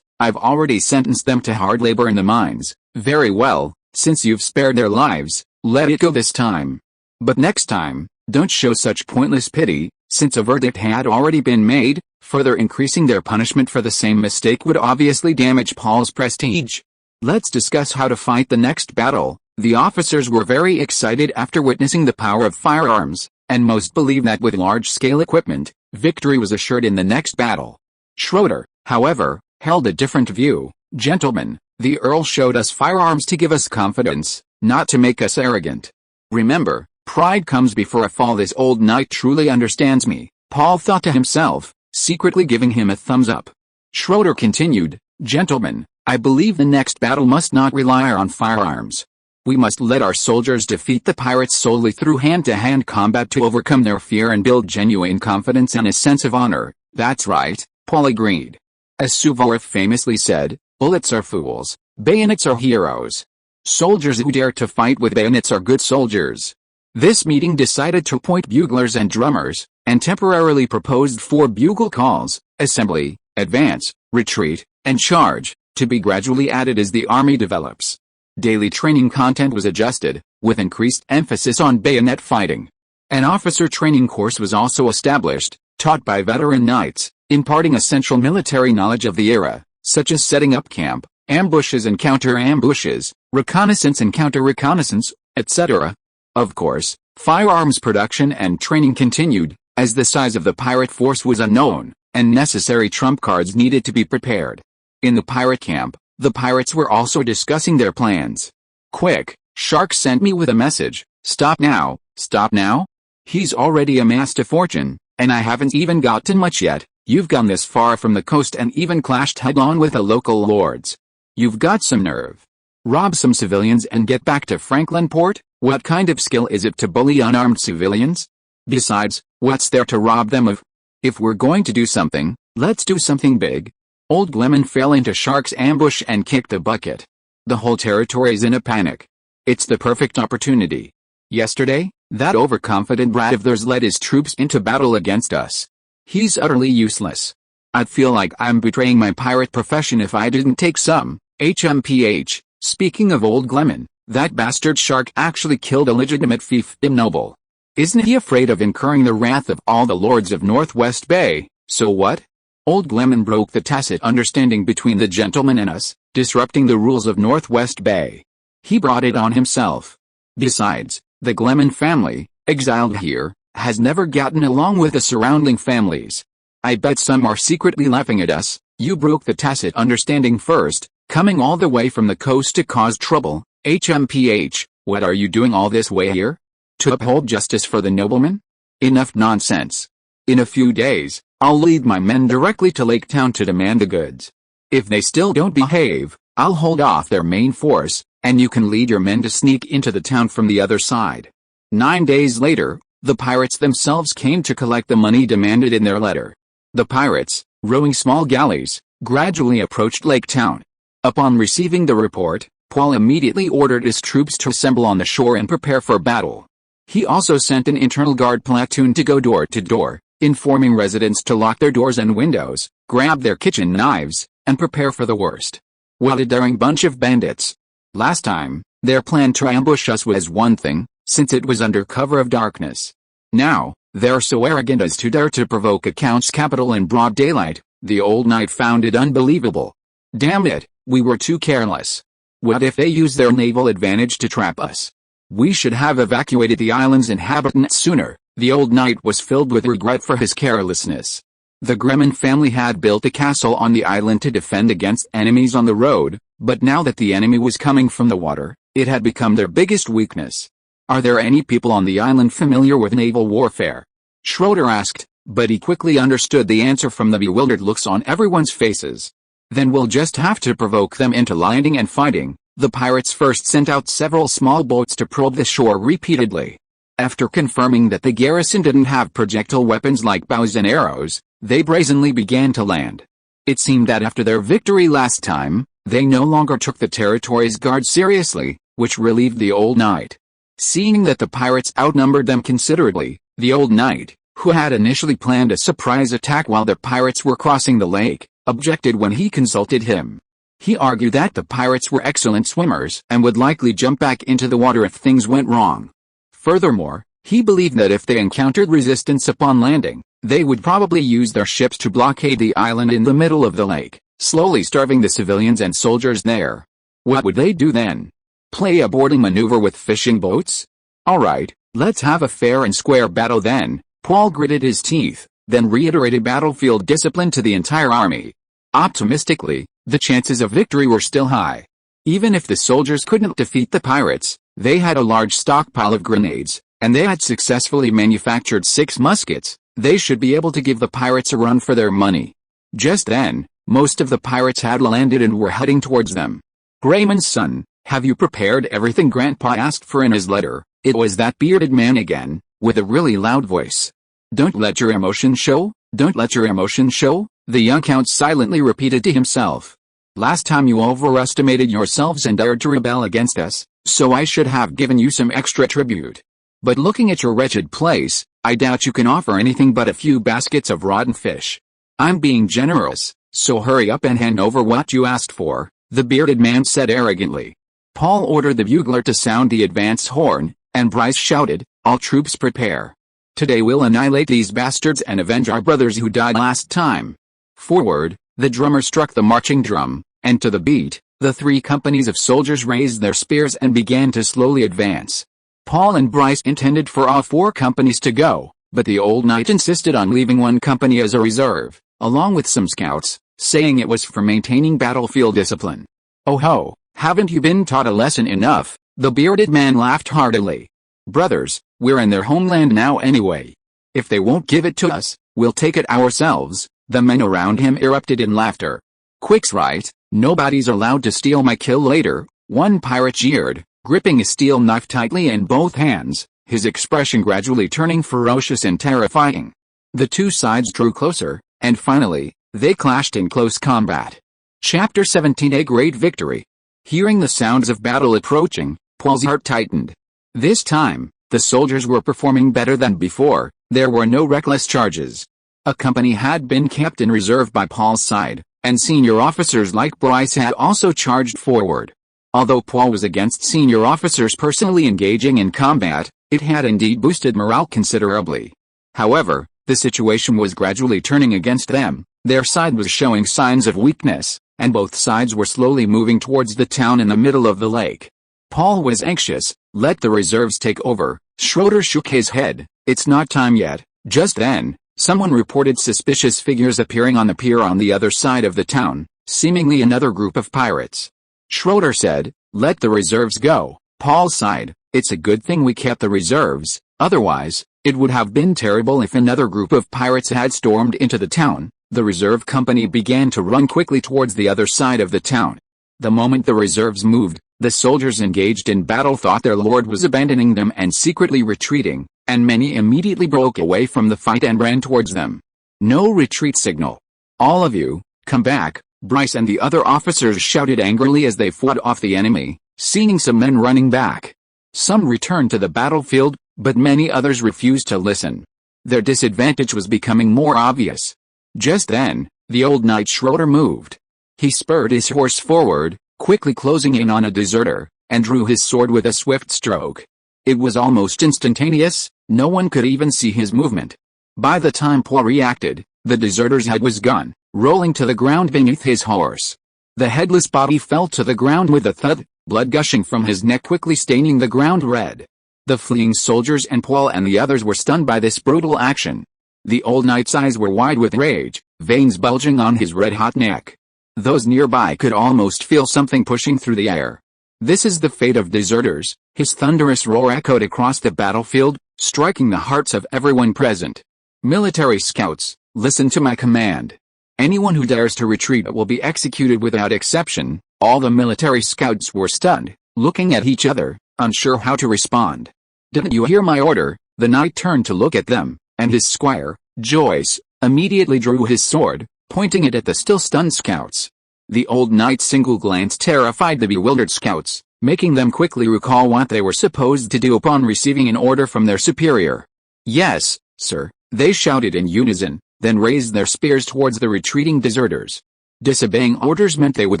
I've already sentenced them to hard labor in the mines. Very well, since you've spared their lives, let it go this time. But next time, don't show such pointless pity, since a verdict had already been made. Further increasing their punishment for the same mistake would obviously damage Paul's prestige. Let's discuss how to fight the next battle. The officers were very excited after witnessing the power of firearms, and most believed that with large-scale equipment, victory was assured in the next battle. Schroeder, however, held a different view. Gentlemen, the Earl showed us firearms to give us confidence, not to make us arrogant. Remember, pride comes before a fall. This old knight truly understands me, Paul thought to himself, secretly giving him a thumbs up. Schroeder continued, Gentlemen, I believe the next battle must not rely on firearms. We must let our soldiers defeat the pirates solely through hand-to-hand combat to overcome their fear and build genuine confidence and a sense of honor. That's right, Paul agreed. As Suvorov famously said, bullets are fools, bayonets are heroes. Soldiers who dare to fight with bayonets are good soldiers. This meeting decided to appoint buglers and drummers, and temporarily proposed 4 bugle calls: assembly, advance, retreat, and charge, to be gradually added as the army develops. Daily training content was adjusted, with increased emphasis on bayonet fighting. An officer training course was also established, taught by veteran knights, imparting essential military knowledge of the era, such as setting up camp, ambushes and counter-ambushes, reconnaissance and counter-reconnaissance, etc. Of course, firearms production and training continued, as the size of the pirate force was unknown, and necessary trump cards needed to be prepared. In the pirate camp, the pirates were also discussing their plans. "Quick, Shark sent me with a message. Stop now, stop now? He's already amassed a fortune, and I haven't even gotten much yet. You've gone this far from the coast and even clashed head-on with the local lords. You've got some nerve. Rob some civilians and get back to Franklin Port? What kind of skill is it to bully unarmed civilians? Besides, what's there to rob them of? If we're going to do something, let's do something big." Old Gleman fell into Shark's ambush and kicked the bucket. The whole territory is in a panic. It's the perfect opportunity. Yesterday, that overconfident brat of theirs led his troops into battle against us. He's utterly useless. I'd feel like I'm betraying my pirate profession if I didn't take some. HMPH, speaking of Old Gleman, that bastard Shark actually killed a legitimate fiefdom noble. Isn't he afraid of incurring the wrath of all the lords of Northwest Bay? So what? Old Gleman broke the tacit understanding between the gentleman and us, disrupting the rules of Northwest Bay. He brought it on himself. Besides, the Gleman family, exiled here, has never gotten along with the surrounding families. I bet some are secretly laughing at us. You broke the tacit understanding first, coming all the way from the coast to cause trouble. HMPH, what are you doing all this way here? To uphold justice for the nobleman? Enough nonsense. In a few days, I'll lead my men directly to Lake Town to demand the goods. If they still don't behave, I'll hold off their main force, and you can lead your men to sneak into the town from the other side. 9 days later, the pirates themselves came to collect the money demanded in their letter. The pirates, rowing small galleys, gradually approached Lake Town. Upon receiving the report, Paul immediately ordered his troops to assemble on the shore and prepare for battle. He also sent an internal guard platoon to go door to door, informing residents to lock their doors and windows, grab their kitchen knives, and prepare for the worst. What a daring bunch of bandits. Last time, their plan to ambush us was one thing, since it was under cover of darkness. Now, they're so arrogant as to dare to provoke a count's capital in broad daylight. The old knight found it unbelievable. Damn it, we were too careless. What if they use their naval advantage to trap us? We should have evacuated the island's inhabitants sooner. The old knight was filled with regret for his carelessness. The Gleman family had built a castle on the island to defend against enemies on the road, but now that the enemy was coming from the water, it had become their biggest weakness. Are there any people on the island familiar with naval warfare? Schroeder asked, but he quickly understood the answer from the bewildered looks on everyone's faces. Then we'll just have to provoke them into landing and fighting. The pirates first sent out several small boats to probe the shore repeatedly. After confirming that the garrison didn't have projectile weapons like bows and arrows, they brazenly began to land. It seemed that after their victory last time, they no longer took the territory's guard seriously, which relieved the old knight. Seeing that the pirates outnumbered them considerably, the old knight, who had initially planned a surprise attack while the pirates were crossing the lake, objected when he consulted him. He argued that the pirates were excellent swimmers and would likely jump back into the water if things went wrong. Furthermore, he believed that if they encountered resistance upon landing, they would probably use their ships to blockade the island in the middle of the lake, slowly starving the civilians and soldiers there. What would they do then? Play a boarding maneuver with fishing boats? Alright, let's have a fair and square battle then. Paul gritted his teeth, then reiterated battlefield discipline to the entire army. Optimistically, the chances of victory were still high. Even if the soldiers couldn't defeat the pirates, they had a large stockpile of grenades, and they had successfully manufactured 6 muskets. They should be able to give the pirates a run for their money. Just then, most of the pirates had landed and were heading towards them. "Grayman's son, have you prepared everything Grandpa asked for in his letter?" It was that bearded man again, with a really loud voice. "Don't let your emotions show, don't let your emotions show," the young count silently repeated to himself. Last time you overestimated yourselves and dared to rebel against us, so I should have given you some extra tribute. But looking at your wretched place, I doubt you can offer anything but a few baskets of rotten fish. I'm being generous, so hurry up and hand over what you asked for, the bearded man said arrogantly. Paul ordered the bugler to sound the advance horn, and Bryce shouted, "All troops prepare. Today we'll annihilate these bastards and avenge our brothers who died last time. Forward!" The drummer struck the marching drum, and to the beat, the 3 companies of soldiers raised their spears and began to slowly advance. Paul and Bryce intended for all 4 companies to go, but the old knight insisted on leaving 1 company as a reserve, along with some scouts, saying it was for maintaining battlefield discipline. "Oh ho, haven't you been taught a lesson enough?" The bearded man laughed heartily. "Brothers, we're in their homeland now anyway. If they won't give it to us, we'll take it ourselves." The men around him erupted in laughter. "Quick's right, nobody's allowed to steal my kill later," one pirate jeered, gripping a steel knife tightly in both hands, his expression gradually turning ferocious and terrifying. The 2 sides drew closer, and finally, they clashed in close combat. Chapter 17 A Great Victory. Hearing the sounds of battle approaching, Paul's heart tightened. This time, the soldiers were performing better than before. There were no reckless charges. A company had been kept in reserve by Paul's side, and senior officers like Bryce had also charged forward. Although Paul was against senior officers personally engaging in combat, it had indeed boosted morale considerably. However, the situation was gradually turning against them. Their side was showing signs of weakness, and both sides were slowly moving towards the town in the middle of the lake. Paul was anxious. "Let the reserves take over." Schroeder shook his head. "It's not time yet." Just then, someone reported suspicious figures appearing on the pier on the other side of the town, seemingly another group of pirates. Schroeder said, "Let the reserves go." Paul sighed. "It's a good thing we kept the reserves, otherwise, it would have been terrible if another group of pirates had stormed into the town." The reserve company began to run quickly towards the other side of the town. The moment the reserves moved, the soldiers engaged in battle thought their lord was abandoning them and secretly retreating, and many immediately broke away from the fight and ran towards them. "No retreat signal. All of you, come back," Bryce and the other officers shouted angrily as they fought off the enemy, seeing some men running back. Some returned to the battlefield, but many others refused to listen. Their disadvantage was becoming more obvious. Just then, the old knight Schroeder moved. He spurred his horse forward, quickly closing in on a deserter, and drew his sword with a swift stroke. It was almost instantaneous, no one could even see his movement. By the time Paul reacted, the deserter's head was gone, rolling to the ground beneath his horse. The headless body fell to the ground with a thud, blood gushing from his neck quickly staining the ground red. The fleeing soldiers and Paul and the others were stunned by this brutal action. The old knight's eyes were wide with rage, veins bulging on his red-hot neck. Those nearby could almost feel something pushing through the air. "This is the fate of deserters," his thunderous roar echoed across the battlefield, striking the hearts of everyone present. "Military scouts, listen to my command. Anyone who dares to retreat will be executed without exception." All the military scouts were stunned, looking at each other, unsure how to respond. "Didn't you hear my order?" The knight turned to look at them, and his squire, Joyce, immediately drew his sword, pointing it at the still stunned scouts. The old knight's single glance terrified the bewildered scouts, making them quickly recall what they were supposed to do upon receiving an order from their superior. "Yes, sir," they shouted in unison, then raised their spears towards the retreating deserters. Disobeying orders meant they would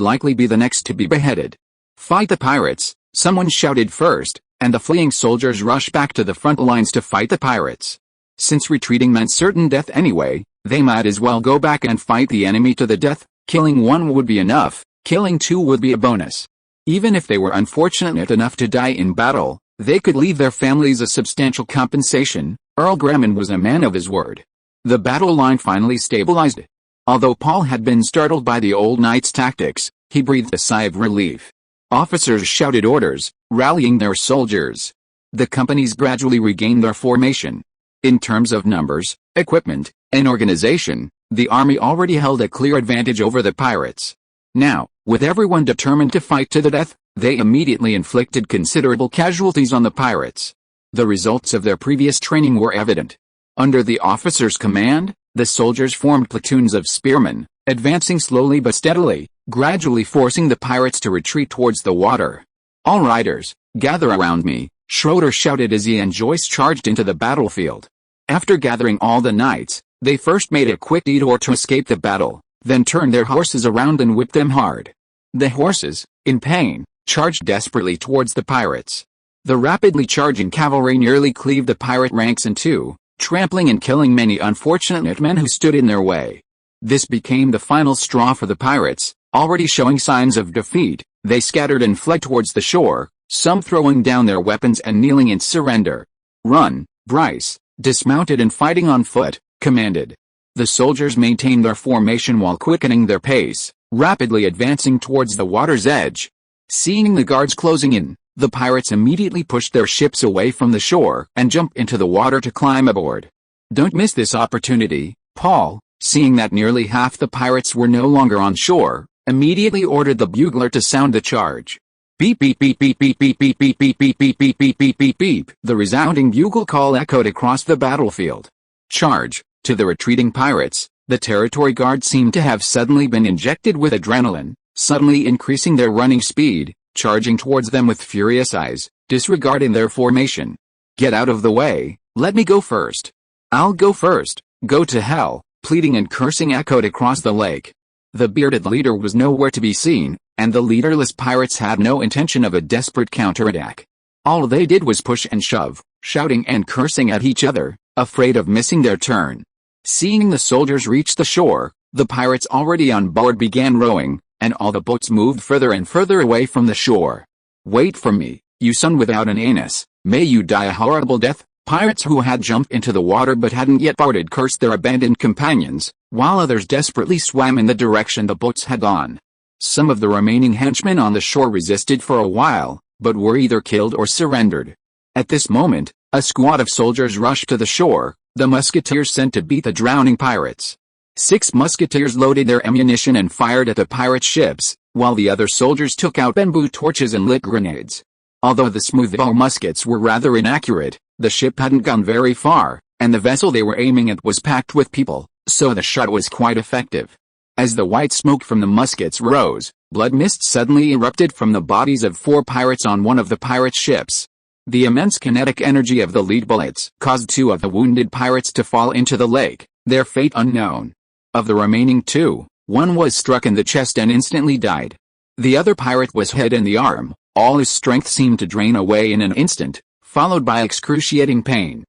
likely be the next to be beheaded. "Fight the pirates," someone shouted first, and the fleeing soldiers rushed back to the front lines to fight the pirates. Since retreating meant certain death anyway, they might as well go back and fight the enemy to the death. Killing one would be enough, killing two would be a bonus. Even if they were unfortunate enough to die in battle, they could leave their families a substantial compensation. Earl Gleman was a man of his word. The battle line finally stabilized. Although Paul had been startled by the old knight's tactics, he breathed a sigh of relief. Officers shouted orders, rallying their soldiers. The companies gradually regained their formation. In terms of numbers, equipment, and organization, the army already held a clear advantage over the pirates. Now, with everyone determined to fight to the death, they immediately inflicted considerable casualties on the pirates. The results of their previous training were evident. Under the officer's command, the soldiers formed platoons of spearmen, advancing slowly but steadily, gradually forcing the pirates to retreat towards the water. "All riders, gather around me," Schroeder shouted as he and Joyce charged into the battlefield. After gathering all the knights, they first made a quick detour to escape the battle, then turned their horses around and whipped them hard. The horses, in pain, charged desperately towards the pirates. The rapidly charging cavalry nearly cleaved the pirate ranks in two, trampling and killing many unfortunate men who stood in their way. This became the final straw for the pirates, already showing signs of defeat. They scattered and fled towards the shore, some throwing down their weapons and kneeling in surrender. "Run, Bryce," dismounted and fighting on foot, commanded. The soldiers maintained their formation while quickening their pace, rapidly advancing towards the water's edge. Seeing the guards closing in, the pirates immediately pushed their ships away from the shore and jumped into the water to climb aboard. "Don't miss this opportunity," Paul, seeing that nearly half the pirates were no longer on shore, immediately ordered the bugler to sound the charge. Beep beep beep beep beep beep beep beep beep beep beep beep beep beep beep beep. The resounding bugle call echoed across the battlefield. Charge! To the retreating pirates, the territory guard seemed to have suddenly been injected with adrenaline, suddenly increasing their running speed, charging towards them with furious eyes, disregarding their formation. "Get out of the way, let me go first." "I'll go first, go to hell," pleading and cursing echoed across the lake. The bearded leader was nowhere to be seen, and the leaderless pirates had no intention of a desperate counterattack. All they did was push and shove, shouting and cursing at each other, afraid of missing their turn. Seeing the soldiers reach the shore, the pirates already on board began rowing, and all the boats moved further and further away from the shore. "Wait for me, you son without an anus, may you die a horrible death." Pirates who had jumped into the water but hadn't yet boarded cursed their abandoned companions, while others desperately swam in the direction the boats had gone. Some of the remaining henchmen on the shore resisted for a while, but were either killed or surrendered. At this moment, a squad of soldiers rushed to the shore, the musketeers sent to beat the drowning pirates. 6 musketeers loaded their ammunition and fired at the pirate ships, while the other soldiers took out bamboo torches and lit grenades. Although the smoothbore muskets were rather inaccurate, the ship hadn't gone very far, and the vessel they were aiming at was packed with people, so the shot was quite effective. As the white smoke from the muskets rose, blood mist suddenly erupted from the bodies of 4 pirates on one of the pirate ships. The immense kinetic energy of the lead bullets caused 2 of the wounded pirates to fall into the lake, their fate unknown. Of the remaining 2, one was struck in the chest and instantly died. The other pirate was hit in the arm. All his strength seemed to drain away in an instant, followed by excruciating pain.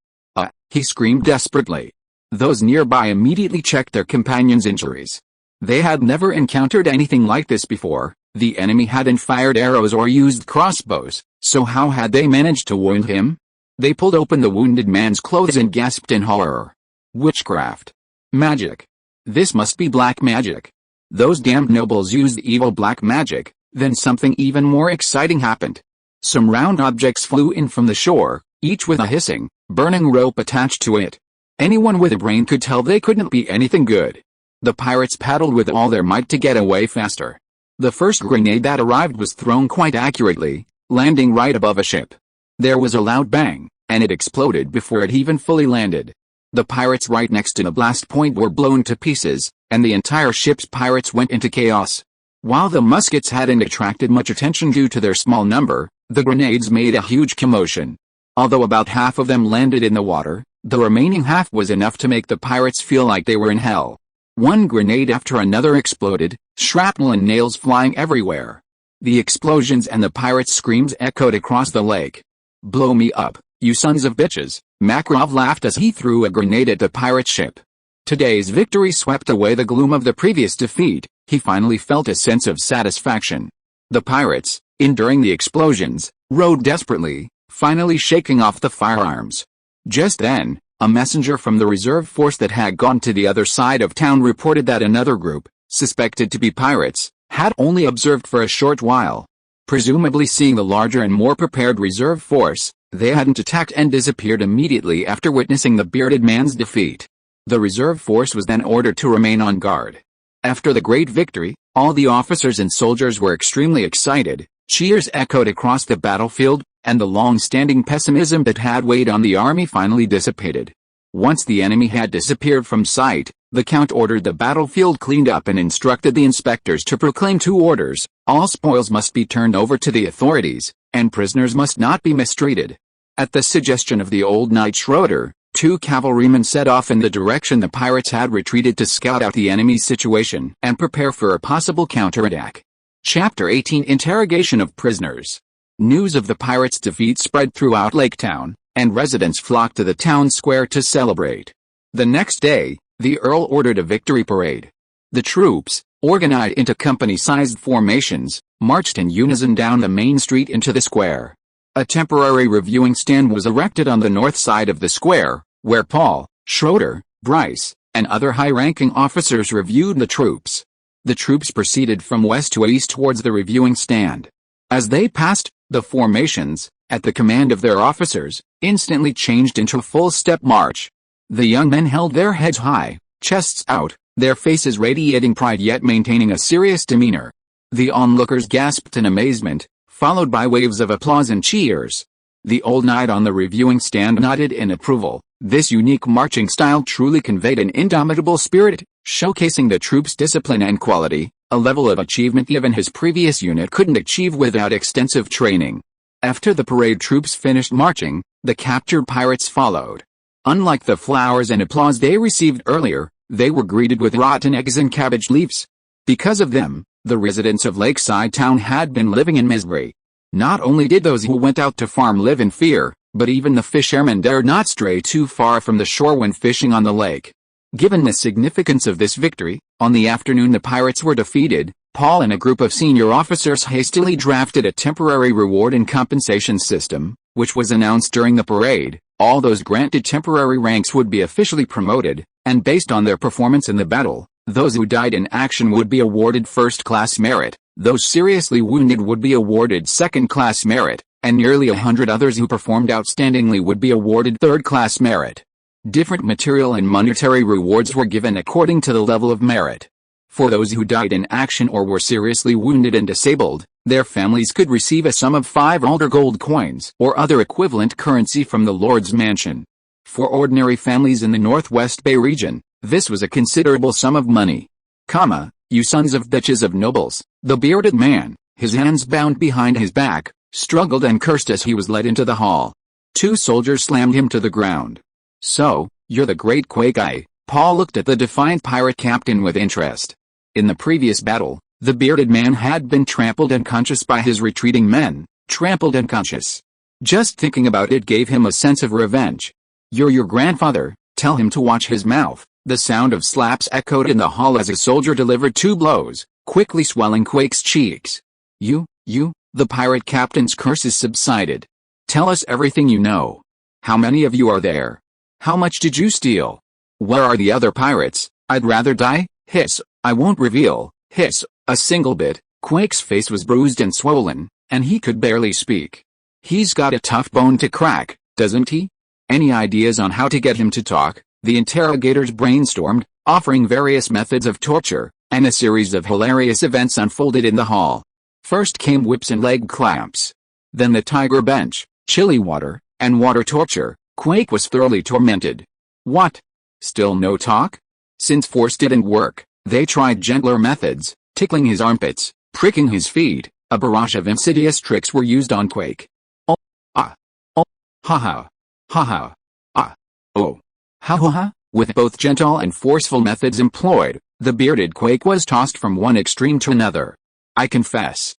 He screamed desperately. Those nearby immediately checked their companion's injuries. They had never encountered anything like this before. The enemy hadn't fired arrows or used crossbows, so how had they managed to wound him? They pulled open the wounded man's clothes and gasped in horror. Witchcraft. Magic. This must be black magic. Those damned nobles used evil black magic. Then something even more exciting happened. Some round objects flew in from the shore, each with a hissing, burning rope attached to it. Anyone with a brain could tell they couldn't be anything good. The pirates paddled with all their might to get away faster. The first grenade that arrived was thrown quite accurately, landing right above a ship. There was a loud bang, and it exploded before it even fully landed. The pirates right next to the blast point were blown to pieces, and the entire ship's pirates went into chaos. While the muskets hadn't attracted much attention due to their small number, the grenades made a huge commotion. Although about half of them landed in the water, the remaining half was enough to make the pirates feel like they were in hell. One grenade after another exploded, shrapnel and nails flying everywhere. The explosions and the pirates' screams echoed across the lake. "Blow me up, you sons of bitches," Makarov laughed as he threw a grenade at the pirate ship. Today's victory swept away the gloom of the previous defeat. He finally felt a sense of satisfaction. The pirates, enduring the explosions, rowed desperately, finally shaking off the firearms. Just then, a messenger from the reserve force that had gone to the other side of town reported that another group, suspected to be pirates, had only observed for a short while. Presumably seeing the larger and more prepared reserve force, they hadn't attacked and disappeared immediately after witnessing the bearded man's defeat. The reserve force was then ordered to remain on guard. After the great victory, all the officers and soldiers were extremely excited. Cheers echoed across the battlefield, and the long-standing pessimism that had weighed on the army finally dissipated. Once the enemy had disappeared from sight, The Count ordered the battlefield cleaned up and instructed the inspectors to proclaim 2 orders: all spoils must be turned over to the authorities, and prisoners must not be mistreated. At the suggestion of the old knight Schroeder, 2 cavalrymen set off in the direction the pirates had retreated to scout out the enemy's situation and prepare for a possible counterattack. Chapter 18: Interrogation of Prisoners. News of the pirates' defeat spread throughout Lake Town, and residents flocked to the town square to celebrate. The next day, the Earl ordered a victory parade. The troops, organized into company-sized formations, marched in unison down the main street into the square. A temporary reviewing stand was erected on the north side of the square, where Paul, Schroeder, Bryce, and other high-ranking officers reviewed the troops. The troops proceeded from west to east towards the reviewing stand. As they passed, the formations, at the command of their officers, instantly changed into a full-step march. The young men held their heads high, chests out, their faces radiating pride yet maintaining a serious demeanor. The onlookers gasped in amazement, followed by waves of applause and cheers. The old knight on the reviewing stand nodded in approval. This unique marching style truly conveyed an indomitable spirit, showcasing the troops' discipline and quality, a level of achievement even his previous unit couldn't achieve without extensive training. After the parade troops finished marching, the captured pirates followed. Unlike the flowers and applause they received earlier, they were greeted with rotten eggs and cabbage leaves. Because of them, the residents of Lakeside Town had been living in misery. Not only did those who went out to farm live in fear, but even the fishermen dared not stray too far from the shore when fishing on the lake. Given the significance of this victory, on the afternoon the pirates were defeated, Paul and a group of senior officers hastily drafted a temporary reward and compensation system, which was announced during the parade. All those granted temporary ranks would be officially promoted, and based on their performance in the battle, those who died in action would be awarded first-class merit, those seriously wounded would be awarded second-class merit, and nearly 100 others who performed outstandingly would be awarded third-class merit. Different material and monetary rewards were given according to the level of merit. For those who died in action or were seriously wounded and disabled, their families could receive a sum of 5 alder gold coins or other equivalent currency from the Lord's mansion. For ordinary families in the Northwest Bay region, this was a considerable sum of money. You sons of bitches of nobles, the bearded man, his hands bound behind his back, struggled and cursed as he was led into the hall. 2 soldiers slammed him to the ground. So, you're the great Quake. Paul looked at the defiant pirate captain with interest. In the previous battle, the bearded man had been trampled unconscious by his retreating men, trampled unconscious. Just thinking about it gave him a sense of revenge. You're your grandfather, tell him to watch his mouth. The sound of slaps echoed in the hall as a soldier delivered 2 blows, quickly swelling Quake's cheeks. The pirate captain's curses subsided. Tell us everything you know. How many of you are there? How much did you steal? Where are the other pirates? I'd rather die, hiss. I won't reveal, hiss, a single bit. Quake's face was bruised and swollen, and he could barely speak. He's got a tough bone to crack, doesn't he? Any ideas on how to get him to talk? The interrogators brainstormed, offering various methods of torture, and a series of hilarious events unfolded in the hall. First came whips and leg clamps. Then the tiger bench, chilly water, and water torture. Quake was thoroughly tormented. What? Still no talk? Since force didn't work, they tried gentler methods, tickling his armpits, pricking his feet. A barrage of insidious tricks were used on Quake. Oh, ah, oh, ha ha, ha ha, ah, oh, ha ha ha. With both gentle and forceful methods employed, the bearded Quake was tossed from one extreme to another. I confess,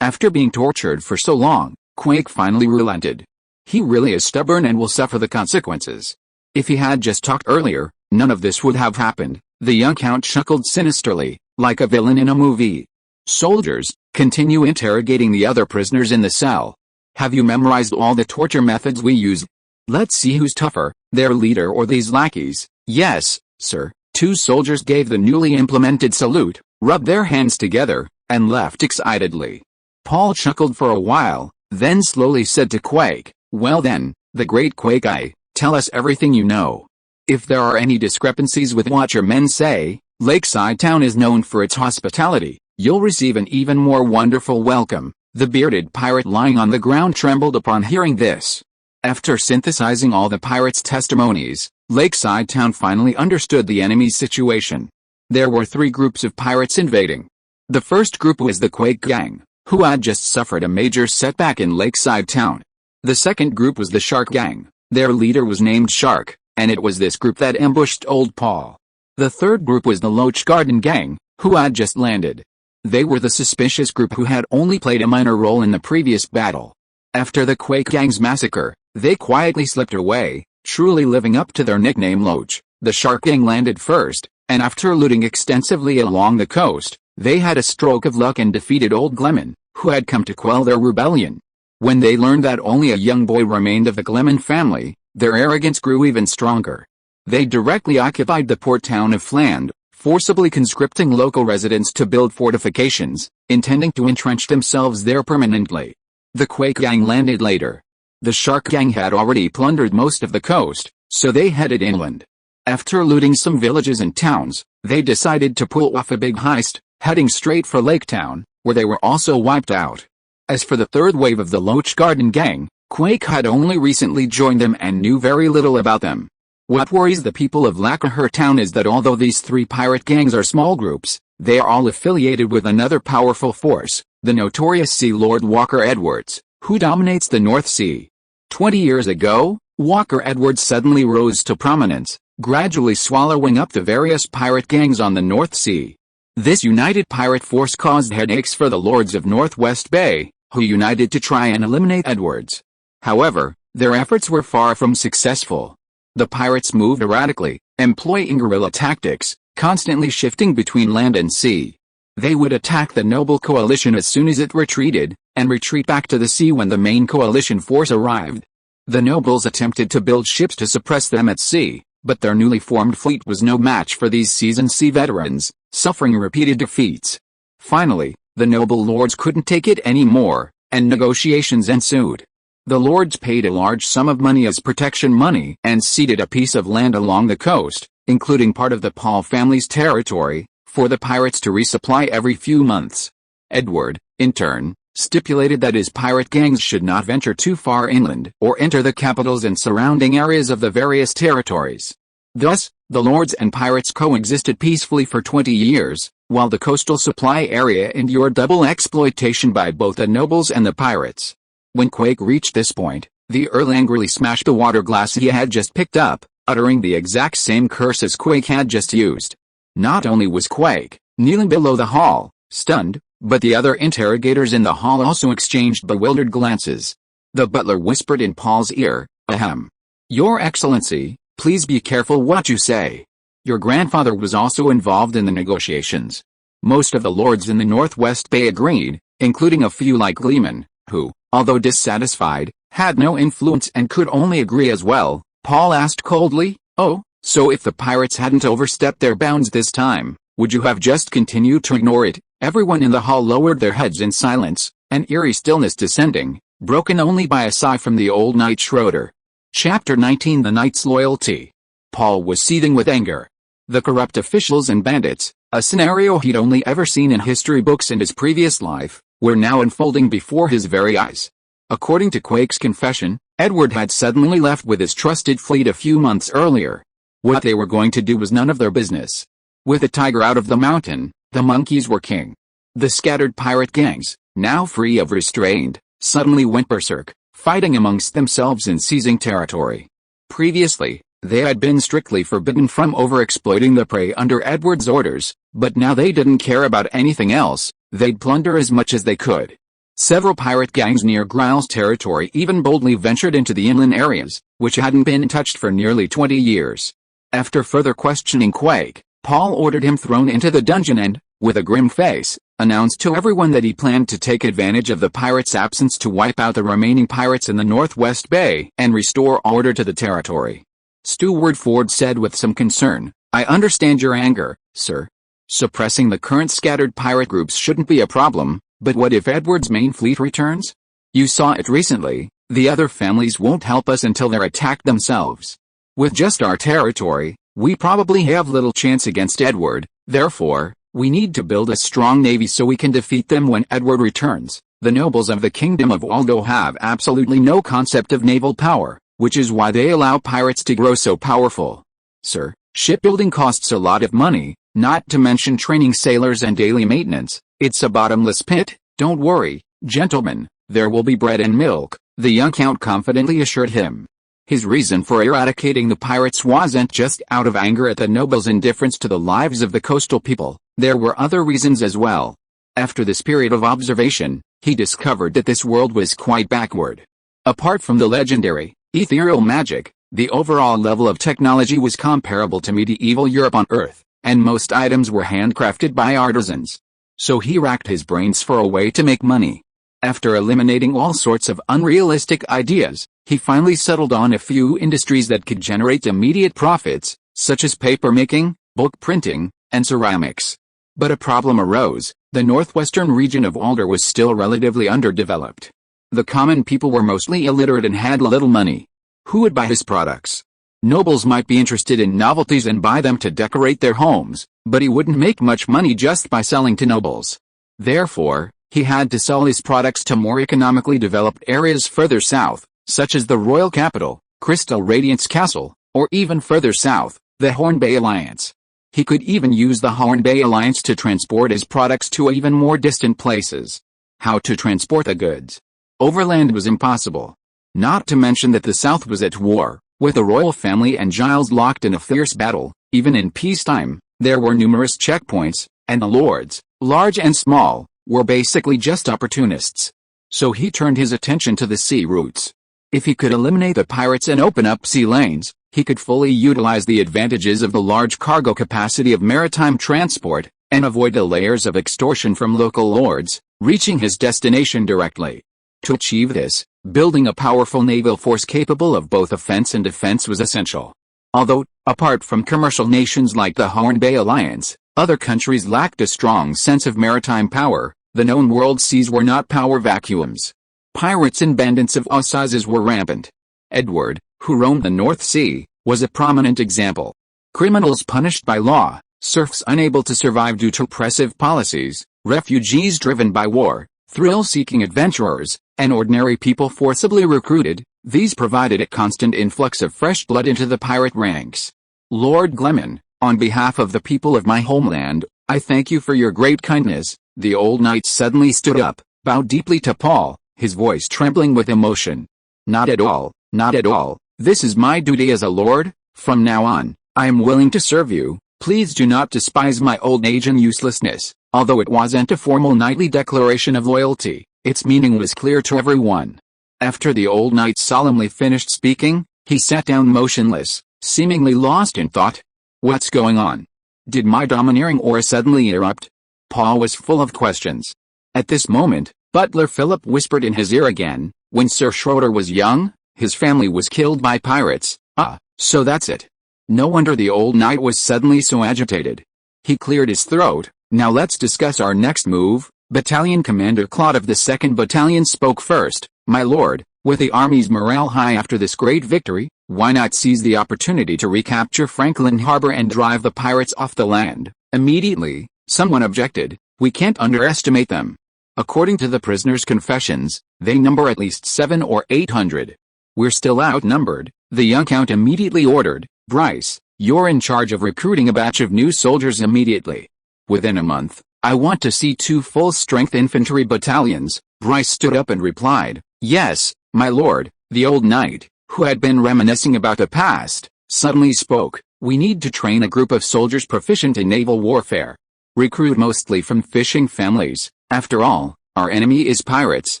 after being tortured for so long, Quake finally relented. He really is stubborn and will suffer the consequences. If he had just talked earlier, none of this would have happened. The young count chuckled sinisterly, like a villain in a movie. Soldiers, continue interrogating the other prisoners in the cell. Have you memorized all the torture methods we use? Let's see who's tougher, their leader or these lackeys. Yes, sir. 2 soldiers gave the newly implemented salute, rubbed their hands together, and left excitedly. Paul chuckled for a while, then slowly said to Quake, well then, the great Quake, tell us everything you know. If there are any discrepancies with what your men say, Lakeside Town is known for its hospitality. You'll receive an even more wonderful welcome. The bearded pirate lying on the ground trembled upon hearing this. After synthesizing all the pirates' testimonies, Lakeside Town finally understood the enemy's situation. There were 3 groups of pirates invading. The first group was the Quake Gang, who had just suffered a major setback in Lakeside Town. The second group was the Shark Gang. Their leader was named Shark, and it was this group that ambushed Old Paul. The third group was the Loach Garden Gang, who had just landed. They were the suspicious group who had only played a minor role in the previous battle. After the Quake Gang's massacre, they quietly slipped away, truly living up to their nickname Loach. The Shark Gang landed first, and after looting extensively along the coast, they had a stroke of luck and defeated Old Gleman, who had come to quell their rebellion. When they learned that only a young boy remained of the Gleman family, their arrogance grew even stronger. They directly occupied the port town of Fland, forcibly conscripting local residents to build fortifications, intending to entrench themselves there permanently. The Quake Gang landed later. The Shark Gang had already plundered most of the coast, so they headed inland. After looting some villages and towns, they decided to pull off a big heist, heading straight for Lake Town, where they were also wiped out. As for the third wave of the Loach Garden Gang, Quake had only recently joined them and knew very little about them. What worries the people of Lacquer Town is that although these 3 pirate gangs are small groups, they are all affiliated with another powerful force, the notorious Sea Lord Walker Edwards, who dominates the North Sea. 20 years ago, Walker Edwards suddenly rose to prominence, gradually swallowing up the various pirate gangs on the North Sea. This united pirate force caused headaches for the lords of Northwest Bay, who united to try and eliminate Edwards. However, their efforts were far from successful. The pirates moved erratically, employing guerrilla tactics, constantly shifting between land and sea. They would attack the noble coalition as soon as it retreated, and retreat back to the sea when the main coalition force arrived. The nobles attempted to build ships to suppress them at sea, but their newly formed fleet was no match for these seasoned sea veterans, suffering repeated defeats. Finally, the noble lords couldn't take it anymore, and negotiations ensued. The lords paid a large sum of money as protection money and ceded a piece of land along the coast, including part of the Paul family's territory, for the pirates to resupply every few months. Edward, in turn, stipulated that his pirate gangs should not venture too far inland or enter the capitals and surrounding areas of the various territories. Thus, the lords and pirates coexisted peacefully for 20 years, while the coastal supply area endured double exploitation by both the nobles and the pirates. When Quake reached this point, the Earl angrily smashed the water glass he had just picked up, uttering the exact same curse as Quake had just used. Not only was Quake kneeling below the hall, stunned, but the other interrogators in the hall also exchanged bewildered glances. The butler whispered in Paul's ear, "Ahem. Your Excellency, please be careful what you say. Your grandfather was also involved in the negotiations." Most of the lords in the Northwest Bay agreed, including a few like Gleman, who, although dissatisfied, had no influence and could only agree as well. Paul asked coldly, "Oh, so if the pirates hadn't overstepped their bounds this time, would you have just continued to ignore it?" Everyone in the hall lowered their heads in silence, an eerie stillness descending, broken only by a sigh from the old Knight Schroeder. Chapter 19 The Knight's Loyalty. Paul was seething with anger. The corrupt officials and bandits, a scenario he'd only ever seen in history books in his previous life, were now unfolding before his very eyes. According to Quake's confession, Edward had suddenly left with his trusted fleet a few months earlier. What they were going to do was none of their business. With the tiger out of the mountain, the monkeys were king. The scattered pirate gangs, now free of restraint, suddenly went berserk, fighting amongst themselves and seizing territory. Previously, they had been strictly forbidden from overexploiting the prey under Edward's orders, but now they didn't care about anything else. They'd plunder as much as they could. Several pirate gangs near Growl's territory even boldly ventured into the inland areas, which hadn't been touched for nearly 20 years. After further questioning Quake, Paul ordered him thrown into the dungeon and, with a grim face, announced to everyone that he planned to take advantage of the pirates' absence to wipe out the remaining pirates in the Northwest Bay and restore order to the territory. Steward Ford said with some concern, "I understand your anger, sir. Suppressing the current scattered pirate groups shouldn't be a problem, but what if Edward's main fleet returns? You saw it recently, the other families won't help us until they're attacked themselves. With just our territory, we probably have little chance against Edward, therefore, we need to build a strong navy so we can defeat them when Edward returns. The nobles of the Kingdom of Waldo have absolutely no concept of naval power, which is why they allow pirates to grow so powerful. Sir, shipbuilding costs a lot of money, not to mention training sailors and daily maintenance. It's a bottomless pit. Don't worry, gentlemen, there will be bread and milk, the young count confidently assured him. His reason for eradicating the pirates wasn't just out of anger at the nobles' indifference to the lives of the coastal people, there were other reasons as well. After this period of observation, he discovered that this world was quite backward. Apart from the legendary, ethereal magic, the overall level of technology was comparable to medieval Europe on Earth, and most items were handcrafted by artisans. So he racked his brains for a way to make money. After eliminating all sorts of unrealistic ideas, he finally settled on a few industries that could generate immediate profits, such as papermaking, book printing, and ceramics. But a problem arose. The northwestern region of Alder was still relatively underdeveloped. The common people were mostly illiterate and had little money. Who would buy his products? Nobles might be interested in novelties and buy them to decorate their homes, but he wouldn't make much money just by selling to nobles. Therefore, he had to sell his products to more economically developed areas further south, such as the Royal Capital, Crystal Radiance Castle, or even further south, the Horn Bay Alliance. He could even use the Horn Bay Alliance to transport his products to even more distant places. How to transport the goods? Overland was impossible. Not to mention that the South was at war, with the royal family and Giles locked in a fierce battle. Even in peacetime, there were numerous checkpoints, and the lords, large and small, were basically just opportunists. So he turned his attention to the sea routes. If he could eliminate the pirates and open up sea lanes, he could fully utilize the advantages of the large cargo capacity of maritime transport, and avoid the layers of extortion from local lords, reaching his destination directly. To achieve this, building a powerful naval force capable of both offense and defense was essential. Although, apart from commercial nations like the Horn Bay Alliance, other countries lacked a strong sense of maritime power. The known world seas were not power vacuums. Pirates and bandits of all sizes were rampant. Edward, who roamed the North Sea, was a prominent example. Criminals punished by law, serfs unable to survive due to oppressive policies, refugees driven by war, thrill-seeking adventurers, and ordinary people forcibly recruited. These provided a constant influx of fresh blood into the pirate ranks. Lord Gleman, on behalf of the people of my homeland, I thank you for your great kindness. The old knight suddenly stood up, bowed deeply to Paul, his voice trembling with emotion. Not at all, not at all. This is my duty as a lord. From now on, I am willing to serve you. Please do not despise my old age and uselessness. Although it wasn't a formal knightly declaration of loyalty, its meaning was clear to everyone. After the old knight solemnly finished speaking, he sat down motionless, seemingly lost in thought. What's going on? Did my domineering aura suddenly erupt? Paul was full of questions. At this moment, Butler Philip whispered in his ear again, when Sir Schroeder was young, his family was killed by pirates. Ah, so that's it. No wonder the old knight was suddenly so agitated. He cleared his throat. Now let's discuss our next move. Battalion Commander Claude of the 2nd Battalion spoke first. My lord, with the army's morale high after this great victory, why not seize the opportunity to recapture Franklin Harbor and drive the pirates off the land? Immediately, someone objected. We can't underestimate them. According to the prisoners' confessions, they number at least 700 or 800. We're still outnumbered, the young count immediately ordered. Bryce, you're in charge of recruiting a batch of new soldiers immediately. Within a month, I want to see 2 full-strength infantry battalions. Bryce stood up and replied, Yes, my lord. The old knight, who had been reminiscing about the past, suddenly spoke. We need to train a group of soldiers proficient in naval warfare. Recruit mostly from fishing families. After all, our enemy is pirates,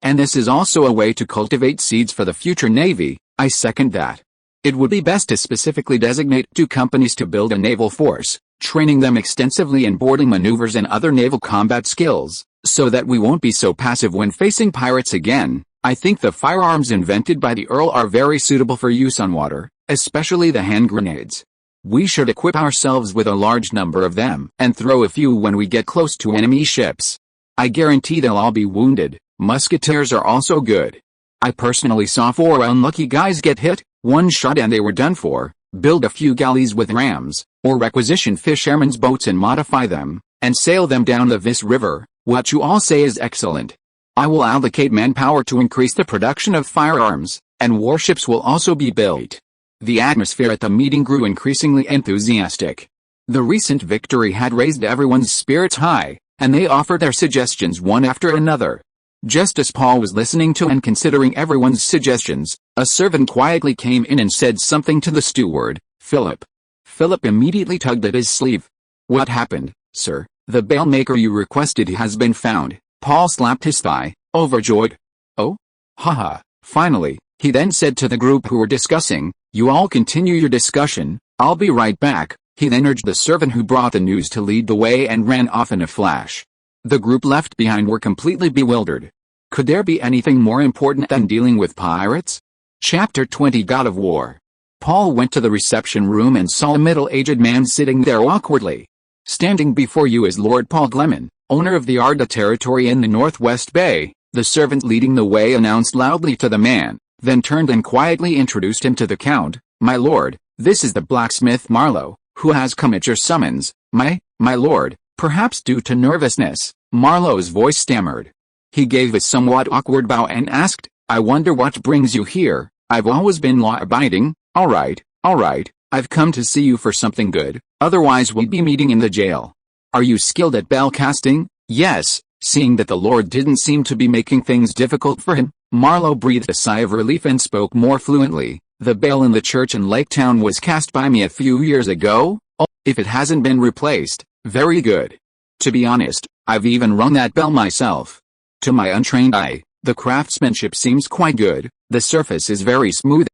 and this is also a way to cultivate seeds for the future navy. I second that. It would be best to specifically designate 2 companies to build a naval force, training them extensively in boarding maneuvers and other naval combat skills, so that we won't be so passive when facing pirates again. I think the firearms invented by the Earl are very suitable for use on water, especially the hand grenades. We should equip ourselves with a large number of them and throw a few when we get close to enemy ships. I guarantee they'll all be wounded. Musketeers are also good. I personally saw 4 unlucky guys get hit, 1 shot and they were done for. Build a few galleys with rams, or requisition fishermen's boats and modify them, and sail them down the Vis River. What you all say is excellent. I will allocate manpower to increase the production of firearms, and warships will also be built. The atmosphere at the meeting grew increasingly enthusiastic. The recent victory had raised everyone's spirits high, and they offered their suggestions one after another. Just as Paul was listening to and considering everyone's suggestions, a servant quietly came in and said something to the steward, Philip. Philip immediately tugged at his sleeve. What happened, sir? The bailmaker you requested has been found. Paul slapped his thigh, overjoyed. Oh? Haha, finally, he then said to the group who were discussing, you all continue your discussion, I'll be right back. He then urged the servant who brought the news to lead the way and ran off in a flash. The group left behind were completely bewildered. Could there be anything more important than dealing with pirates? Chapter 20 God of War. Paul went to the reception room and saw a middle-aged man sitting there awkwardly. Standing before you is Lord Paul Gleman, owner of the Arda territory in the Northwest Bay. The servant leading the way announced loudly to the man, then turned and quietly introduced him to the Count. My lord, this is the blacksmith Marlowe, who has come at your summons. My lord. Perhaps due to nervousness, Marlowe's voice stammered. He gave a somewhat awkward bow and asked, I wonder what brings you here. I've always been law-abiding. All right, I've come to see you for something good, otherwise we'd be meeting in the jail. Are you skilled at bell casting? Yes. Seeing that the Lord didn't seem to be making things difficult for him, Marlowe breathed a sigh of relief and spoke more fluently. The bell in the church in Lake Town was cast by me a few years ago. Oh, if it hasn't been replaced, very good. To be honest, I've even rung that bell myself. To my untrained eye, the craftsmanship seems quite good, the surface is very smooth.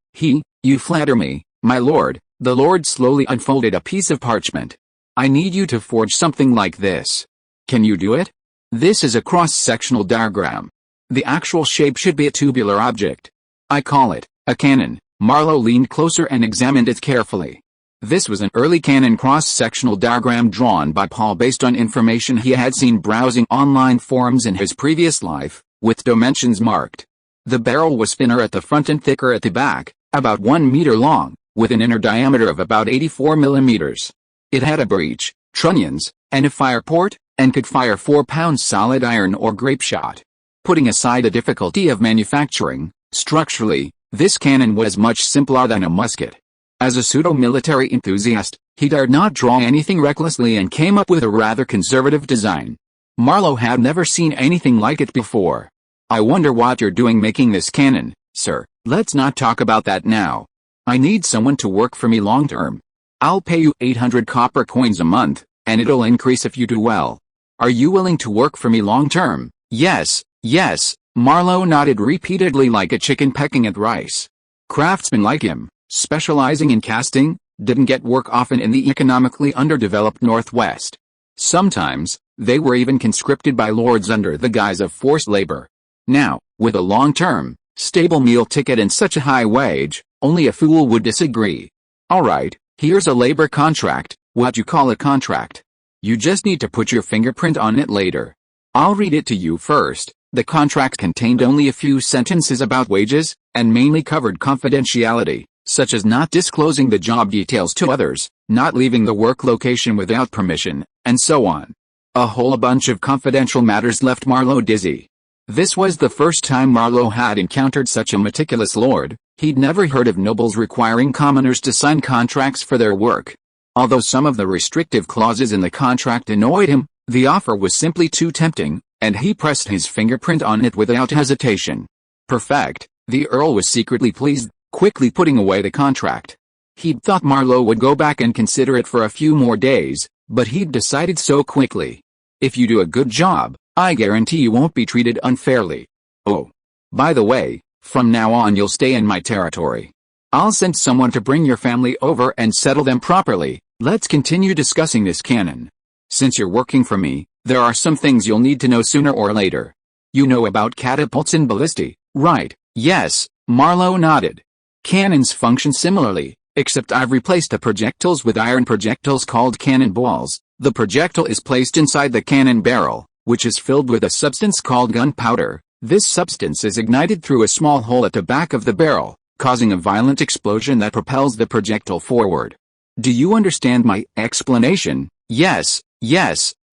You flatter me, my lord. The Lord slowly unfolded a piece of parchment. I need you to forge something like this. Can you do it? This is a cross-sectional diagram. The actual shape should be a tubular object. I call it a cannon. Marlowe leaned closer and examined it carefully. This was an early cannon cross-sectional diagram drawn by Paul based on information he had seen browsing online forums in his previous life, with dimensions marked. The barrel was thinner at the front and thicker at the back, about 1 meter long, with an inner diameter of about 84 millimeters. It had a breech, trunnions, and a fire port, and could fire 4-pound solid iron or grape shot. Putting aside the difficulty of manufacturing, structurally, this cannon was much simpler than a musket. As a pseudo-military enthusiast, he dared not draw anything recklessly and came up with a rather conservative design. Marlowe had never seen anything like it before. I wonder what you're doing making this cannon, sir. Let's not talk about that now. I need someone to work for me long term. I'll pay you 800 copper coins a month, and it'll increase if you do well. Are you willing to work for me long term? Yes. Marlowe nodded repeatedly like a chicken pecking at rice. Craftsmen like him, specializing in casting, didn't get work often in the economically underdeveloped Northwest. Sometimes, they were even conscripted by lords under the guise of forced labor. Now, with a long-term, stable meal ticket and such a high wage, only a fool would disagree. Alright, here's a labor contract. What you call a contract? You just need to put your fingerprint on it later. I'll read it to you first. The contract contained only a few sentences about wages, and mainly covered confidentiality, such as not disclosing the job details to others, not leaving the work location without permission, and so on. A whole bunch of confidential matters left Marlowe dizzy. This was the first time Marlowe had encountered such a meticulous lord. He'd never heard of nobles requiring commoners to sign contracts for their work. Although some of the restrictive clauses in the contract annoyed him, the offer was simply too tempting, and he pressed his fingerprint on it without hesitation. Perfect. The Earl was secretly pleased, quickly putting away the contract. He'd thought Marlowe would go back and consider it for a few more days, but he'd decided so quickly. If you do a good job, I guarantee you won't be treated unfairly. Oh. By the way, from now on you'll stay in my territory. I'll send someone to bring your family over and settle them properly. Let's continue discussing this cannon. Since you're working for me, there are some things you'll need to know sooner or later. You know about catapults and ballistae, right? Yes, Marlowe nodded. Cannons function similarly, except I've replaced the projectiles with iron projectiles called cannonballs. The projectile is placed inside the cannon barrel, which is filled with a substance called gunpowder. This substance is ignited through a small hole at the back of the barrel, causing a violent explosion that propels the projectile forward. Do you understand my explanation? Yes,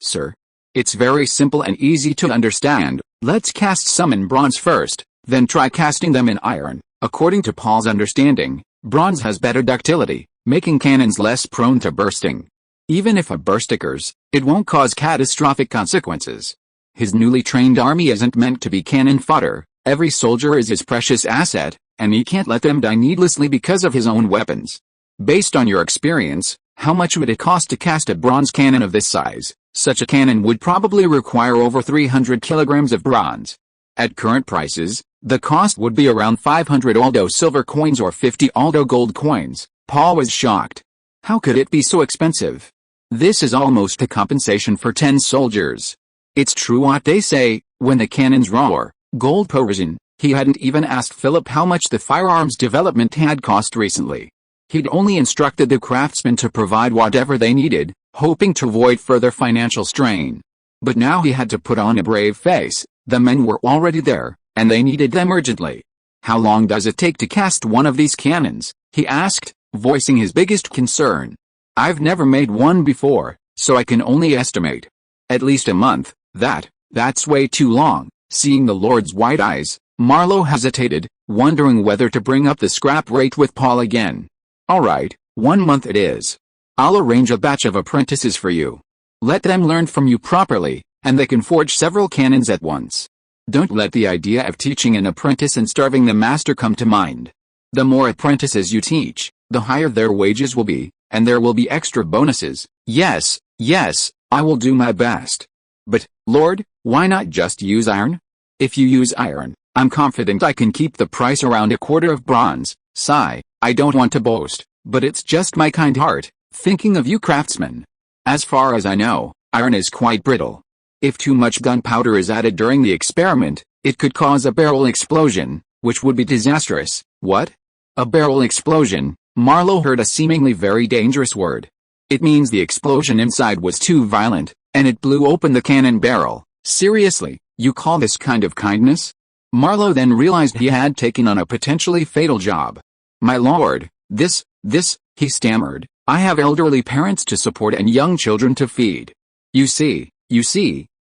sir. It's very simple and easy to understand. Let's cast some in bronze first, then try casting them in iron. According to Paul's understanding, bronze has better ductility, making cannons less prone to bursting. Even if a burst occurs, it won't cause catastrophic consequences. His newly trained army isn't meant to be cannon fodder. Every soldier is his precious asset, and he can't let them die needlessly because of his own weapons. Based on your experience, how much would it cost to cast a bronze cannon of this size? Such a cannon would probably require over 300 kilograms of bronze. At current prices, the cost would be around 500 Aldo silver coins or 50 Aldo gold coins. Paul was shocked. How could it be so expensive? This is almost a compensation for 10 soldiers. It's true what they say, when the cannons roar, gold pours in. He hadn't even asked Philip how much the firearms development had cost recently. He'd only instructed the craftsmen to provide whatever they needed, hoping to avoid further financial strain. But now he had to put on a brave face. The men were already there, and they needed them urgently. How long does it take to cast one of these cannons? He asked, voicing his biggest concern. I've never made one before, so I can only estimate. At least a month. That's way too long. Seeing the Lord's wide eyes, Marlowe hesitated, wondering whether to bring up the scrap rate with Paul again. All right, 1 month it is. I'll arrange a batch of apprentices for you. Let them learn from you properly, and they can forge several cannons at once. Don't let the idea of teaching an apprentice and starving the master come to mind. The more apprentices you teach, the higher their wages will be, and there will be extra bonuses. Yes, I will do my best. But, Lord, why not just use iron? If you use iron, I'm confident I can keep the price around a quarter of bronze. Sigh, I don't want to boast, but it's just my kind heart, thinking of you craftsmen. As far as I know, iron is quite brittle. If too much gunpowder is added during the experiment, it could cause a barrel explosion, which would be disastrous. What? A barrel explosion? Marlowe heard a seemingly very dangerous word. It means the explosion inside was too violent, and it blew open the cannon barrel. Seriously, you call this kind of kindness? Marlowe then realized he had taken on a potentially fatal job. My lord, this, he stammered, I have elderly parents to support and young children to feed. You see,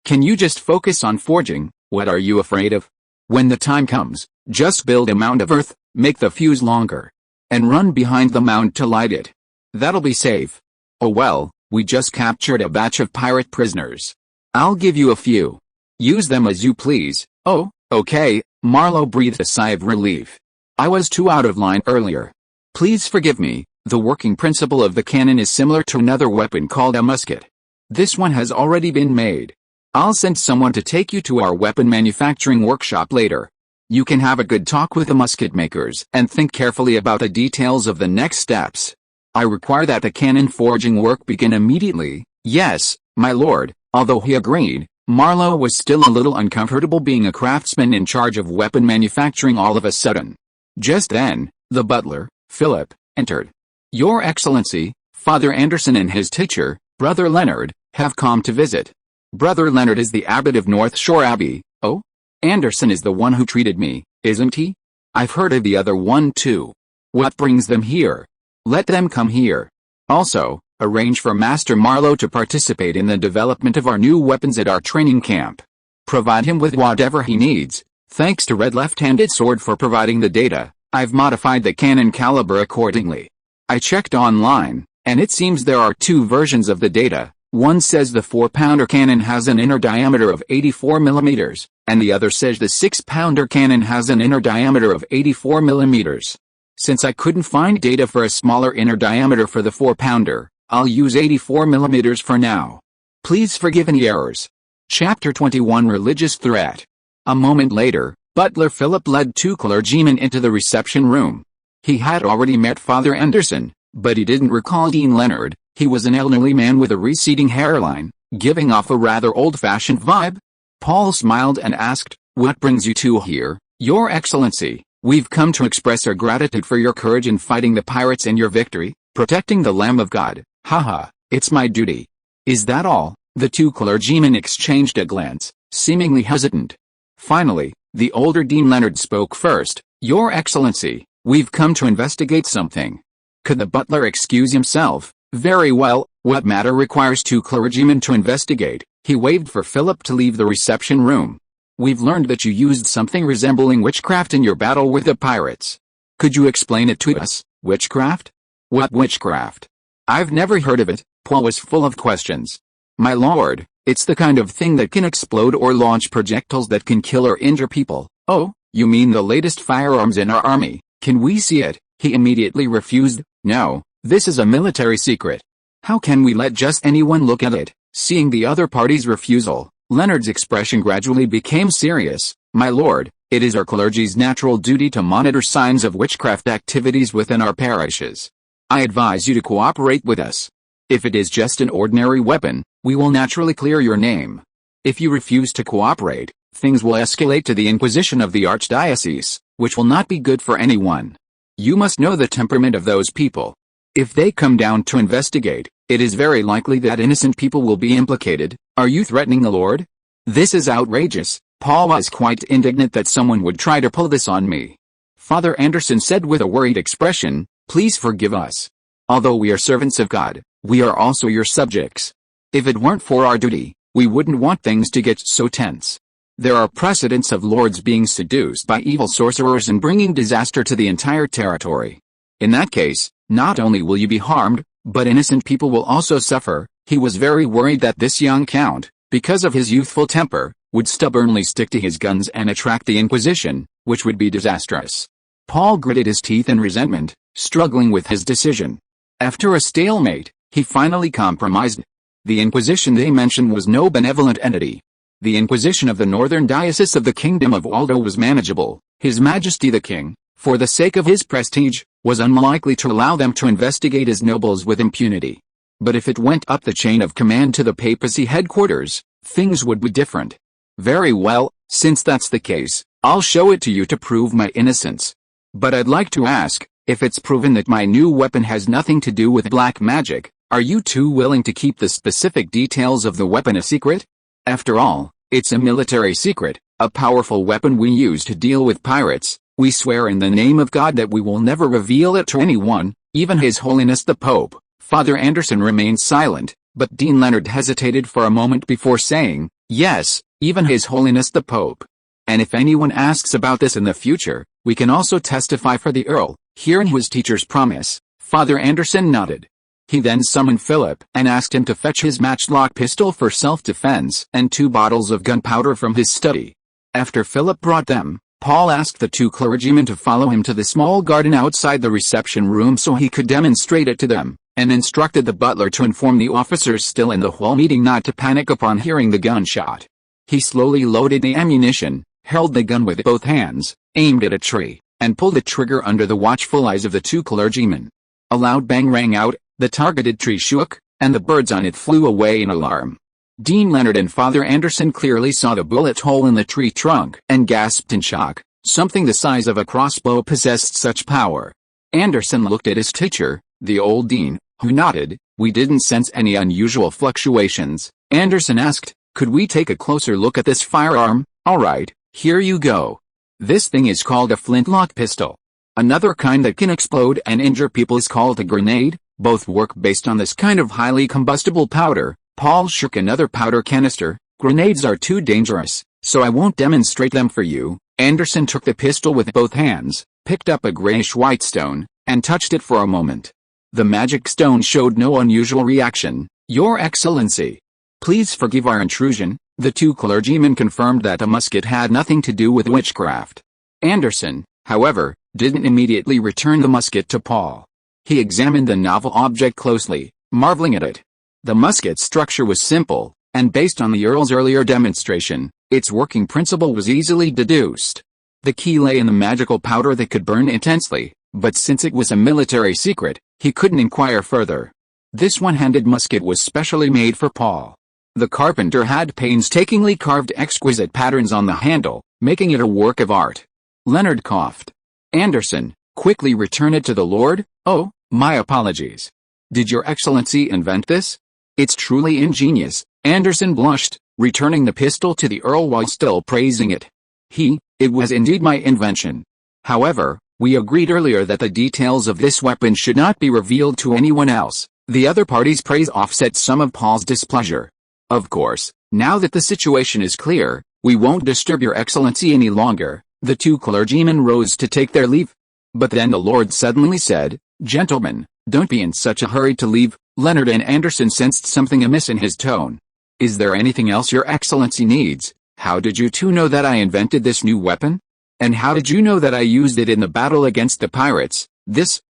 can you just focus on forging? What are you afraid of? When the time comes, just build a mound of earth, make the fuse longer, and run behind the mound to light it. That'll be safe. Oh well, we just captured a batch of pirate prisoners. I'll give you a few. Use them as you please. Oh, okay, Marlowe breathed a sigh of relief. I was too out of line earlier. Please forgive me, the working principle of the cannon is similar to another weapon called a musket. This one has already been made. I'll send someone to take you to our weapon manufacturing workshop later. You can have a good talk with the musket makers and think carefully about the details of the next steps. I require that the cannon forging work begin immediately. Yes, my lord. Although he agreed, Marlowe was still a little uncomfortable being a craftsman in charge of weapon manufacturing all of a sudden. Just then, the butler, Philip, entered. Your Excellency, Father Anderson and his teacher, Brother Leonard, have come to visit. Brother Leonard is the abbot of North Shore Abbey. Oh? Anderson is the one who treated me, isn't he? I've heard of the other one too. What brings them here? Let them come here. Also, arrange for Master Marlowe to participate in the development of our new weapons at our training camp. Provide him with whatever he needs. Thanks to Red Left-Handed Sword for providing the data, I've modified the cannon caliber accordingly. I checked online, and it seems there are two versions of the data. One says the 4-pounder cannon has an inner diameter of 84 millimeters, and the other says the 6-pounder cannon has an inner diameter of 84 millimeters. Since I couldn't find data for a smaller inner diameter for the 4-pounder, I'll use 84 millimeters for now. Please forgive any errors. Chapter 21 Religious Threat. A moment later, Butler Philip led 2 clergymen into the reception room. He had already met Father Anderson, but he didn't recall Dean Leonard. He was an elderly man with a receding hairline, giving off a rather old-fashioned vibe. Paul smiled and asked, "What brings you two here, Your Excellency?" "We've come to express our gratitude for your courage in fighting the pirates and your victory, protecting the Lamb of God." "Haha, it's my duty." "Is that all?" The 2 clergymen exchanged a glance, seemingly hesitant. Finally, the older Dean Leonard spoke first. "Your Excellency, we've come to investigate something." Could the butler excuse himself? "Very well, what matter requires 2 clergymen to investigate?" He waved for Philip to leave the reception room. "We've learned that you used something resembling witchcraft in your battle with the pirates. Could you explain it to us? Witchcraft? What witchcraft? I've never heard of it. Paul was full of questions. My lord, it's the kind of thing that can explode or launch projectiles that can kill or injure people. Oh, you mean the latest firearms in our army? Can we see it? He immediately refused. No, this is a military secret. How can we let just anyone look at it? Seeing the other party's refusal, Leonard's expression gradually became serious. My lord, it is our clergy's natural duty to monitor signs of witchcraft activities within our parishes. I advise you to cooperate with us. If it is just an ordinary weapon, we will naturally clear your name. If you refuse to cooperate, things will escalate to the Inquisition of the Archdiocese, which will not be good for anyone. You must know the temperament of those people. If they come down to investigate, it is very likely that innocent people will be implicated. Are you threatening the Lord? This is outrageous. Paul was quite indignant that someone would try to pull this on me. Father Anderson said with a worried expression, please forgive us. Although we are servants of God, we are also your subjects. If it weren't for our duty, we wouldn't want things to get so tense. There are precedents of lords being seduced by evil sorcerers and bringing disaster to the entire territory. In that case, not only will you be harmed, but innocent people will also suffer. He was very worried that this young count, because of his youthful temper, would stubbornly stick to his guns and attract the Inquisition, which would be disastrous. Paul gritted his teeth in resentment, struggling with his decision. After a stalemate, he finally compromised. The Inquisition they mentioned was no benevolent entity. The Inquisition of the Northern Diocese of the Kingdom of Waldo was manageable. His Majesty the King, for the sake of his prestige, was unlikely to allow them to investigate his nobles with impunity. But if it went up the chain of command to the papacy headquarters, things would be different. Very well, since that's the case, I'll show it to you to prove my innocence. But I'd like to ask, if it's proven that my new weapon has nothing to do with black magic, are you two willing to keep the specific details of the weapon a secret? After all, it's a military secret, a powerful weapon we use to deal with pirates. We swear in the name of God that we will never reveal it to anyone, even His Holiness the Pope. Father Anderson remained silent, but Dean Leonard hesitated for a moment before saying, yes, even His Holiness the Pope. And if anyone asks about this in the future, we can also testify for the Earl. Hearing his teacher's promise, Father Anderson nodded. He then summoned Philip and asked him to fetch his matchlock pistol for self-defense and 2 bottles of gunpowder from his study. After Philip brought them, Paul asked the 2 clergymen to follow him to the small garden outside the reception room so he could demonstrate it to them, and instructed the butler to inform the officers still in the hall meeting not to panic upon hearing the gunshot. He slowly loaded the ammunition, held the gun with both hands, aimed at a tree, and pulled the trigger under the watchful eyes of the 2 clergymen. A loud bang rang out, the targeted tree shook, and the birds on it flew away in alarm. Dean Leonard and Father Anderson clearly saw the bullet hole in the tree trunk and gasped in shock. Something the size of a crossbow possessed such power. Anderson looked at his teacher, the old dean, who nodded. We didn't sense any unusual fluctuations. Anderson asked, could we take a closer look at this firearm? All right, here you go. This thing is called a flintlock pistol. Another kind that can explode and injure people is called a grenade. Both work based on this kind of highly combustible powder. Paul shook another powder canister. Grenades are too dangerous, so I won't demonstrate them for you. Anderson took the pistol with both hands, picked up a grayish-white stone, and touched it for a moment. The magic stone showed no unusual reaction. Your Excellency, please forgive our intrusion. The 2 clergymen confirmed that the musket had nothing to do with witchcraft. Anderson, however, didn't immediately return the musket to Paul. He examined the novel object closely, marveling at it. The musket's structure was simple, and based on the Earl's earlier demonstration, its working principle was easily deduced. The key lay in the magical powder that could burn intensely, but since it was a military secret, he couldn't inquire further. This one-handed musket was specially made for Paul. The carpenter had painstakingly carved exquisite patterns on the handle, making it a work of art. Leonard coughed. Anderson, quickly return it to the Lord. Oh, my apologies. Did your Excellency invent this? It's truly ingenious. Anderson blushed, returning the pistol to the Earl while still praising it. It was indeed my invention. However, we agreed earlier that the details of this weapon should not be revealed to anyone else. The other party's praise offset some of Paul's displeasure. Of course, now that the situation is clear, we won't disturb your Excellency any longer. The 2 clergymen rose to take their leave. But then the Lord suddenly said, "Gentlemen, don't be in such a hurry to leave." Leonard and Anderson sensed something amiss in his tone. "Is there anything else your excellency needs? How did you two know that I invented this new weapon? And how did you know that I used it in the battle against the pirates?" This,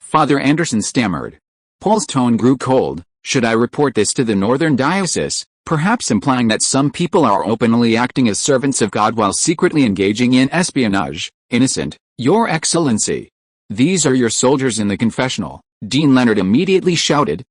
Father Anderson stammered. Paul's tone grew cold. "Should I report this to the northern diocese, perhaps implying that some people are openly acting as servants of God while secretly engaging in espionage?" "Innocent, Your Excellency. These are your soldiers in the confessional," Dean Leonard immediately shouted.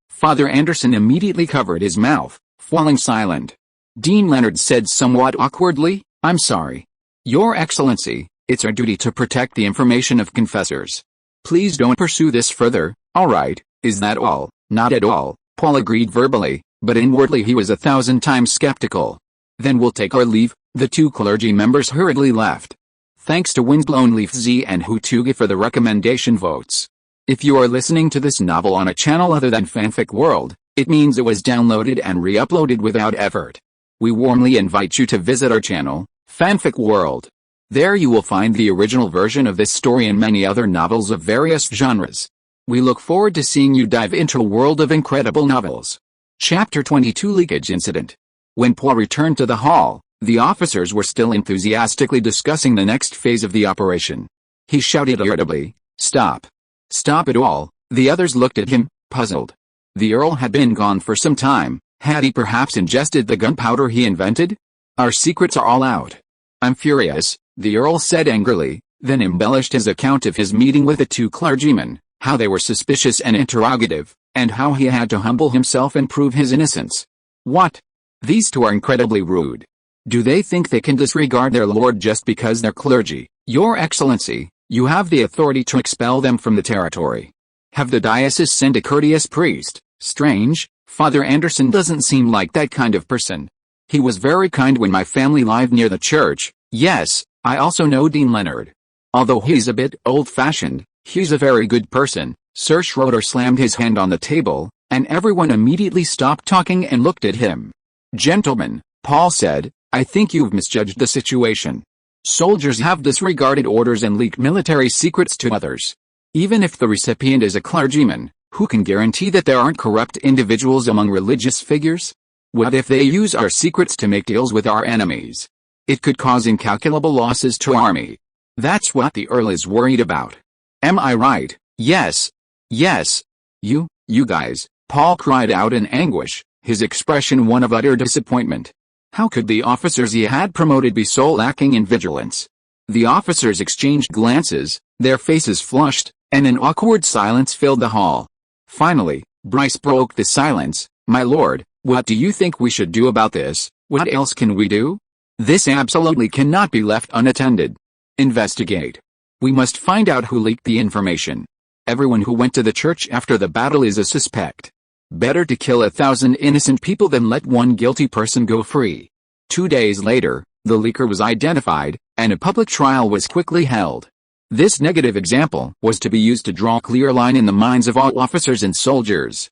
Father Anderson immediately covered his mouth, falling silent. Dean Leonard said somewhat awkwardly, "I'm sorry. Your Excellency, it's our duty to protect the information of confessors. Please don't pursue this further." "All right, is that all?" "Not at all," Paul agreed verbally, but inwardly he was 1,000 times skeptical. "Then we'll take our leave." The two clergy members hurriedly left. Thanks to Windblown Leaf Z and Hutuga for the recommendation votes. If you are listening to this novel on a channel other than Fanfic World, it means it was downloaded and re-uploaded without effort. We warmly invite you to visit our channel, Fanfic World. There you will find the original version of this story and many other novels of various genres. We look forward to seeing you dive into a world of incredible novels. Chapter 22 Leakage Incident. When Paul returned to the hall, the officers were still enthusiastically discussing the next phase of the operation. He shouted irritably, "Stop! Stop it all!" The others looked at him, puzzled. The Earl had been gone for some time. Had he perhaps ingested the gunpowder he invented? "Our secrets are all out." "I'm furious," the Earl said angrily, then embellished his account of his meeting with the two clergymen, how they were suspicious and interrogative, and how he had to humble himself and prove his innocence. "What? These two are incredibly rude. Do they think they can disregard their lord just because they're clergy?" "Your Excellency, you have the authority to expel them from the territory. Have the diocese sent a courteous priest?" "Strange, Father Anderson doesn't seem like that kind of person. He was very kind when my family lived near the church." "Yes, I also know Dean Leonard. Although he's a bit old-fashioned, he's a very good person." Sir Schroeder slammed his hand on the table, and everyone immediately stopped talking and looked at him. "Gentlemen," Paul said, "I think you've misjudged the situation. Soldiers have disregarded orders and leaked military secrets to others. Even if the recipient is a clergyman, who can guarantee that there aren't corrupt individuals among religious figures? What if they use our secrets to make deals with our enemies? It could cause incalculable losses to our army. That's what the Earl is worried about. Am I right?" "Yes. Yes. You guys," Paul cried out in anguish, his expression one of utter disappointment. How could the officers he had promoted be so lacking in vigilance? The officers exchanged glances, their faces flushed, and an awkward silence filled the hall. Finally, Bryce broke the silence. "My lord, what do you think we should do about this? What else can we do? This absolutely cannot be left unattended. Investigate. We must find out who leaked the information. Everyone who went to the church after the battle is a suspect. Better to kill 1,000 innocent people than let one guilty person go free." 2 days later, the leaker was identified, and a public trial was quickly held. This negative example was to be used to draw a clear line in the minds of all officers and soldiers.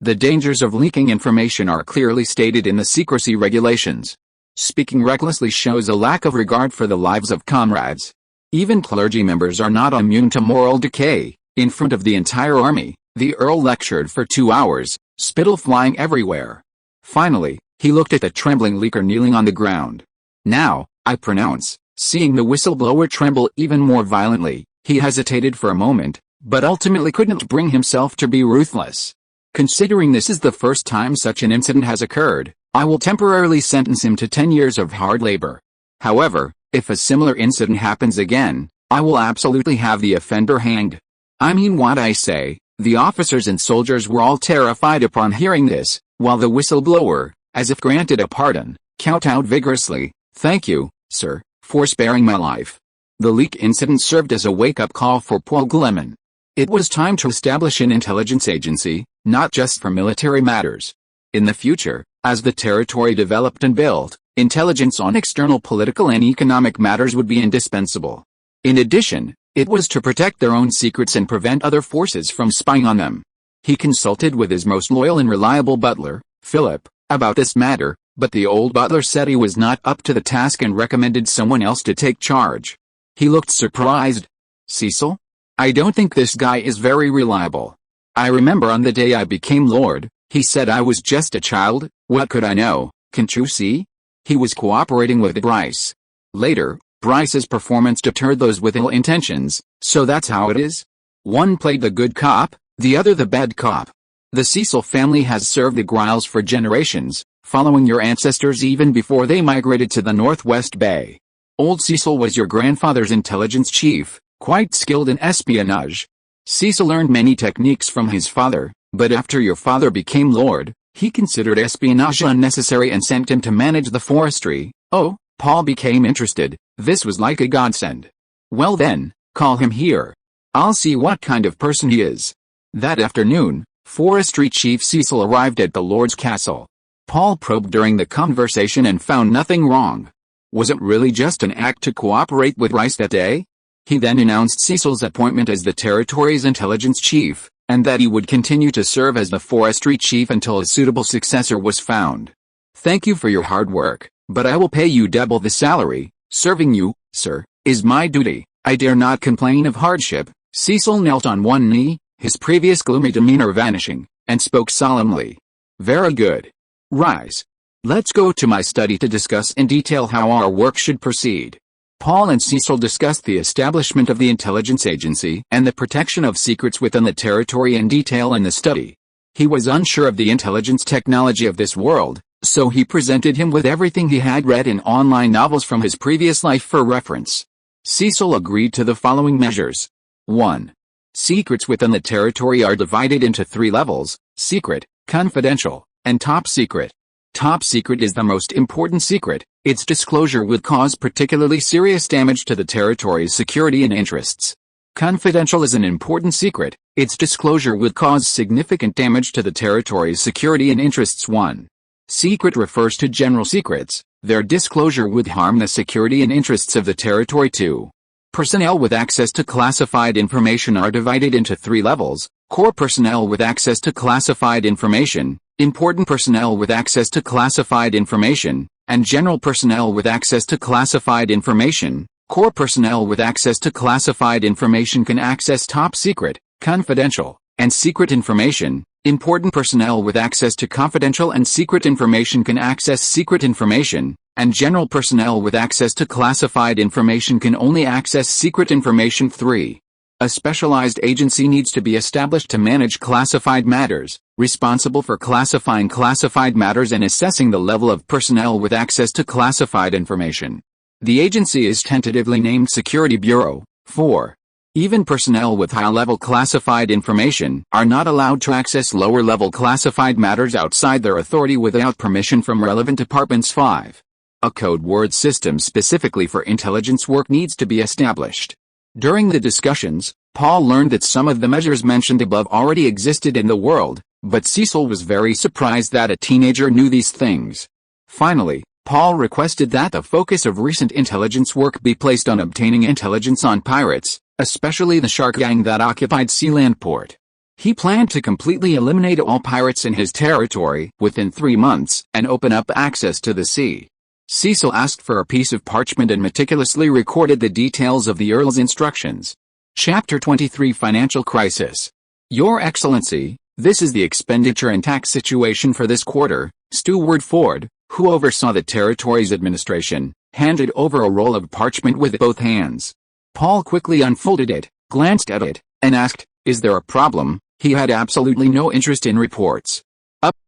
The dangers of leaking information are clearly stated in the secrecy regulations. Speaking recklessly shows a lack of regard for the lives of comrades. Even clergy members are not immune to moral decay. In front of the entire army, the Earl lectured for 2 hours, spittle flying everywhere. Finally, he looked at the trembling leaker kneeling on the ground. "Now, I pronounce." Seeing the whistleblower tremble even more violently, he hesitated for a moment, but ultimately couldn't bring himself to be ruthless. "Considering this is the first time such an incident has occurred, I will temporarily sentence him to 10 years of hard labor. However, if a similar incident happens again, I will absolutely have the offender hanged." "I mean what I say." The officers and soldiers were all terrified upon hearing this, while the whistleblower, as if granted a pardon, kowtowed vigorously, "Thank you, sir, for sparing my life." The leak incident served as a wake-up call for Paul Gleman. It was time to establish an intelligence agency, not just for military matters. In the future, as the territory developed and built, intelligence on external political and economic matters would be indispensable. In addition, it was to protect their own secrets and prevent other forces from spying on them. He consulted with his most loyal and reliable butler, Philip, about this matter, but the old butler said he was not up to the task and recommended someone else to take charge. He looked surprised. Cecil? I don't think this guy is very reliable. I remember on the day I became Lord, he said I was just a child. What could I know? Can't you see? He was cooperating with Bryce. Later, Bryce's performance deterred those with ill intentions, so that's how it is. One played the good cop, the other the bad cop. The Cecil family has served the Griles for generations, following your ancestors even before they migrated to the Northwest Bay. Old Cecil was your grandfather's intelligence chief, quite skilled in espionage. Cecil learned many techniques from his father, but after your father became Lord, he considered espionage unnecessary and sent him to manage the forestry. Oh, Paul became interested. This was like a godsend. Well then, call him here. I'll see what kind of person he is. That afternoon, Forestry Chief Cecil arrived at the Lord's castle. Paul probed during the conversation and found nothing wrong. Was it really just an act to cooperate with Rice that day? He then announced Cecil's appointment as the territory's intelligence chief, and that he would continue to serve as the Forestry Chief until a suitable successor was found. Thank you for your hard work, but I will pay you double the salary. Serving you, sir, is my duty. I dare not complain of hardship. Cecil knelt on one knee, his previous gloomy demeanor vanishing, and spoke solemnly. Very good. Rise. Let's go to my study to discuss in detail how our work should proceed. Paul and Cecil discussed the establishment of the intelligence agency and the protection of secrets within the territory in detail in the study. He was unsure of the intelligence technology of this world, so he presented him with everything he had read in online novels from his previous life for reference. Cecil agreed to the following measures. 1. Secrets within the territory are divided into 3 levels: secret, confidential, and top secret. Top secret is the most important secret. Its disclosure would cause particularly serious damage to the territory's security and interests. Confidential is an important secret. Its disclosure would cause significant damage to the territory's security and interests. 1. Secret refers to general secrets. Their disclosure would harm the security and interests of the territory. 2. Personnel with access to classified information are divided into 3 levels: core personnel with access to classified information, important personnel with access to classified information, and general personnel with access to classified information. Core personnel with access to classified information can access top secret, confidential, and secret information. Important personnel with access to confidential and secret information can access secret information, and general personnel with access to classified information can only access secret information. 3. A specialized agency needs to be established to manage classified matters, responsible for classifying classified matters and assessing the level of personnel with access to classified information. The agency is tentatively named Security Bureau. 4. Even personnel with high-level classified information are not allowed to access lower-level classified matters outside their authority without permission from relevant departments. 5. A code word system specifically for intelligence work needs to be established. During the discussions, Paul learned that some of the measures mentioned above already existed in the world, but Cecil was very surprised that a teenager knew these things. Finally, Paul requested that the focus of recent intelligence work be placed on obtaining intelligence on pirates, especially the shark gang that occupied Sealand Port. He planned to completely eliminate all pirates in his territory within 3 months and open up access to the sea. Cecil asked for a piece of parchment and meticulously recorded the details of the Earl's instructions. Chapter 23 Financial Crisis. Your Excellency, this is the expenditure and tax situation for this quarter. Steward Ford, who oversaw the territory's administration, handed over a roll of parchment with both hands. Paul quickly unfolded it, glanced at it, and asked, "Is there a problem?" He had absolutely no interest in reports.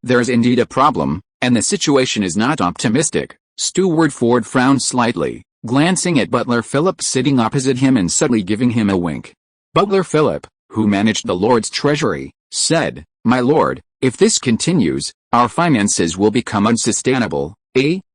There's indeed a problem, and the situation is not optimistic. Steward Ford frowned slightly, glancing at Butler Philip sitting opposite him and subtly giving him a wink. Butler Philip, who managed the Lord's treasury, said, "My lord, if this continues, our finances will become unsustainable."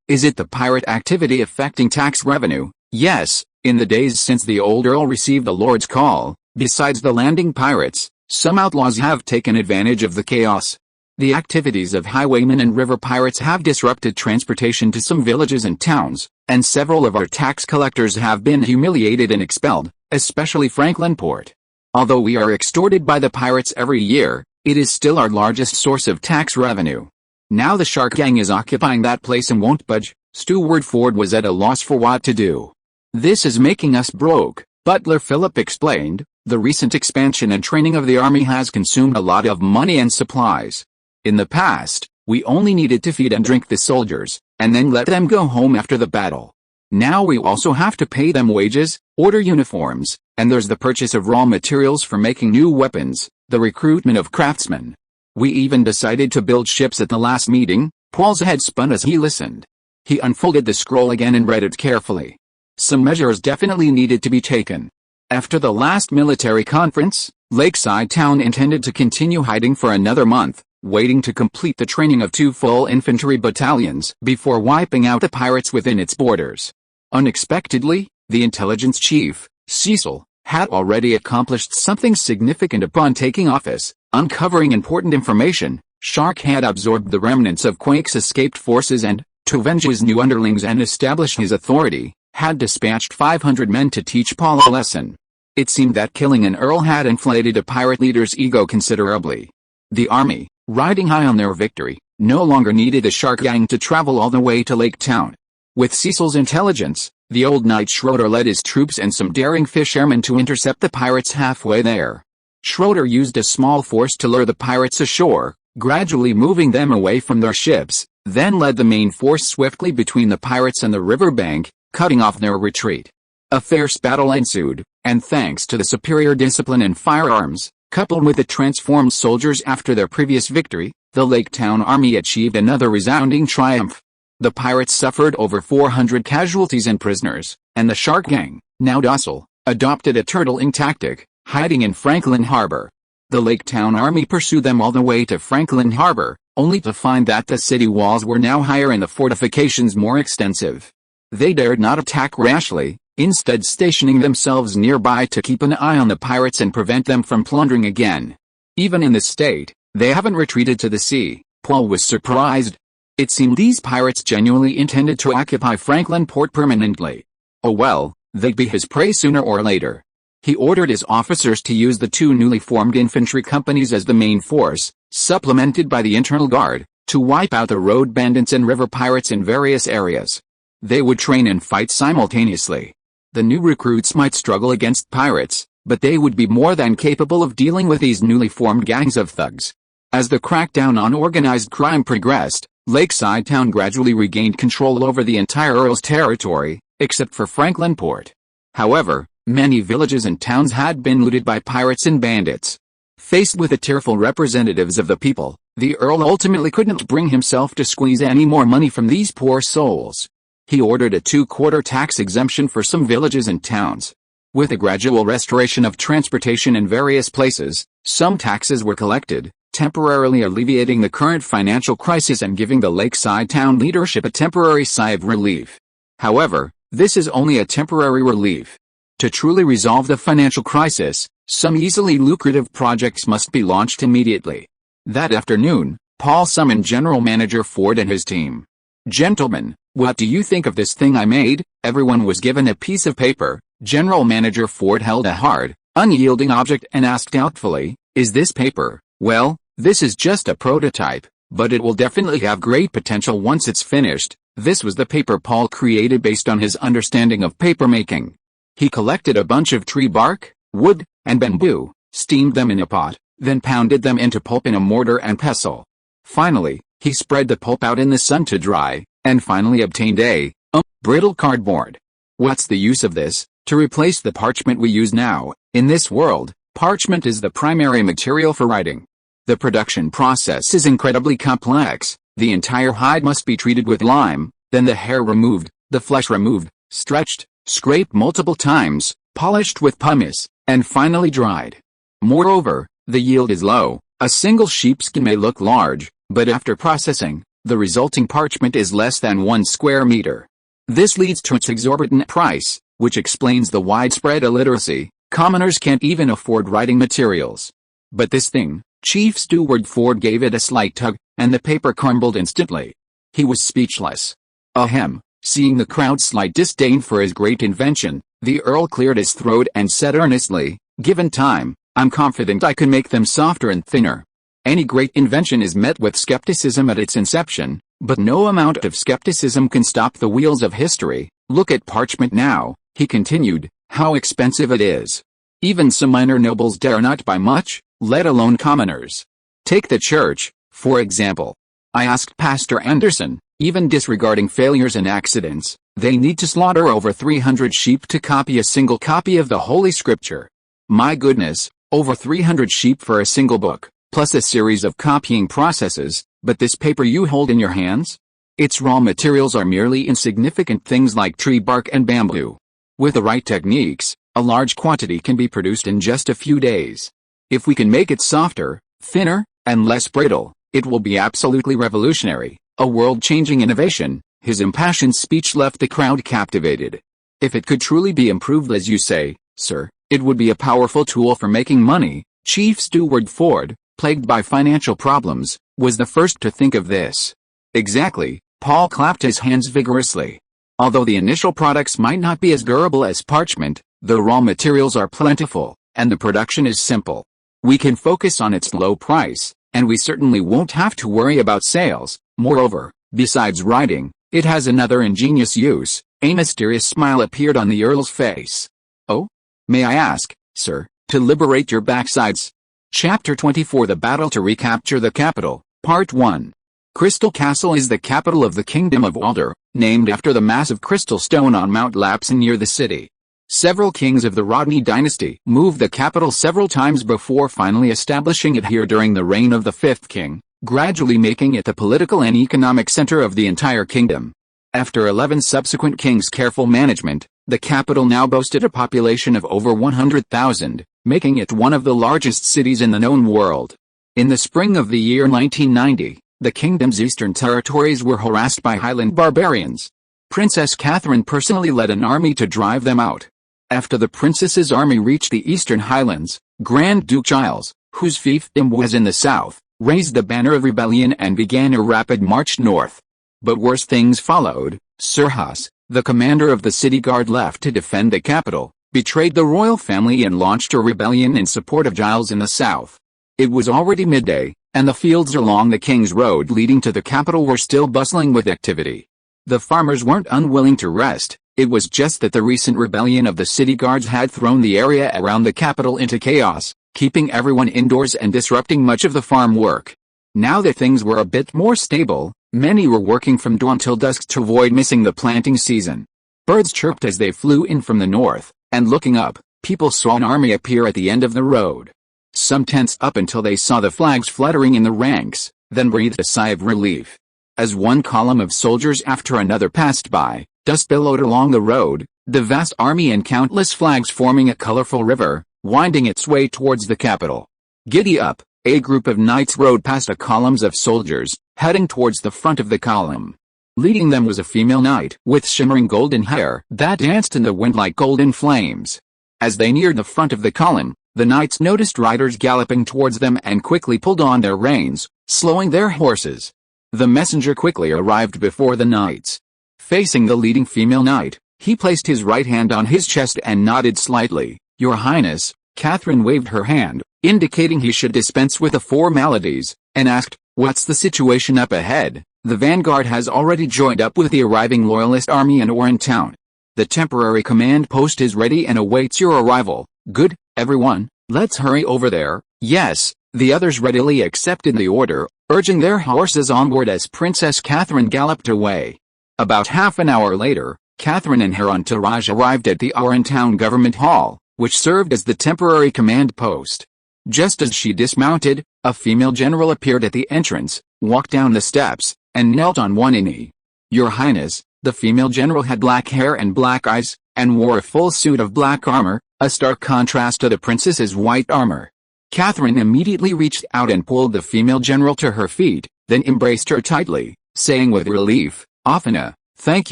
Is it the pirate activity affecting tax revenue? Yes, in the days since the old Earl received the Lord's call, besides the landing pirates, some outlaws have taken advantage of the chaos. The activities of highwaymen and river pirates have disrupted transportation to some villages and towns, and several of our tax collectors have been humiliated and expelled, especially Franklin Port. Although we are extorted by the pirates every year, it is still our largest source of tax revenue. Now the shark gang is occupying that place and won't budge. Steward Ford was at a loss for what to do. "This is making us broke," Butler Philip explained. "The recent expansion and training of the army has consumed a lot of money and supplies. In the past, we only needed to feed and drink the soldiers, and then let them go home after the battle. Now we also have to pay them wages, order uniforms, and there's the purchase of raw materials for making new weapons, the recruitment of craftsmen. We even decided to build ships at the last meeting." Paul's head spun as he listened. He unfolded the scroll again and read it carefully. Some measures definitely needed to be taken. After the last military conference, Lakeside Town intended to continue hiding for another month, waiting to complete the training of 2 full infantry battalions before wiping out the pirates within its borders. Unexpectedly, the intelligence chief, Cecil, had already accomplished something significant upon taking office, uncovering important information. Shark had absorbed the remnants of Quake's escaped forces and, to avenge his new underlings and establish his authority, had dispatched 500 men to teach Paul a lesson. It seemed that killing an earl had inflated a pirate leader's ego considerably. The army, riding high on their victory, no longer needed the Shark gang to travel all the way to Lake Town. With Cecil's intelligence, the old knight Schroeder led his troops and some daring fishermen to intercept the pirates halfway there. Schroeder used a small force to lure the pirates ashore, gradually moving them away from their ships, then led the main force swiftly between the pirates and the riverbank, cutting off their retreat. A fierce battle ensued, and thanks to the superior discipline and firearms, coupled with the transformed soldiers after their previous victory, the Lake Town army achieved another resounding triumph. The pirates suffered over 400 casualties and prisoners, and the Shark gang, now docile, adopted a turtling tactic, hiding in Franklin Harbor. The Lake Town army pursued them all the way to Franklin Harbor, only to find that the city walls were now higher and the fortifications more extensive. They dared not attack rashly, instead stationing themselves nearby to keep an eye on the pirates and prevent them from plundering again. Even in this state, they haven't retreated to the sea. Paul was surprised. It seemed these pirates genuinely intended to occupy Franklin Port permanently. Oh well, they'd be his prey sooner or later. He ordered his officers to use the 2 newly formed infantry companies as the main force, supplemented by the internal guard, to wipe out the road bandits and river pirates in various areas. They would train and fight simultaneously. The new recruits might struggle against pirates, but they would be more than capable of dealing with these newly formed gangs of thugs. As the crackdown on organized crime progressed, Lakeside Town gradually regained control over the entire Earl's territory, except for Franklin Port. However, many villages and towns had been looted by pirates and bandits. Faced with the tearful representatives of the people, the Earl ultimately couldn't bring himself to squeeze any more money from these poor souls. He ordered a 2-quarter tax exemption for some villages and towns. With a gradual restoration of transportation in various places, some taxes were collected, temporarily alleviating the current financial crisis and giving the Lakeside Town leadership a temporary sigh of relief. However, this is only a temporary relief. To truly resolve the financial crisis, some easily lucrative projects must be launched immediately. That afternoon, Paul summoned General Manager Ford and his team. "Gentlemen, what do you think of this thing I made?" Everyone was given a piece of paper. General Manager Ford held a hard, unyielding object and asked doubtfully, "Is this paper?" "Well, this is just a prototype, but it will definitely have great potential once it's finished." This was the paper Paul created based on his understanding of papermaking. He collected a bunch of tree bark, wood, and bamboo, steamed them in a pot, then pounded them into pulp in a mortar and pestle. Finally, he spread the pulp out in the sun to dry, and finally obtained a brittle cardboard. What's the use of this? To replace the parchment we use now. In this world, parchment is the primary material for writing. The production process is incredibly complex. The entire hide must be treated with lime, then the hair removed, the flesh removed, stretched, scraped multiple times, polished with pumice, and finally dried. Moreover, the yield is low. A single sheepskin may look large, but after processing, the resulting parchment is less than 1 square meter. This leads to its exorbitant price, which explains the widespread illiteracy. Commoners can't even afford writing materials. But this thing, Chief Steward Ford gave it a slight tug, and the paper crumbled instantly. He was speechless. Ahem. Seeing the crowd's slight disdain for his great invention, the Earl cleared his throat and said earnestly, "Given time, I'm confident I can make them softer and thinner." Any great invention is met with skepticism at its inception, but no amount of skepticism can stop the wheels of history. Look at parchment now. He continued, "How expensive it is. Even some minor nobles dare not buy much, let alone commoners. Take the church, for example. I asked Pastor Anderson, even disregarding failures and accidents, they need to slaughter over 300 sheep to copy a single copy of the Holy Scripture. My goodness, over 300 sheep for a single book, plus a series of copying processes, but this paper you hold in your hands? Its raw materials are merely insignificant things like tree bark and bamboo. With the right techniques, a large quantity can be produced in just a few days. If we can make it softer, thinner, and less brittle, it will be absolutely revolutionary, a world-changing innovation." His impassioned speech left the crowd captivated. "If it could truly be improved as you say, sir, it would be a powerful tool for making money." Chief Steward Ford, plagued by financial problems, was the first to think of this. "Exactly," Paul clapped his hands vigorously. "Although the initial products might not be as durable as parchment, the raw materials are plentiful, and the production is simple. We can focus on its low price, and we certainly won't have to worry about sales. Moreover, besides writing, it has another ingenious use." A mysterious smile appeared on the Earl's face. "Oh? May I ask, sir, to liberate your backsides?" Chapter 24 The Battle to Recapture the Capital, Part 1. Crystal Castle is the capital of the Kingdom of Alder, named after the massive crystal stone on Mount Lapson near the city. Several kings of the Rodney dynasty moved the capital several times before finally establishing it here during the reign of the fifth king, gradually making it the political and economic center of the entire kingdom. After 11 subsequent kings' careful management, the capital now boasted a population of over 100,000, making it one of the largest cities in the known world. In the spring of the year 1990, the kingdom's eastern territories were harassed by Highland barbarians. Princess Catherine personally led an army to drive them out. After the princess's army reached the eastern highlands, Grand Duke Giles, whose fiefdom was in the south, raised the banner of rebellion and began a rapid march north. But worse things followed. Sir Huss, the commander of the city guard left to defend the capital, betrayed the royal family and launched a rebellion in support of Giles in the south. It was already midday, and the fields along the King's Road leading to the capital were still bustling with activity. The farmers weren't unwilling to rest, it was just that the recent rebellion of the city guards had thrown the area around the capital into chaos, keeping everyone indoors and disrupting much of the farm work. Now that things were a bit more stable, many were working from dawn till dusk to avoid missing the planting season. Birds chirped as they flew in from the north, and looking up, people saw an army appear at the end of the road. Some tensed up until they saw the flags fluttering in the ranks, then breathed a sigh of relief. As one column of soldiers after another passed by, dust billowed along the road, the vast army and countless flags forming a colorful river, winding its way towards the capital. Giddy up, a group of knights rode past the columns of soldiers, heading towards the front of the column. Leading them was a female knight with shimmering golden hair that danced in the wind like golden flames. As they neared the front of the column, the knights noticed riders galloping towards them and quickly pulled on their reins, slowing their horses. The messenger quickly arrived before the knights. Facing the leading female knight, he placed his right hand on his chest and nodded slightly. "Your Highness." Catherine waved her hand, indicating he should dispense with the formalities, and asked, "What's the situation up ahead?" "The vanguard has already joined up with the arriving loyalist army in Oran town. The temporary command post is ready and awaits your arrival." "Good, everyone, let's hurry over there." "Yes." The others readily accepted the order, urging their horses onward as Princess Catherine galloped away. About half an hour later, Catherine and her entourage arrived at the Oran town government hall, which served as the temporary command post. Just as she dismounted, a female general appeared at the entrance, walked down the steps, and knelt on one knee. "Your Highness." The female general had black hair and black eyes, and wore a full suit of black armor, a stark contrast to the princess's white armor. Catherine immediately reached out and pulled the female general to her feet, then embraced her tightly, saying with relief, "Athena, thank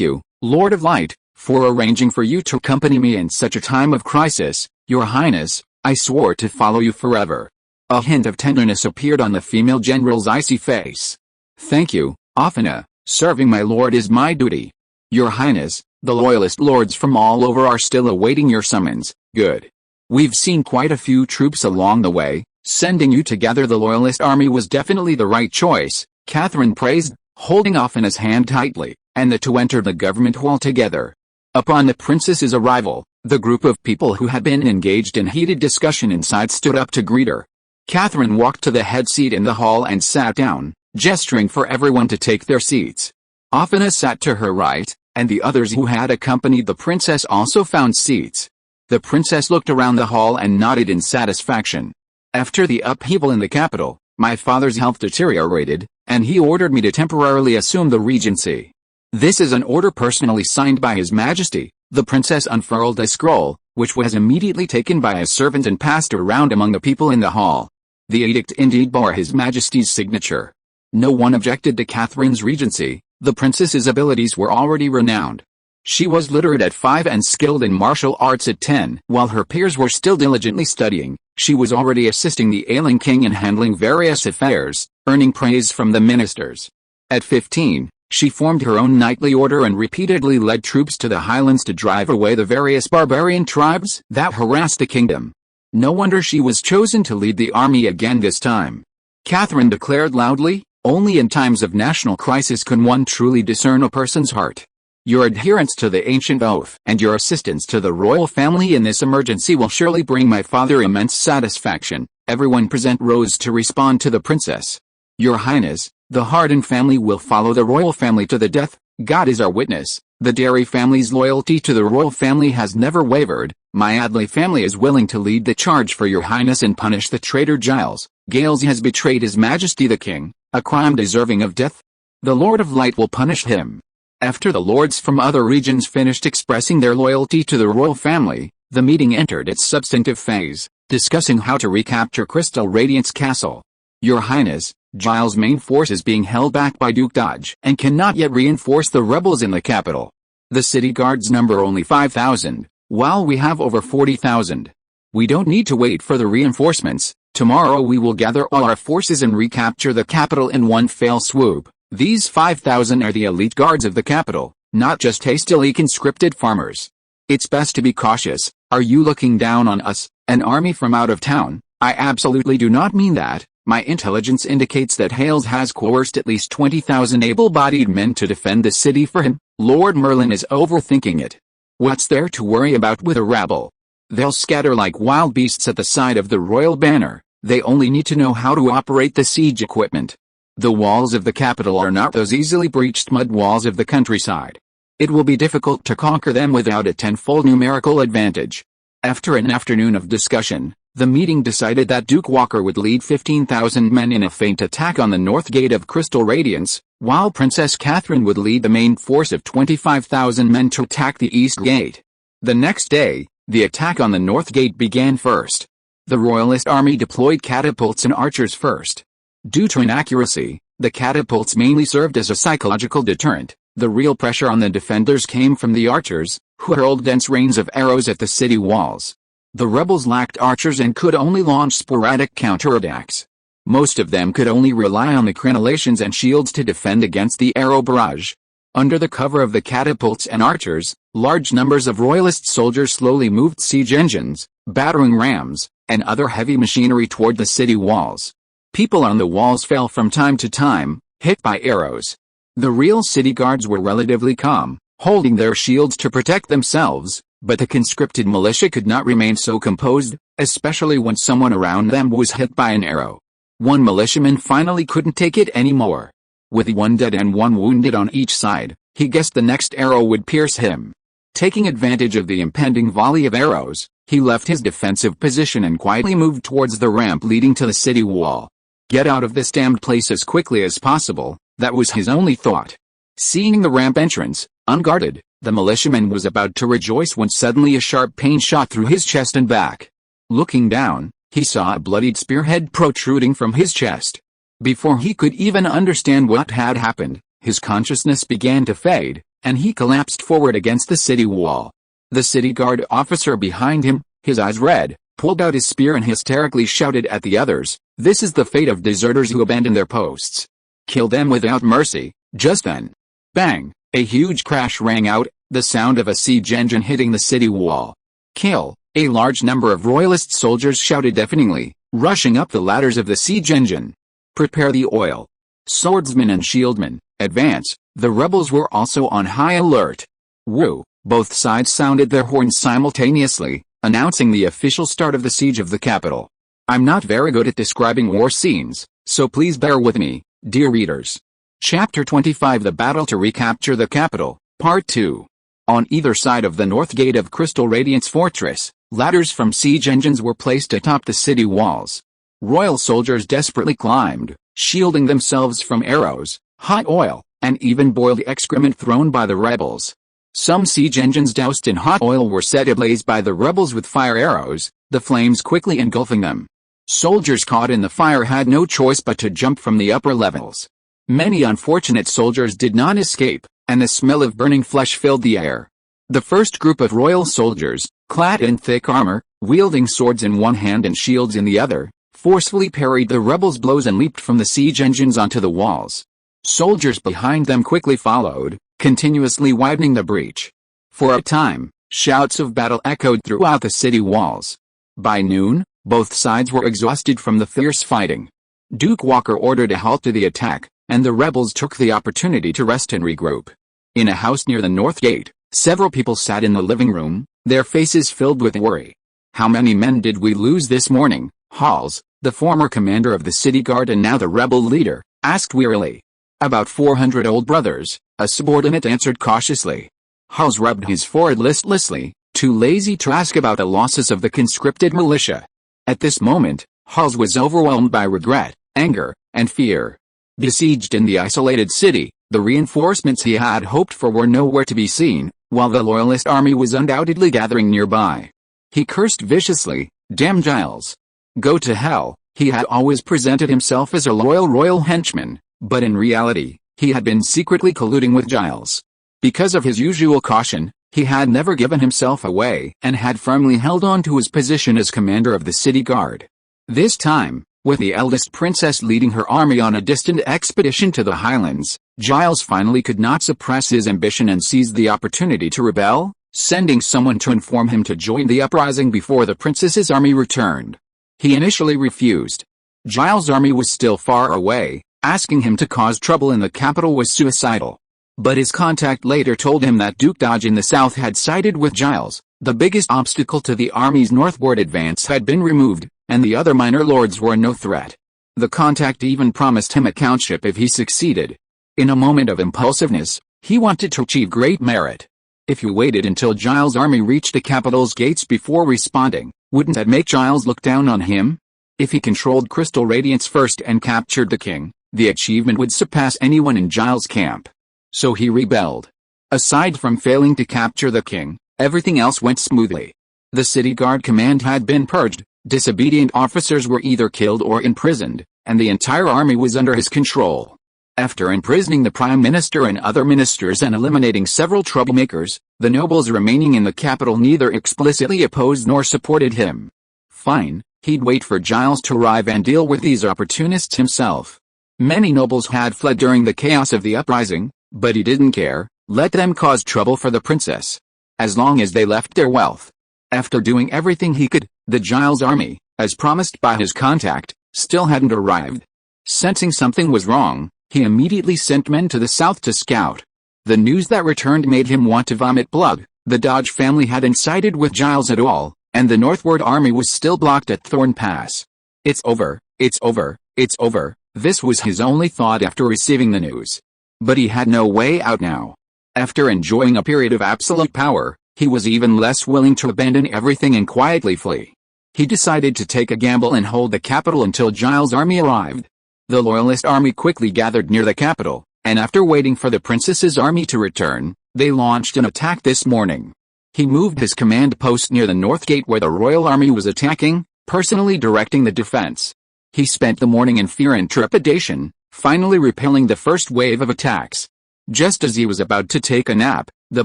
you, Lord of Light, for arranging for you to accompany me in such a time of crisis. Your Highness, I swore to follow you forever." A hint of tenderness appeared on the female general's icy face. "Thank you, Athena, serving my lord is my duty." "Your Highness, the loyalist lords from all over are still awaiting your summons." "Good. We've seen quite a few troops along the way. Sending you to gather the loyalist army was definitely the right choice," Catherine praised, holding Athena's hand tightly, and the two entered the government hall together. Upon the princess's arrival, the group of people who had been engaged in heated discussion inside stood up to greet her. Catherine walked to the head seat in the hall and sat down, gesturing for everyone to take their seats. Offina sat to her right, and the others who had accompanied the princess also found seats. The princess looked around the hall and nodded in satisfaction. After the upheaval in the capital, my father's health deteriorated, and he ordered me to temporarily assume the regency. This is an order personally signed by His Majesty. The princess unfurled a scroll, which was immediately taken by a servant and passed around among the people in the hall. The edict indeed bore His Majesty's signature. No one objected to Catherine's regency. The princess's abilities were already renowned. She was literate at 5 and skilled in martial arts at 10. While her peers were still diligently studying, she was already assisting the ailing king in handling various affairs, earning praise from the ministers. At 15, she formed her own knightly order and repeatedly led troops to the highlands to drive away the various barbarian tribes that harassed the kingdom. No wonder she was chosen to lead the army again this time. Catherine declared loudly, "Only in times of national crisis can one truly discern a person's heart. Your adherence to the ancient oath and your assistance to the royal family in this emergency will surely bring my father immense satisfaction." Everyone present rose to respond to the princess. "Your Highness, the Hardin family will follow the royal family to the death. God is our witness. The Derry family's loyalty to the royal family has never wavered. My Adley family is willing to lead the charge for your Highness and punish the traitor Giles. Gales has betrayed His Majesty the King, a crime deserving of death. The Lord of Light will punish him." After the lords from other regions finished expressing their loyalty to the royal family, the meeting entered its substantive phase, discussing how to recapture Crystal Radiance Castle. "Your Highness, Giles' main force is being held back by Duke Dodge and cannot yet reinforce the rebels in the capital. The city guards number only 5,000, while we have over 40,000. We don't need to wait for the reinforcements. Tomorrow we will gather all our forces and recapture the capital in one fell swoop. These 5,000 are the elite guards of the capital, not just hastily conscripted farmers. It's best to be cautious. Are you looking down on us, an army from out of town? I absolutely do not mean that. My intelligence indicates that Hales has coerced at least 20,000 able-bodied men to defend the city for him. Lord Merlin is overthinking it. What's there to worry about with a rabble? They'll scatter like wild beasts at the side of the royal banner. They only need to know how to operate the siege equipment. The walls of the capital are not those easily breached mud walls of the countryside. It will be difficult to conquer them without a tenfold numerical advantage." After an afternoon of discussion, the meeting decided that Duke Walker would lead 15,000 men in a feint attack on the north gate of Crystal Radiance, while Princess Catherine would lead the main force of 25,000 men to attack the east gate. The next day, the attack on the north gate began first. The royalist army deployed catapults and archers first. Due to inaccuracy, the catapults mainly served as a psychological deterrent. The real pressure on the defenders came from the archers, who hurled dense rains of arrows at the city walls. The rebels lacked archers and could only launch sporadic counterattacks. Most of them could only rely on the crenellations and shields to defend against the arrow barrage. Under the cover of the catapults and archers, large numbers of royalist soldiers slowly moved siege engines, battering rams, and other heavy machinery toward the city walls. People on the walls fell from time to time, hit by arrows. The real city guards were relatively calm, holding their shields to protect themselves, but the conscripted militia could not remain so composed, especially when someone around them was hit by an arrow. One militiaman finally couldn't take it anymore. With one dead and one wounded on each side, he guessed the next arrow would pierce him. Taking advantage of the impending volley of arrows, he left his defensive position and quietly moved towards the ramp leading to the city wall. Get out of this damned place as quickly as possible, that was his only thought. Seeing the ramp entrance, unguarded, the militiaman was about to rejoice when suddenly a sharp pain shot through his chest and back. Looking down, he saw a bloodied spearhead protruding from his chest. Before he could even understand what had happened, his consciousness began to fade, and he collapsed forward against the city wall. The city guard officer behind him, his eyes red, pulled out his spear and hysterically shouted at the others, "This is the fate of deserters who abandon their posts. Kill them without mercy." Just then, bang, a huge crash rang out, the sound of a siege engine hitting the city wall. "Kill!" A large number of royalist soldiers shouted deafeningly, rushing up the ladders of the siege engine. "Prepare the oil. Swordsmen and shieldmen, advance." The rebels were also on high alert. Woo! Both sides sounded their horns simultaneously, announcing the official start of the siege of the capital. I'm not very good at describing war scenes, so please bear with me, dear readers. Chapter 25: The Battle to Recapture the Capital, Part 2. On either side of the north gate of Crystal Radiance Fortress, ladders from siege engines were placed atop the city walls. Royal soldiers desperately climbed, shielding themselves from arrows, hot oil, and even boiled excrement thrown by the rebels. Some siege engines doused in hot oil were set ablaze by the rebels with fire arrows, the flames quickly engulfing them. Soldiers caught in the fire had no choice but to jump from the upper levels. Many unfortunate soldiers did not escape, and the smell of burning flesh filled the air. The first group of royal soldiers, clad in thick armor, wielding swords in one hand and shields in the other, forcefully parried the rebels' blows and leaped from the siege engines onto the walls. Soldiers behind them quickly followed, continuously widening the breach. For a time, shouts of battle echoed throughout the city walls. By noon, both sides were exhausted from the fierce fighting. Duke Walker ordered a halt to the attack, and the rebels took the opportunity to rest and regroup. In a house near the north gate, several people sat in the living room, their faces filled with worry. How many men did we lose this morning? Halls, the former commander of the city guard and now the rebel leader, asked wearily. About 400 old brothers, a subordinate answered cautiously. Halls rubbed his forehead listlessly, too lazy to ask about the losses of the conscripted militia. At this moment, Halls was overwhelmed by regret, anger, and fear. Besieged in the isolated city, the reinforcements he had hoped for were nowhere to be seen, while the loyalist army was undoubtedly gathering nearby. He cursed viciously, "Damn Giles! Go to hell." He had always presented himself as a loyal royal henchman, but in reality, he had been secretly colluding with Giles. Because of his usual caution, he had never given himself away and had firmly held on to his position as commander of the city guard. This time, with the eldest princess leading her army on a distant expedition to the Highlands, Giles finally could not suppress his ambition and seized the opportunity to rebel, sending someone to inform him to join the uprising before the princess's army returned. He initially refused. Giles' army was still far away, asking him to cause trouble in the capital was suicidal. But his contact later told him that Duke Dodge in the south had sided with Giles, the biggest obstacle to the army's northward advance had been removed, and the other minor lords were no threat. The contact even promised him a countship if he succeeded. In a moment of impulsiveness, he wanted to achieve great merit. If you waited until Giles' army reached the capital's gates before responding, wouldn't that make Giles look down on him? If he controlled Crystal Radiance first and captured the king, the achievement would surpass anyone in Giles' camp. So he rebelled. Aside from failing to capture the king, everything else went smoothly. The city guard command had been purged, disobedient officers were either killed or imprisoned, and the entire army was under his control. After imprisoning the prime minister and other ministers and eliminating several troublemakers, the nobles remaining in the capital neither explicitly opposed nor supported him. Fine, he'd wait for Giles to arrive and deal with these opportunists himself. Many nobles had fled during the chaos of the uprising, but he didn't care, let them cause trouble for the princess. As long as they left their wealth. After doing everything he could, the Giles army, as promised by his contact, still hadn't arrived. Sensing something was wrong, he immediately sent men to the south to scout. The news that returned made him want to vomit blood. The Dodge family hadn't sided with Giles at all, and the northward army was still blocked at Thorn Pass. It's over, it's over, it's over, this was his only thought after receiving the news. But he had no way out now. After enjoying a period of absolute power, he was even less willing to abandon everything and quietly flee. He decided to take a gamble and hold the capital until Giles' army arrived. The loyalist army quickly gathered near the capital, and after waiting for the princess's army to return, they launched an attack this morning. He moved his command post near the north gate where the royal army was attacking, personally directing the defense. He spent the morning in fear and trepidation, finally repelling the first wave of attacks. Just as he was about to take a nap, the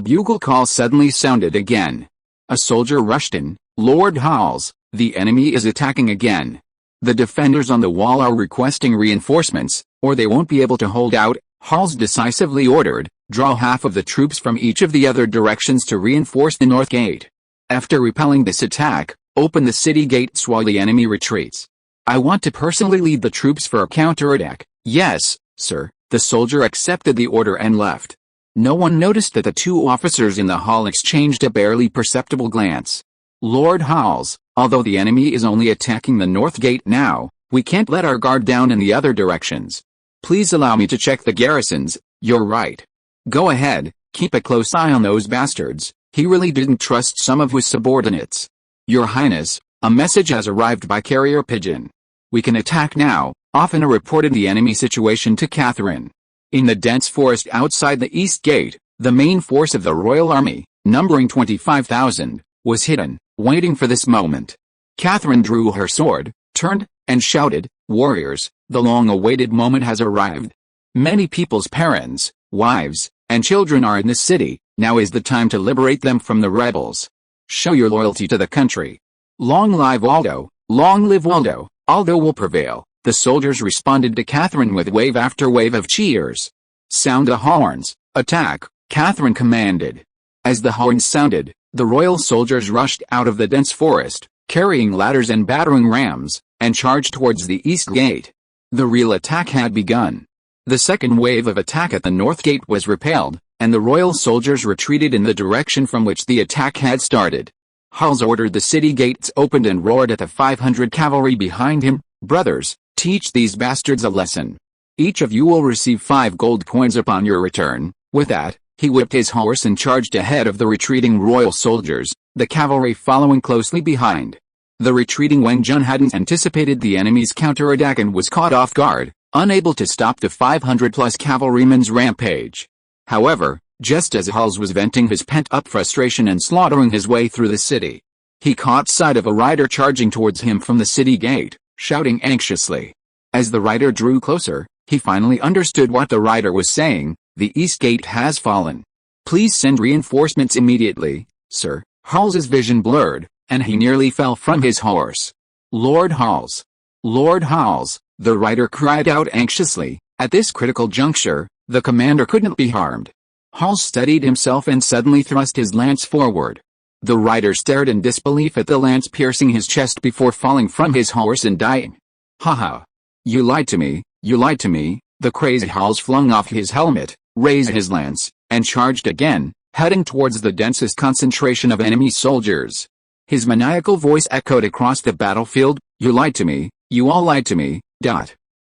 bugle call suddenly sounded again. A soldier rushed in. "Lord Halls, the enemy is attacking again. The defenders on the wall are requesting reinforcements, or they won't be able to hold out." Halls decisively ordered, "Draw half of the troops from each of the other directions to reinforce the north gate. After repelling this attack, open the city gates while the enemy retreats. I want to personally lead the troops for a counterattack." "Yes, sir." The soldier accepted the order and left. No one noticed that the two officers in the hall exchanged a barely perceptible glance. Lord Howls, although the enemy is only attacking the north gate now, we can't let our guard down in the other directions. Please allow me to check the garrisons. You're right. Go ahead, keep a close eye on those bastards. He really didn't trust some of his subordinates. Your Highness, a message has arrived by carrier pigeon. We can attack now. Often reported the enemy situation to Catherine. In the dense forest outside the east gate, the main force of the royal army, numbering 25,000, was hidden, waiting for this moment. Catherine drew her sword, turned, and shouted, "Warriors, the long-awaited moment has arrived. Many people's parents, wives, and children are in this city. Now is the time to liberate them from the rebels. Show your loyalty to the country. Long live Aldo, long live Waldo, Aldo will prevail." The soldiers responded to Catherine with wave after wave of cheers. "Sound the horns, attack," Catherine commanded. As the horns sounded, the royal soldiers rushed out of the dense forest, carrying ladders and battering rams, and charged towards the east gate. The real attack had begun. The second wave of attack at the north gate was repelled, and the royal soldiers retreated in the direction from which the attack had started. Howls ordered the city gates opened and roared at the 500 cavalry behind him, "Brothers, teach these bastards a lesson. Each of you will receive 5 gold coins upon your return." With that, he whipped his horse and charged ahead of the retreating royal soldiers, the cavalry following closely behind. The retreating Wen Jun hadn't anticipated the enemy's counterattack and was caught off guard, unable to stop the 500-plus cavalrymen's rampage. However, just as Howls was venting his pent-up frustration and slaughtering his way through the city, he caught sight of a rider charging towards him from the city gate, shouting anxiously. As the rider drew closer, he finally understood what the rider was saying. "The east gate has fallen. Please send reinforcements immediately, sir." Howls's vision blurred, and he nearly fell from his horse. "Lord Howls! Lord Howls!" the rider cried out anxiously. At this critical juncture, the commander couldn't be harmed. Howls steadied himself and suddenly thrust his lance forward. The rider stared in disbelief at the lance piercing his chest before falling from his horse and dying. "Haha! You lied to me, you lied to me!" The crazy Howls flung off his helmet, raised his lance, and charged again, heading towards the densest concentration of enemy soldiers. His maniacal voice echoed across the battlefield, "You lied to me, you all lied to me."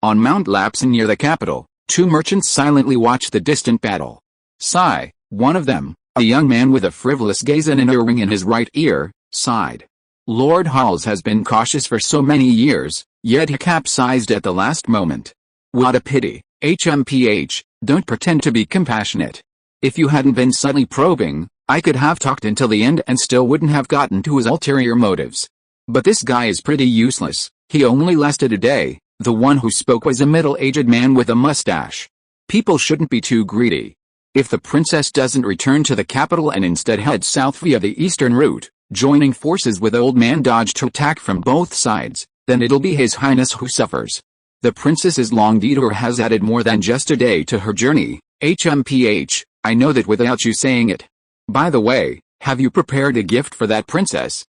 On Mount Lapson near the capital, 2 merchants silently watched the distant battle. Sigh, one of them, a young man with a frivolous gaze and an earring in his right ear, sighed. Lord Howls has been cautious for so many years, yet he capsized at the last moment. What a pity. HMPH, don't pretend to be compassionate. If you hadn't been subtly probing, I could have talked until the end and still wouldn't have gotten to his ulterior motives. But this guy is pretty useless. He only lasted a day. The one who spoke was a middle-aged man with a mustache. People shouldn't be too greedy. If the princess doesn't return to the capital and instead heads south via the eastern route, joining forces with Old Man Dodge to attack from both sides, then it'll be His Highness who suffers. The princess's long detour has added more than just a day to her journey. HMPH, I know that without you saying it. By the way, have you prepared a gift for that princess?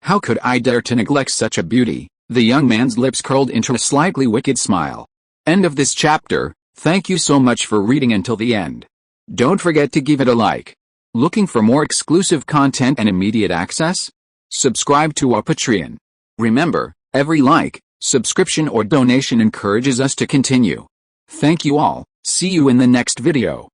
How could I dare to neglect such a beauty? The young man's lips curled into a slightly wicked smile. End of this chapter. Thank you so much for reading until the end. Don't forget to give it a like. Looking for more exclusive content and immediate access? Subscribe to our Patreon. Remember, every like, subscription or donation encourages us to continue. Thank you all. See you in the next video.